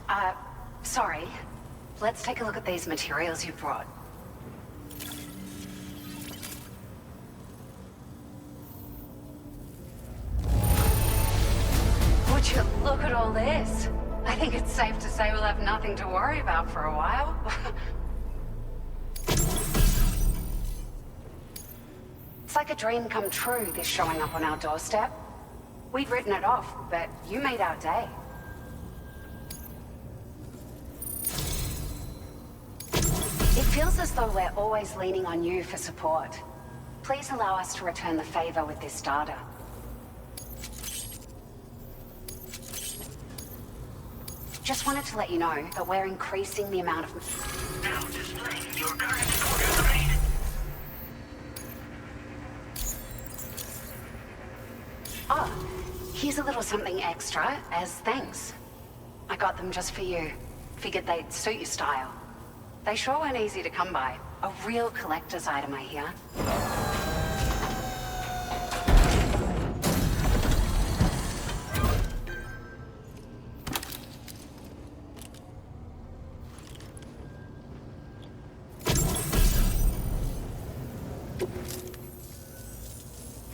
Sorry. Let's take a look at these materials you brought. Would you look at all this? I think it's safe to say we'll have nothing to worry about for a while. It's like a dream come true, this showing up on our doorstep. We'd written it off, but you made our day. It feels as though we're always leaning on you for support. Please allow us to return the favor with this data. Just wanted to let you know that we're increasing the amount of... Now displaying your current order grade. Oh, here's a little something extra as thanks. I got them just for you. Figured they'd suit your style. They sure weren't easy to come by. A real collector's item, I hear.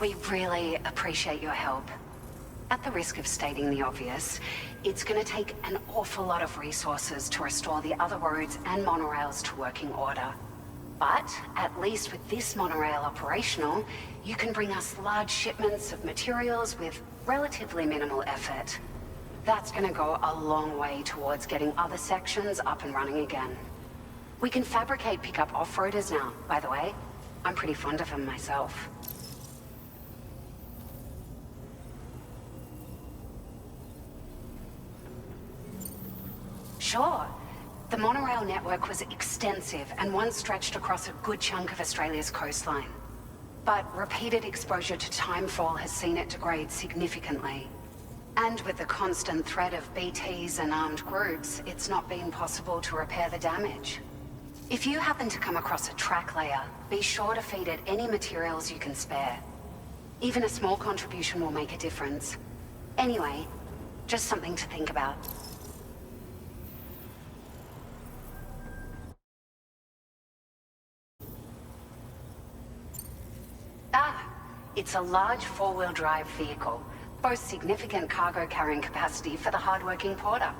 We really appreciate your help. At the risk of stating the obvious, it's going to take an awful lot of resources to restore the other roads and monorails to working order. But at least with this monorail operational, you can bring us large shipments of materials with relatively minimal effort. That's going to go a long way towards getting other sections up and running again. We can fabricate pickup off-roaders now, by the way. I'm pretty fond of them myself. Sure. The monorail network was extensive and once stretched across a good chunk of Australia's coastline. But repeated exposure to timefall has seen it degrade significantly. And with the constant threat of BTs and armed groups, it's not been possible to repair the damage. If you happen to come across a track layer, be sure to feed it any materials you can spare. Even a small contribution will make a difference. Anyway, just something to think about. It's a large four-wheel drive vehicle, boasts significant cargo carrying capacity for the hard-working porter.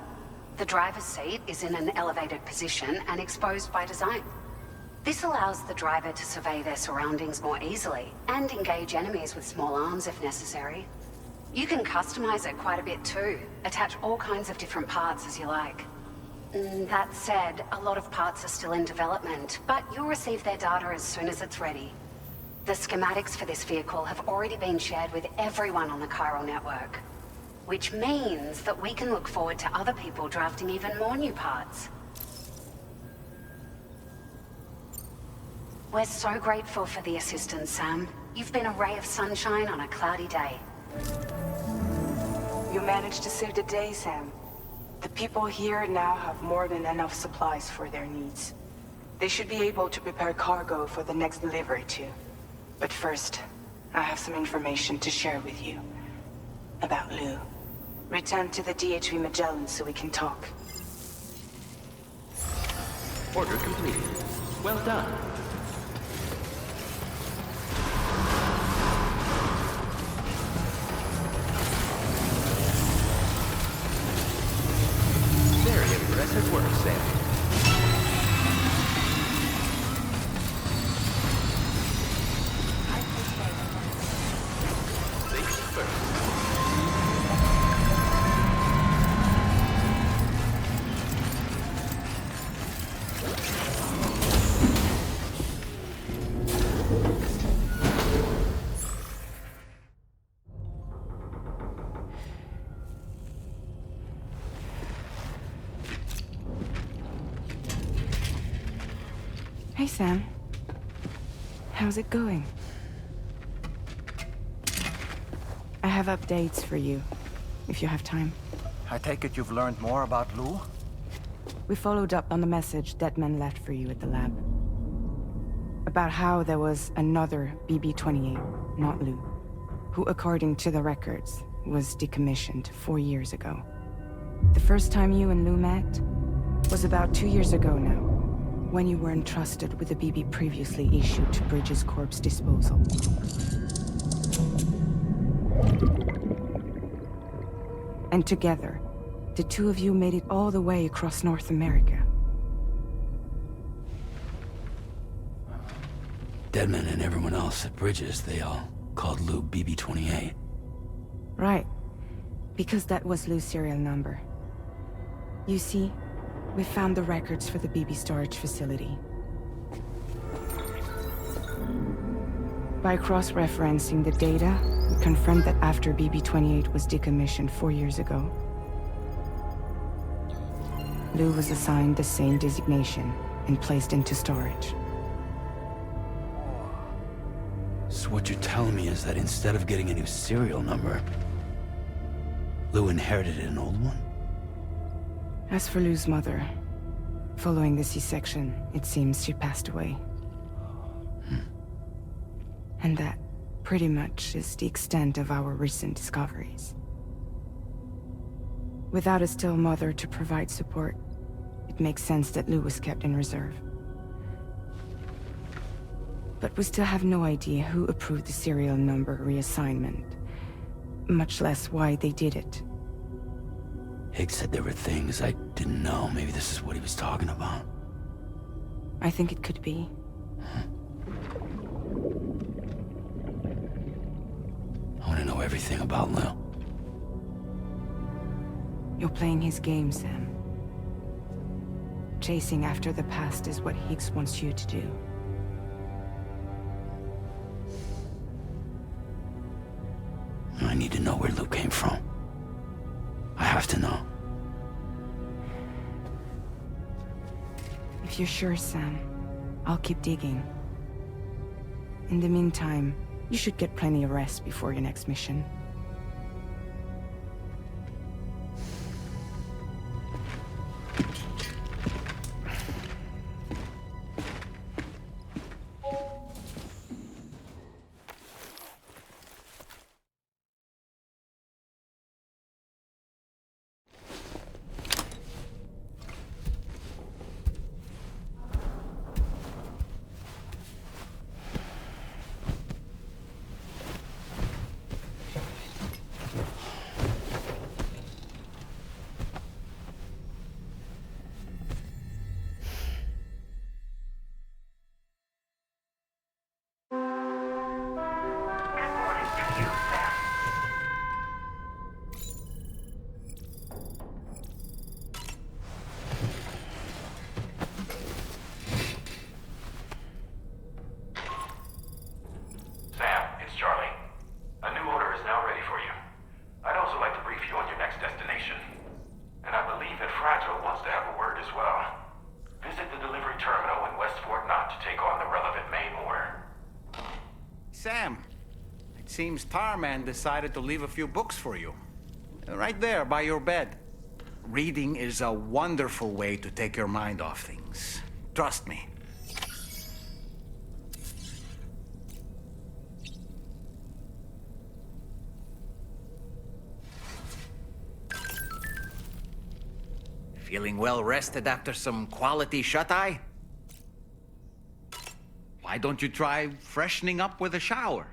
The driver's seat is in an elevated position and exposed by design. This allows the driver to survey their surroundings more easily and engage enemies with small arms if necessary. You can customize it quite a bit too, attach all kinds of different parts as you like. That said, a lot of parts are still in development, but you'll receive their data as soon as it's ready. The schematics for this vehicle have already been shared with everyone on the chiral network, which means that we can look forward to other people drafting even more new parts. We're so grateful for the assistance, Sam. You've been a ray of sunshine on a cloudy day. You managed to save the day, Sam. The people here now have more than enough supplies for their needs. They should be able to prepare cargo for the next delivery too. But first, I have some information to share with you. About Lou. Return to the DHV Magellan so we can talk. Order completed. Well done. Very impressive work, Sam. Safety first. Hey, Sam. How's it going? I have updates for you, if you have time. I take it you've learned more about Lou? We followed up on the message Deadman left for you at the lab. About how there was another BB-28, not Lou, who, according to the records, was decommissioned 4 years ago. The first time you and Lou met was about 2 years ago now, when you were entrusted with the BB previously issued to Bridge's corpse disposal. And together, the two of you made it all the way across North America. Deadman and everyone else at Bridges, they all called Lou BB-28. Right, because that was Lou's serial number. You see, we found the records for the BB storage facility. By cross-referencing the data, we confirmed that after BB-28 was decommissioned 4 years ago, Lou was assigned the same designation and placed into storage. So what you're telling me is that instead of getting a new serial number, Lou inherited an old one? As for Lou's mother, following the C-section, it seems she passed away. And that, pretty much, is the extent of our recent discoveries. Without a still mother to provide support, it makes sense that Lou was kept in reserve. But we still have no idea who approved the serial number reassignment, much less why they did it. Higgs said there were things I didn't know. Maybe this is what he was talking about. I think it could be. I want to know everything about Lou. You're playing his game, Sam. Chasing after the past is what Higgs wants you to do. I need to know where Lou came from. I have to know. If you're sure, Sam, I'll keep digging. In the meantime, you should get plenty of rest before your next mission. Sam. It seems Tarman decided to leave a few books for you. Right there, by your bed. Reading is a wonderful way to take your mind off things. Trust me. Feeling well rested after some quality shut-eye? Why don't you try freshening up with a shower?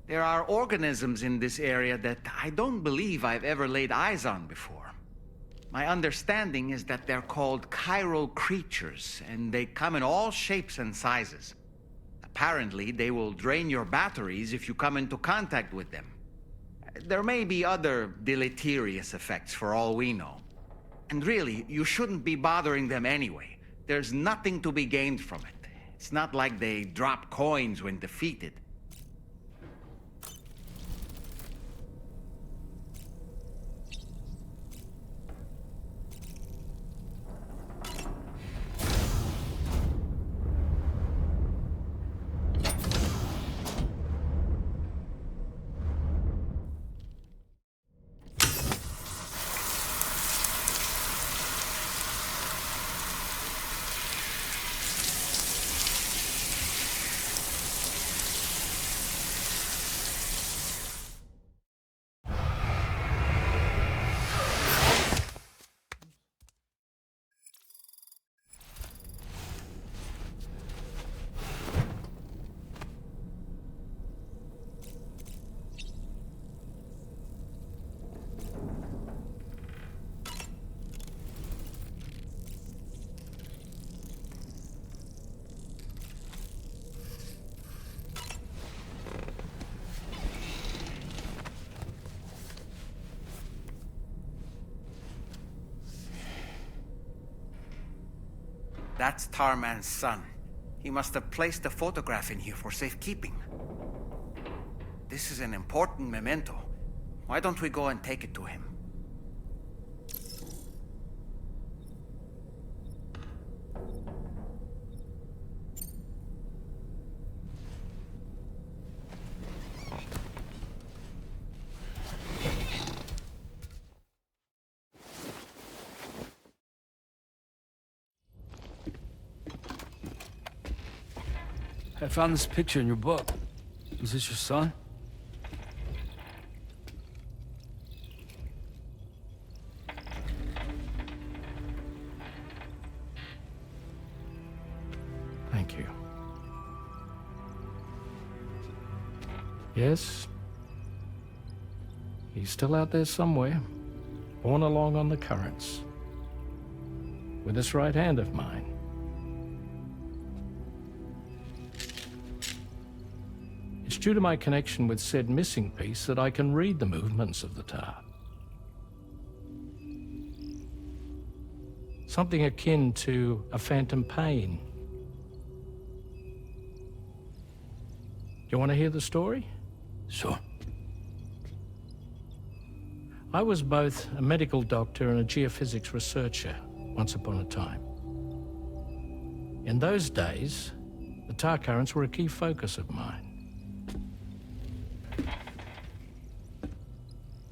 There are organisms in this area that I don't believe I've ever laid eyes on before. My understanding is that they're called chiral creatures, and they come in all shapes and sizes. Apparently, they will drain your batteries if you come into contact with them. There may be other deleterious effects for all we know. And really, you shouldn't be bothering them anyway. There's nothing to be gained from it. It's not like they drop coins when defeated. That's Tarman's son. He must have placed a photograph in here for safekeeping. This is an important memento. Why don't we go and take it to him? I found this picture in your book. Is this your son? Thank you. Yes. He's still out there somewhere, borne along on the currents, with this right hand of mine. It's due to my connection with said missing piece that I can read the movements of the tar. Something akin to a phantom pain. You want to hear the story? Sure. I was both a medical doctor and a geophysics researcher once upon a time. In those days, the tar currents were a key focus of mine.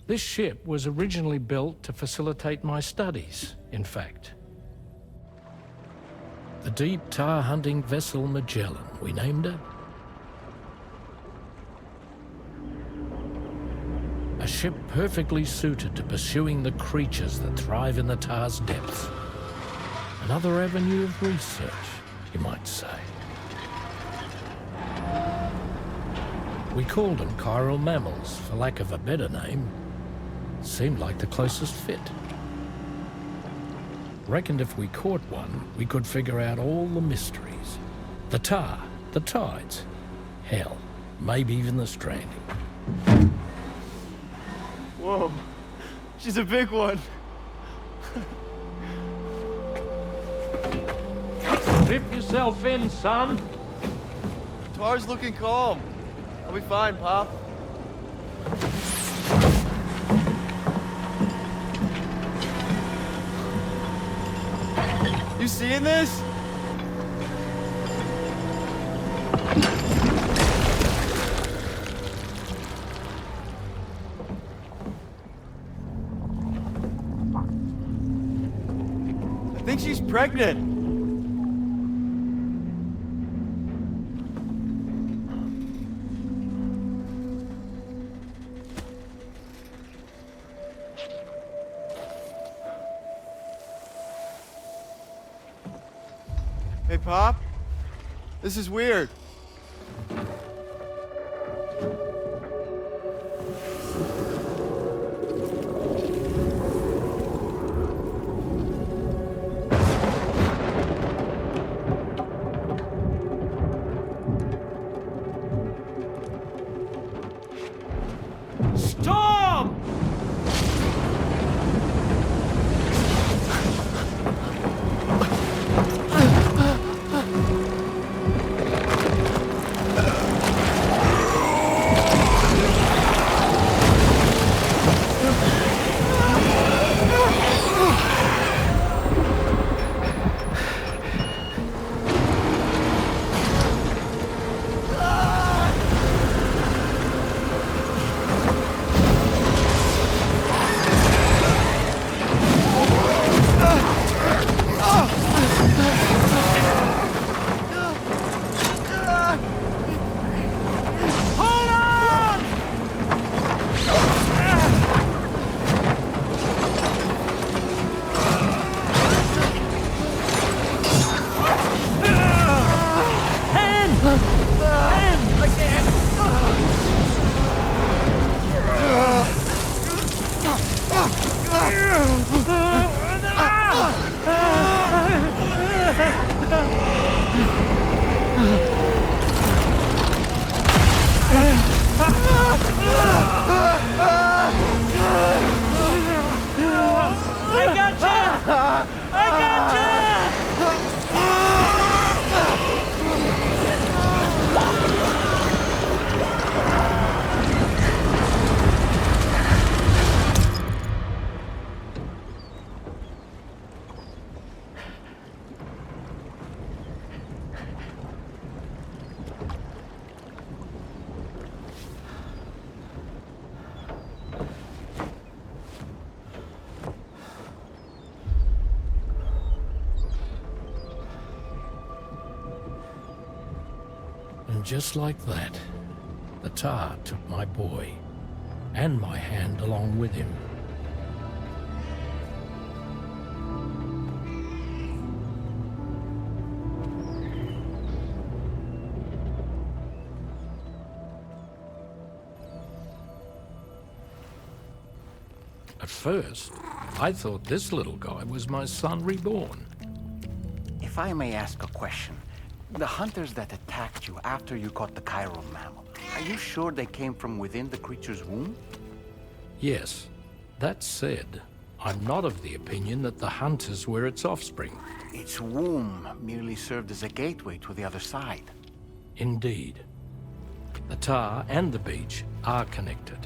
This ship was originally built to facilitate my studies, in fact. The deep tar hunting vessel Magellan, we named it. A ship perfectly suited to pursuing the creatures that thrive in the tar's depths. Another avenue of research, you might say. We called them chiral mammals, for lack of a better name. Seemed like the closest fit. Reckoned if we caught one, we could figure out all the mysteries. The tar, the tides, hell, maybe even the stranding. Whoa, she's a big one. Dip yourself in, son. Tar's looking calm. I'll be fine, Pop. You seeing this? pregnant! Hey, Pop? This is weird. Storm! And just like that, the tar took my boy, and my hand along with him. At first, I thought this little guy was my son reborn. If I may ask a question, the hunters that attacked you after you caught the chiral mammal, are you sure they came from within the creature's womb? Yes. That said, I'm not of the opinion that the hunters were its offspring. Its womb merely served as a gateway to the other side. Indeed. The tar and the beach are connected.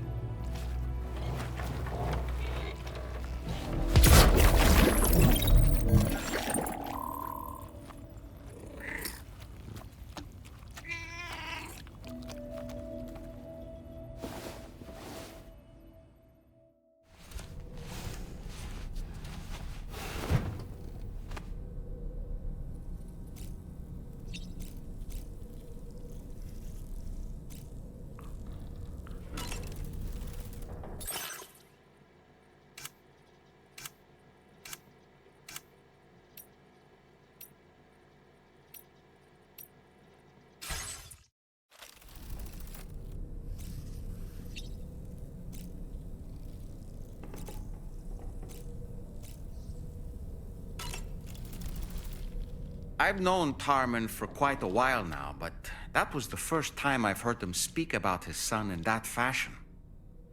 I've known Tarman for quite a while now, but that was the first time I've heard him speak about his son in that fashion.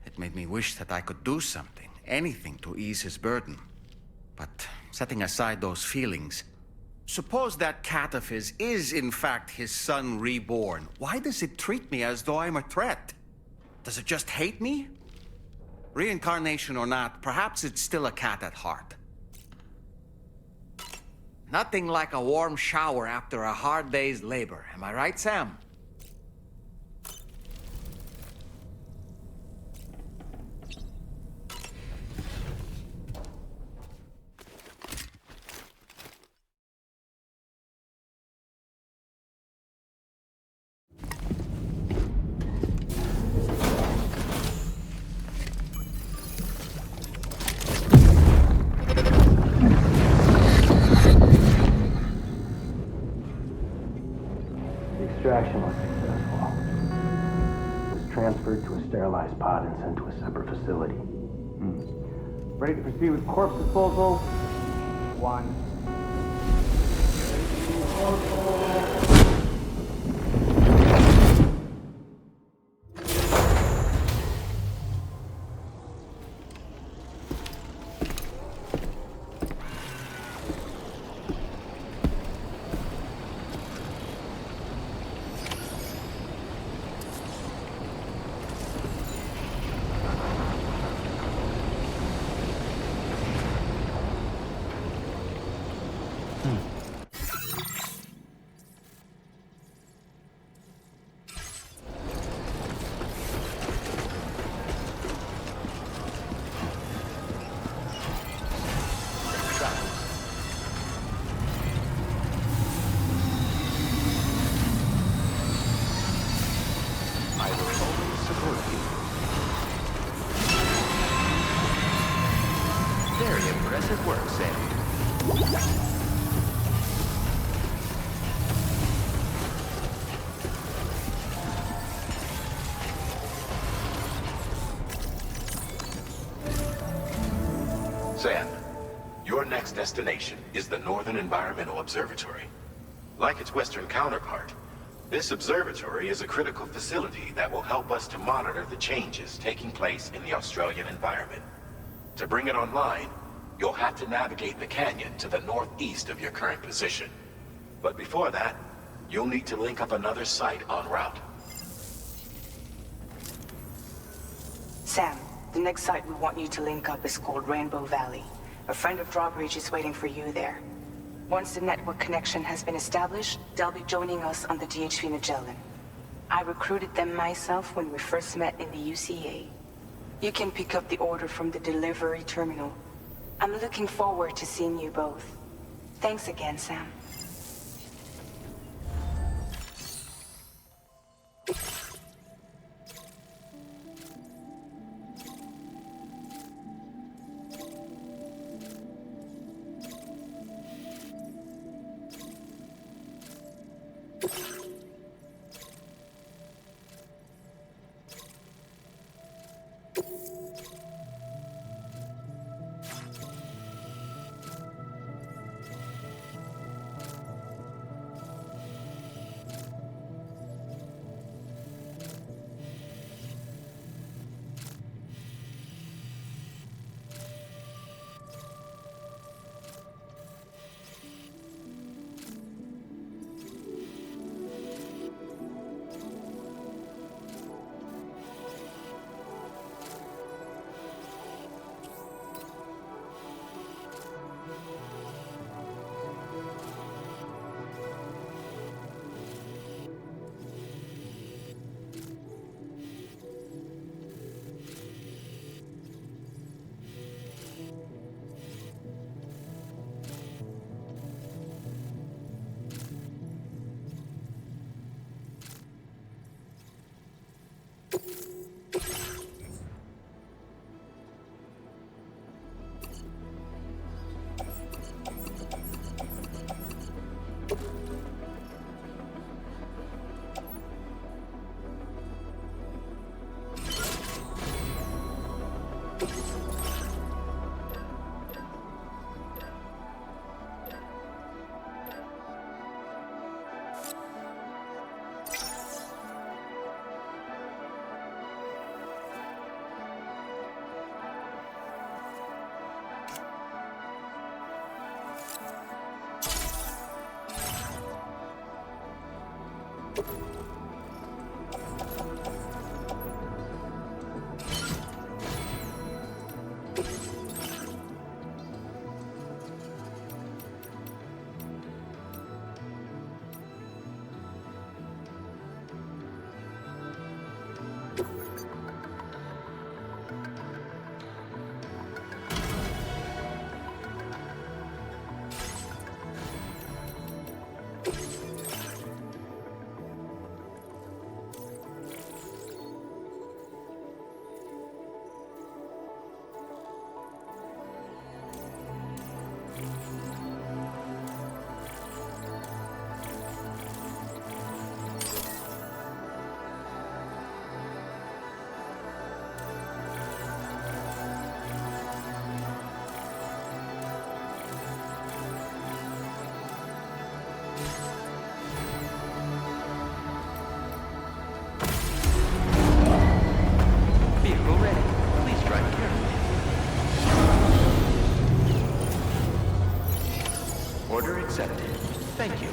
It made me wish that I could do something, anything to ease his burden. But setting aside those feelings, suppose that cat of his is in fact his son reborn. Why does it treat me as though I'm a threat? Does it just hate me? Reincarnation or not, perhaps it's still a cat at heart. Nothing like a warm shower after a hard day's labor. Am I right, Sam? extraction was successful. It was transferred to a sterilized pod and sent to a separate facility. Ready to proceed with corpse disposal? 1. Very impressive work, Sam. Sam, your next destination is the Northern Environmental Observatory. Like its Western counterpart, this observatory is a critical facility that will help us to monitor the changes taking place in the Australian environment. To bring it online, you'll have to navigate the canyon to the northeast of your current position. But before that, you'll need to link up another site en route. Sam, the next site we want you to link up is called Rainbow Valley. A friend of DRAWBRIDGE is waiting for you there. Once the network connection has been established, they'll be joining us on the DHV Magellan. I recruited them myself when we first met in the UCA. You can pick up the order from the delivery terminal. I'm looking forward to seeing you both. Thanks again, Sam. accepted. Thank you.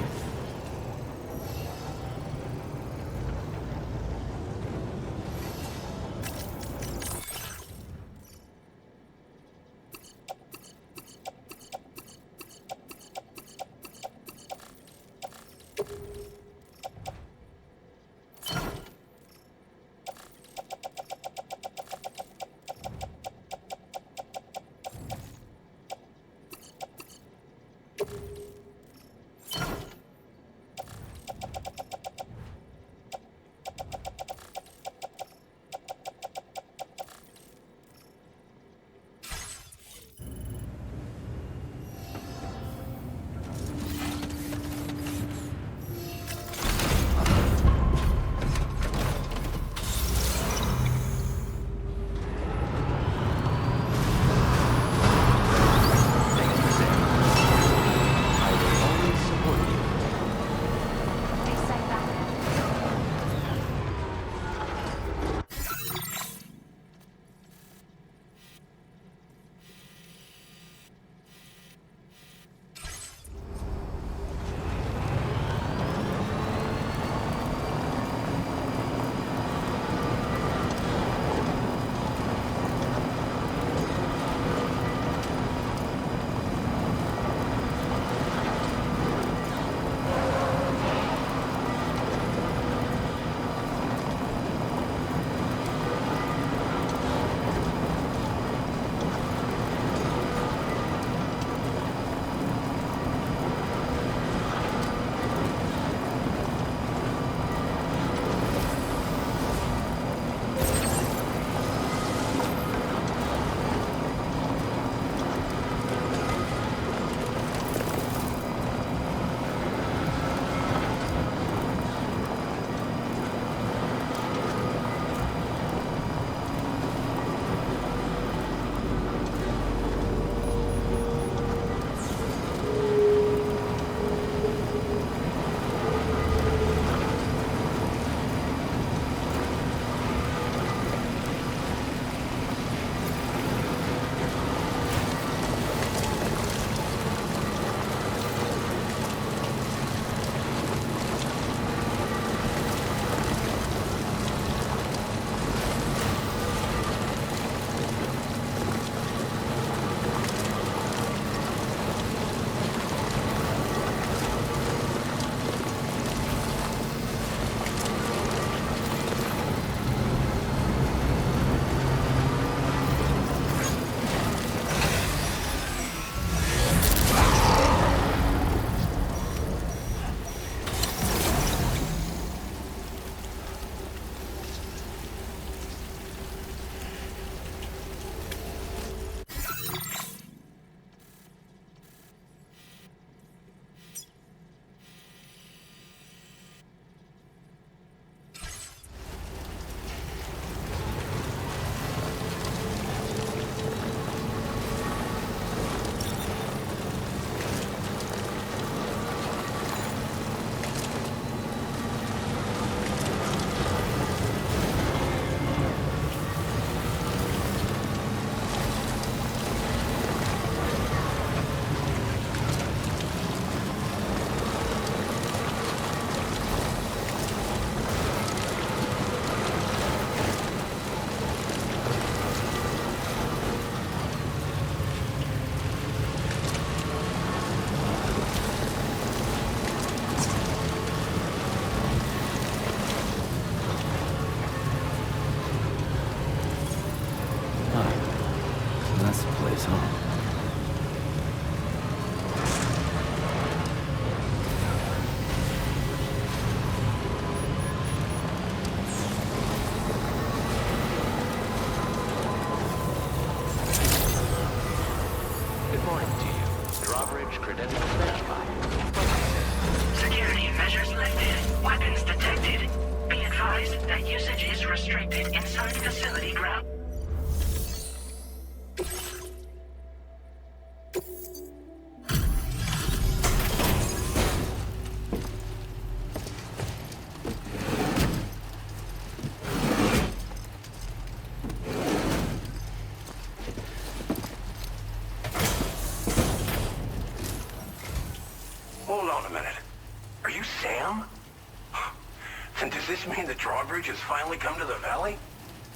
And does this mean the drawbridge has finally come to the valley?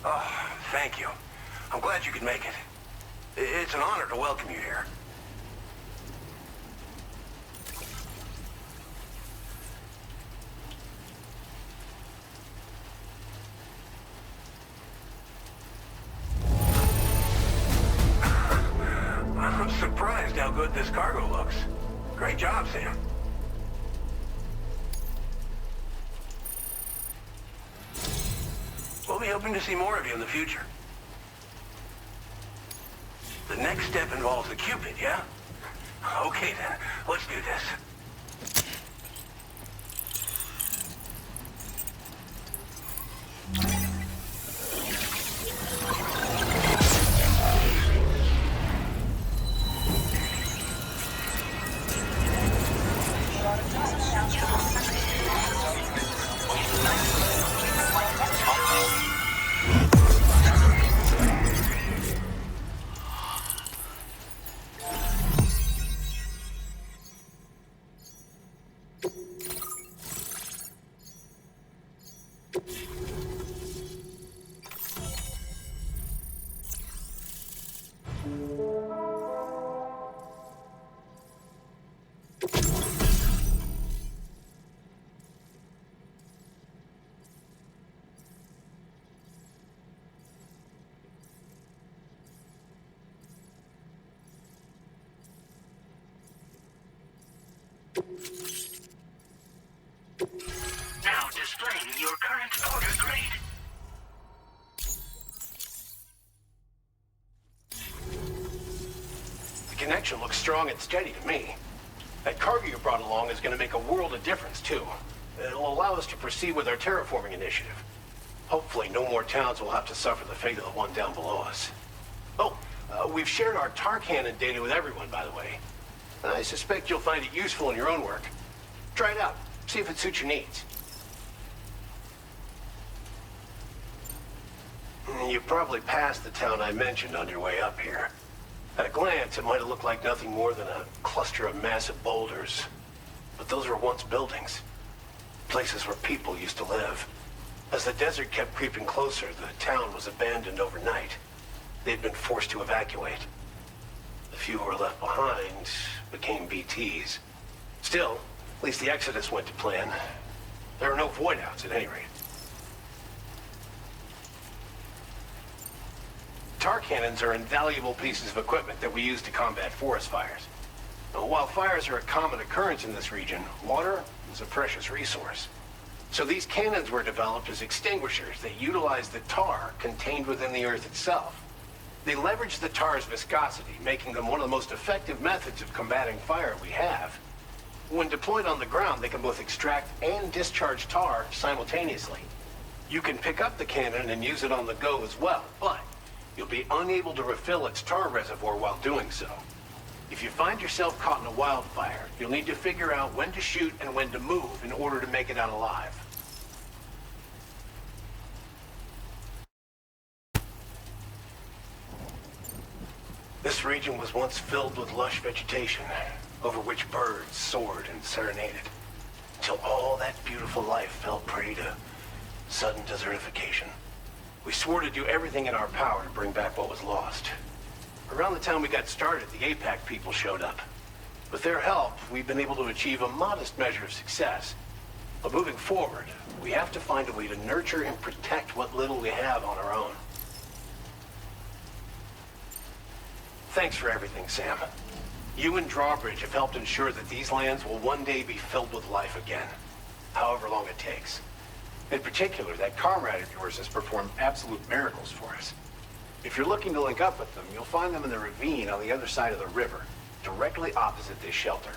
Oh, thank you. I'm glad you could make it. It's an honor to welcome you here. I'm surprised how good this cargo looks. Great job, Sam. We'll be hoping to see more of you in the future. The next step involves the Cupid, yeah? Okay then, let's do this. Now displaying your current order grade. The connection looks strong and steady to me. That cargo you brought along is going to make a world of difference, too. It'll allow us to proceed with our terraforming initiative. Hopefully, no more towns will have to suffer the fate of the one down below us. Oh, we've shared our tar cannon data with everyone, by the way. I suspect you'll find it useful in your own work. Try it out. See if it suits your needs. You probably passed the town I mentioned on your way up here. At a glance, it might have looked like nothing more than a cluster of massive boulders. But those were once buildings. Places where people used to live. As the desert kept creeping closer, the town was abandoned overnight. They'd been forced to evacuate. The few who were left behind became BTs. Still, at least the exodus went to plan. There are no void outs at any rate. Tar cannons are invaluable pieces of equipment that we use to combat forest fires. While fires are a common occurrence in this region, water is a precious resource. So these cannons were developed as extinguishers that utilize the tar contained within the earth itself. They leverage the tar's viscosity, making them one of the most effective methods of combating fire we have. When deployed on the ground, they can both extract and discharge tar simultaneously. You can pick up the cannon and use it on the go as well, but you'll be unable to refill its tar reservoir while doing so. If you find yourself caught in a wildfire, you'll need to figure out when to shoot and when to move in order to make it out alive. This region was once filled with lush vegetation, over which birds soared and serenaded, until all that beautiful life fell prey to sudden desertification. We swore to do everything in our power to bring back what was lost. Around the time we got started, the APAC people showed up. With their help, we've been able to achieve a modest measure of success. But moving forward, we have to find a way to nurture and protect what little we have on our own. Thanks for everything, Sam. You and DRAWBRIDGE have helped ensure that these lands will one day be filled with life again, however long it takes. In particular, that comrade of yours has performed absolute miracles for us. If you're looking to link up with them, you'll find them in the ravine on the other side of the river, directly opposite this shelter.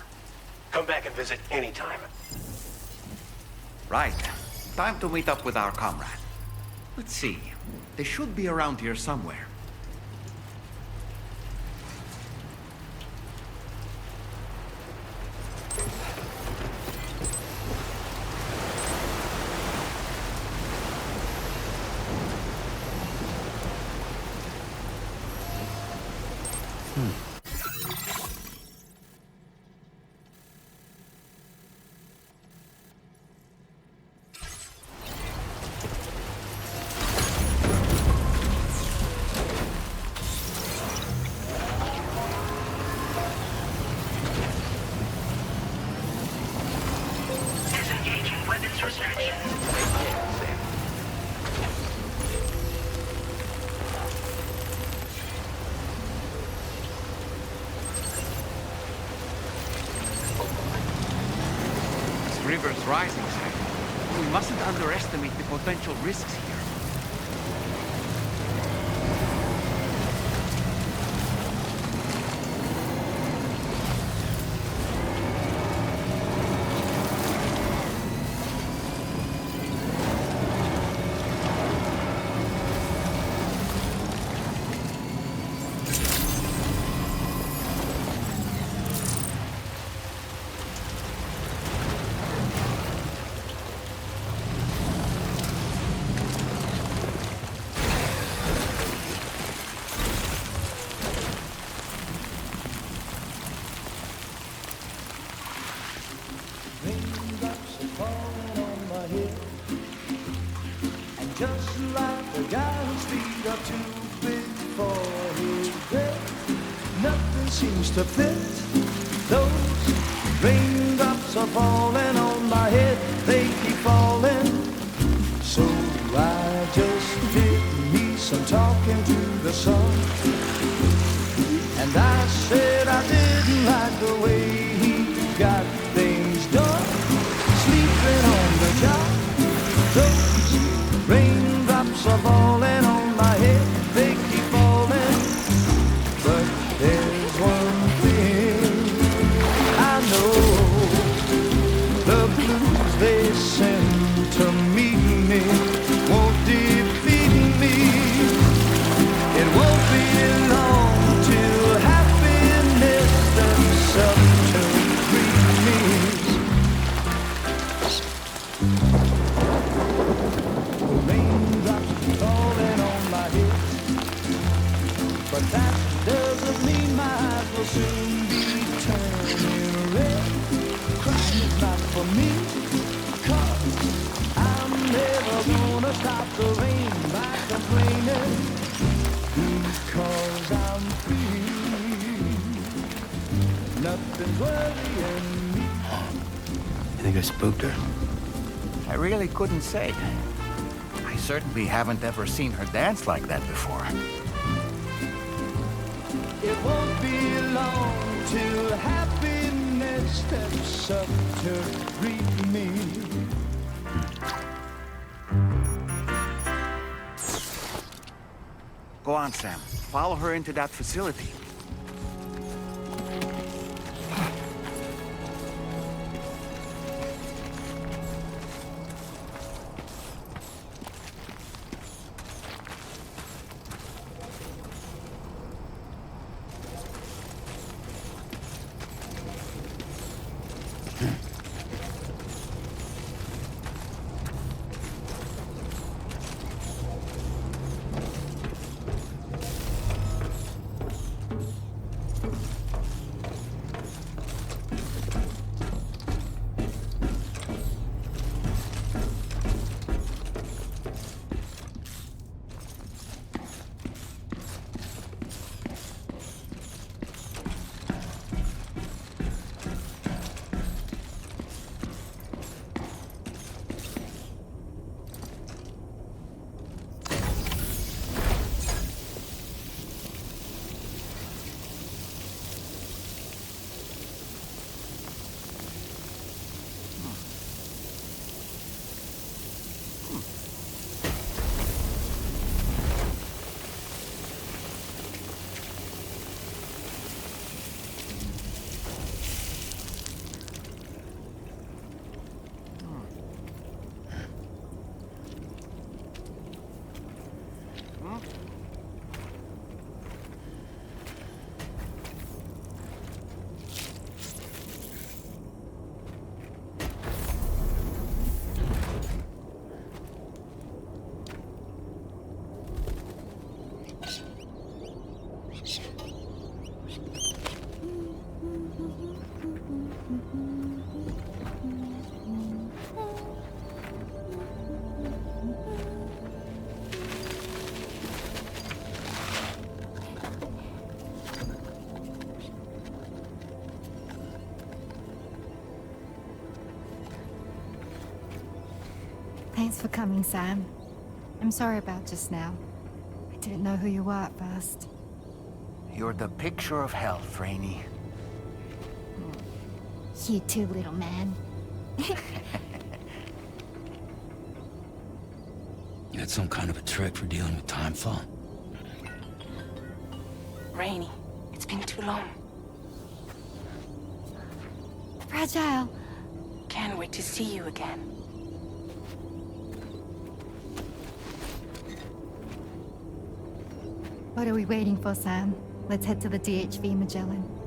Come back and visit anytime. Right. Time to meet up with our comrade. Let's see. They should be around here somewhere. access restrictions. This river's rising, Sam. We mustn't underestimate the potential risks here. Just like the guy whose feet are too big for his bed, nothing seems to fit. Those raindrops are falling on my head, they keep falling. So I just did me some talking to the sun, and I said I didn't like the way he got things done, sleeping on the job. Those raindrops are falling on my head, they keep falling. But there's one thing I know, the blues they send to meet me won't defeat me. It won't be long till happiness steps up to greet me. Falling on my head, but that doesn't mean my eyes will soon be turning red. Crying is not for me, 'cause I'm never gonna stop the rain by complaining, because I'm free. Nothing's worrying me. You think I spooked her? I really couldn't say. I certainly haven't ever seen her dance like that before. It won't be long till happiness steps up to greet me. Go on, Sam. Follow her into that facility. Thanks for coming, Sam. I'm sorry about just now. I didn't know who you were at first. You're the picture of health, Rainey. You too, little man. You had some kind of a trick for dealing with time fall? Rainey, it's been too long. Fragile. Can't wait to see you again. What are we waiting for, Sam? Let's head to the DHV Magellan.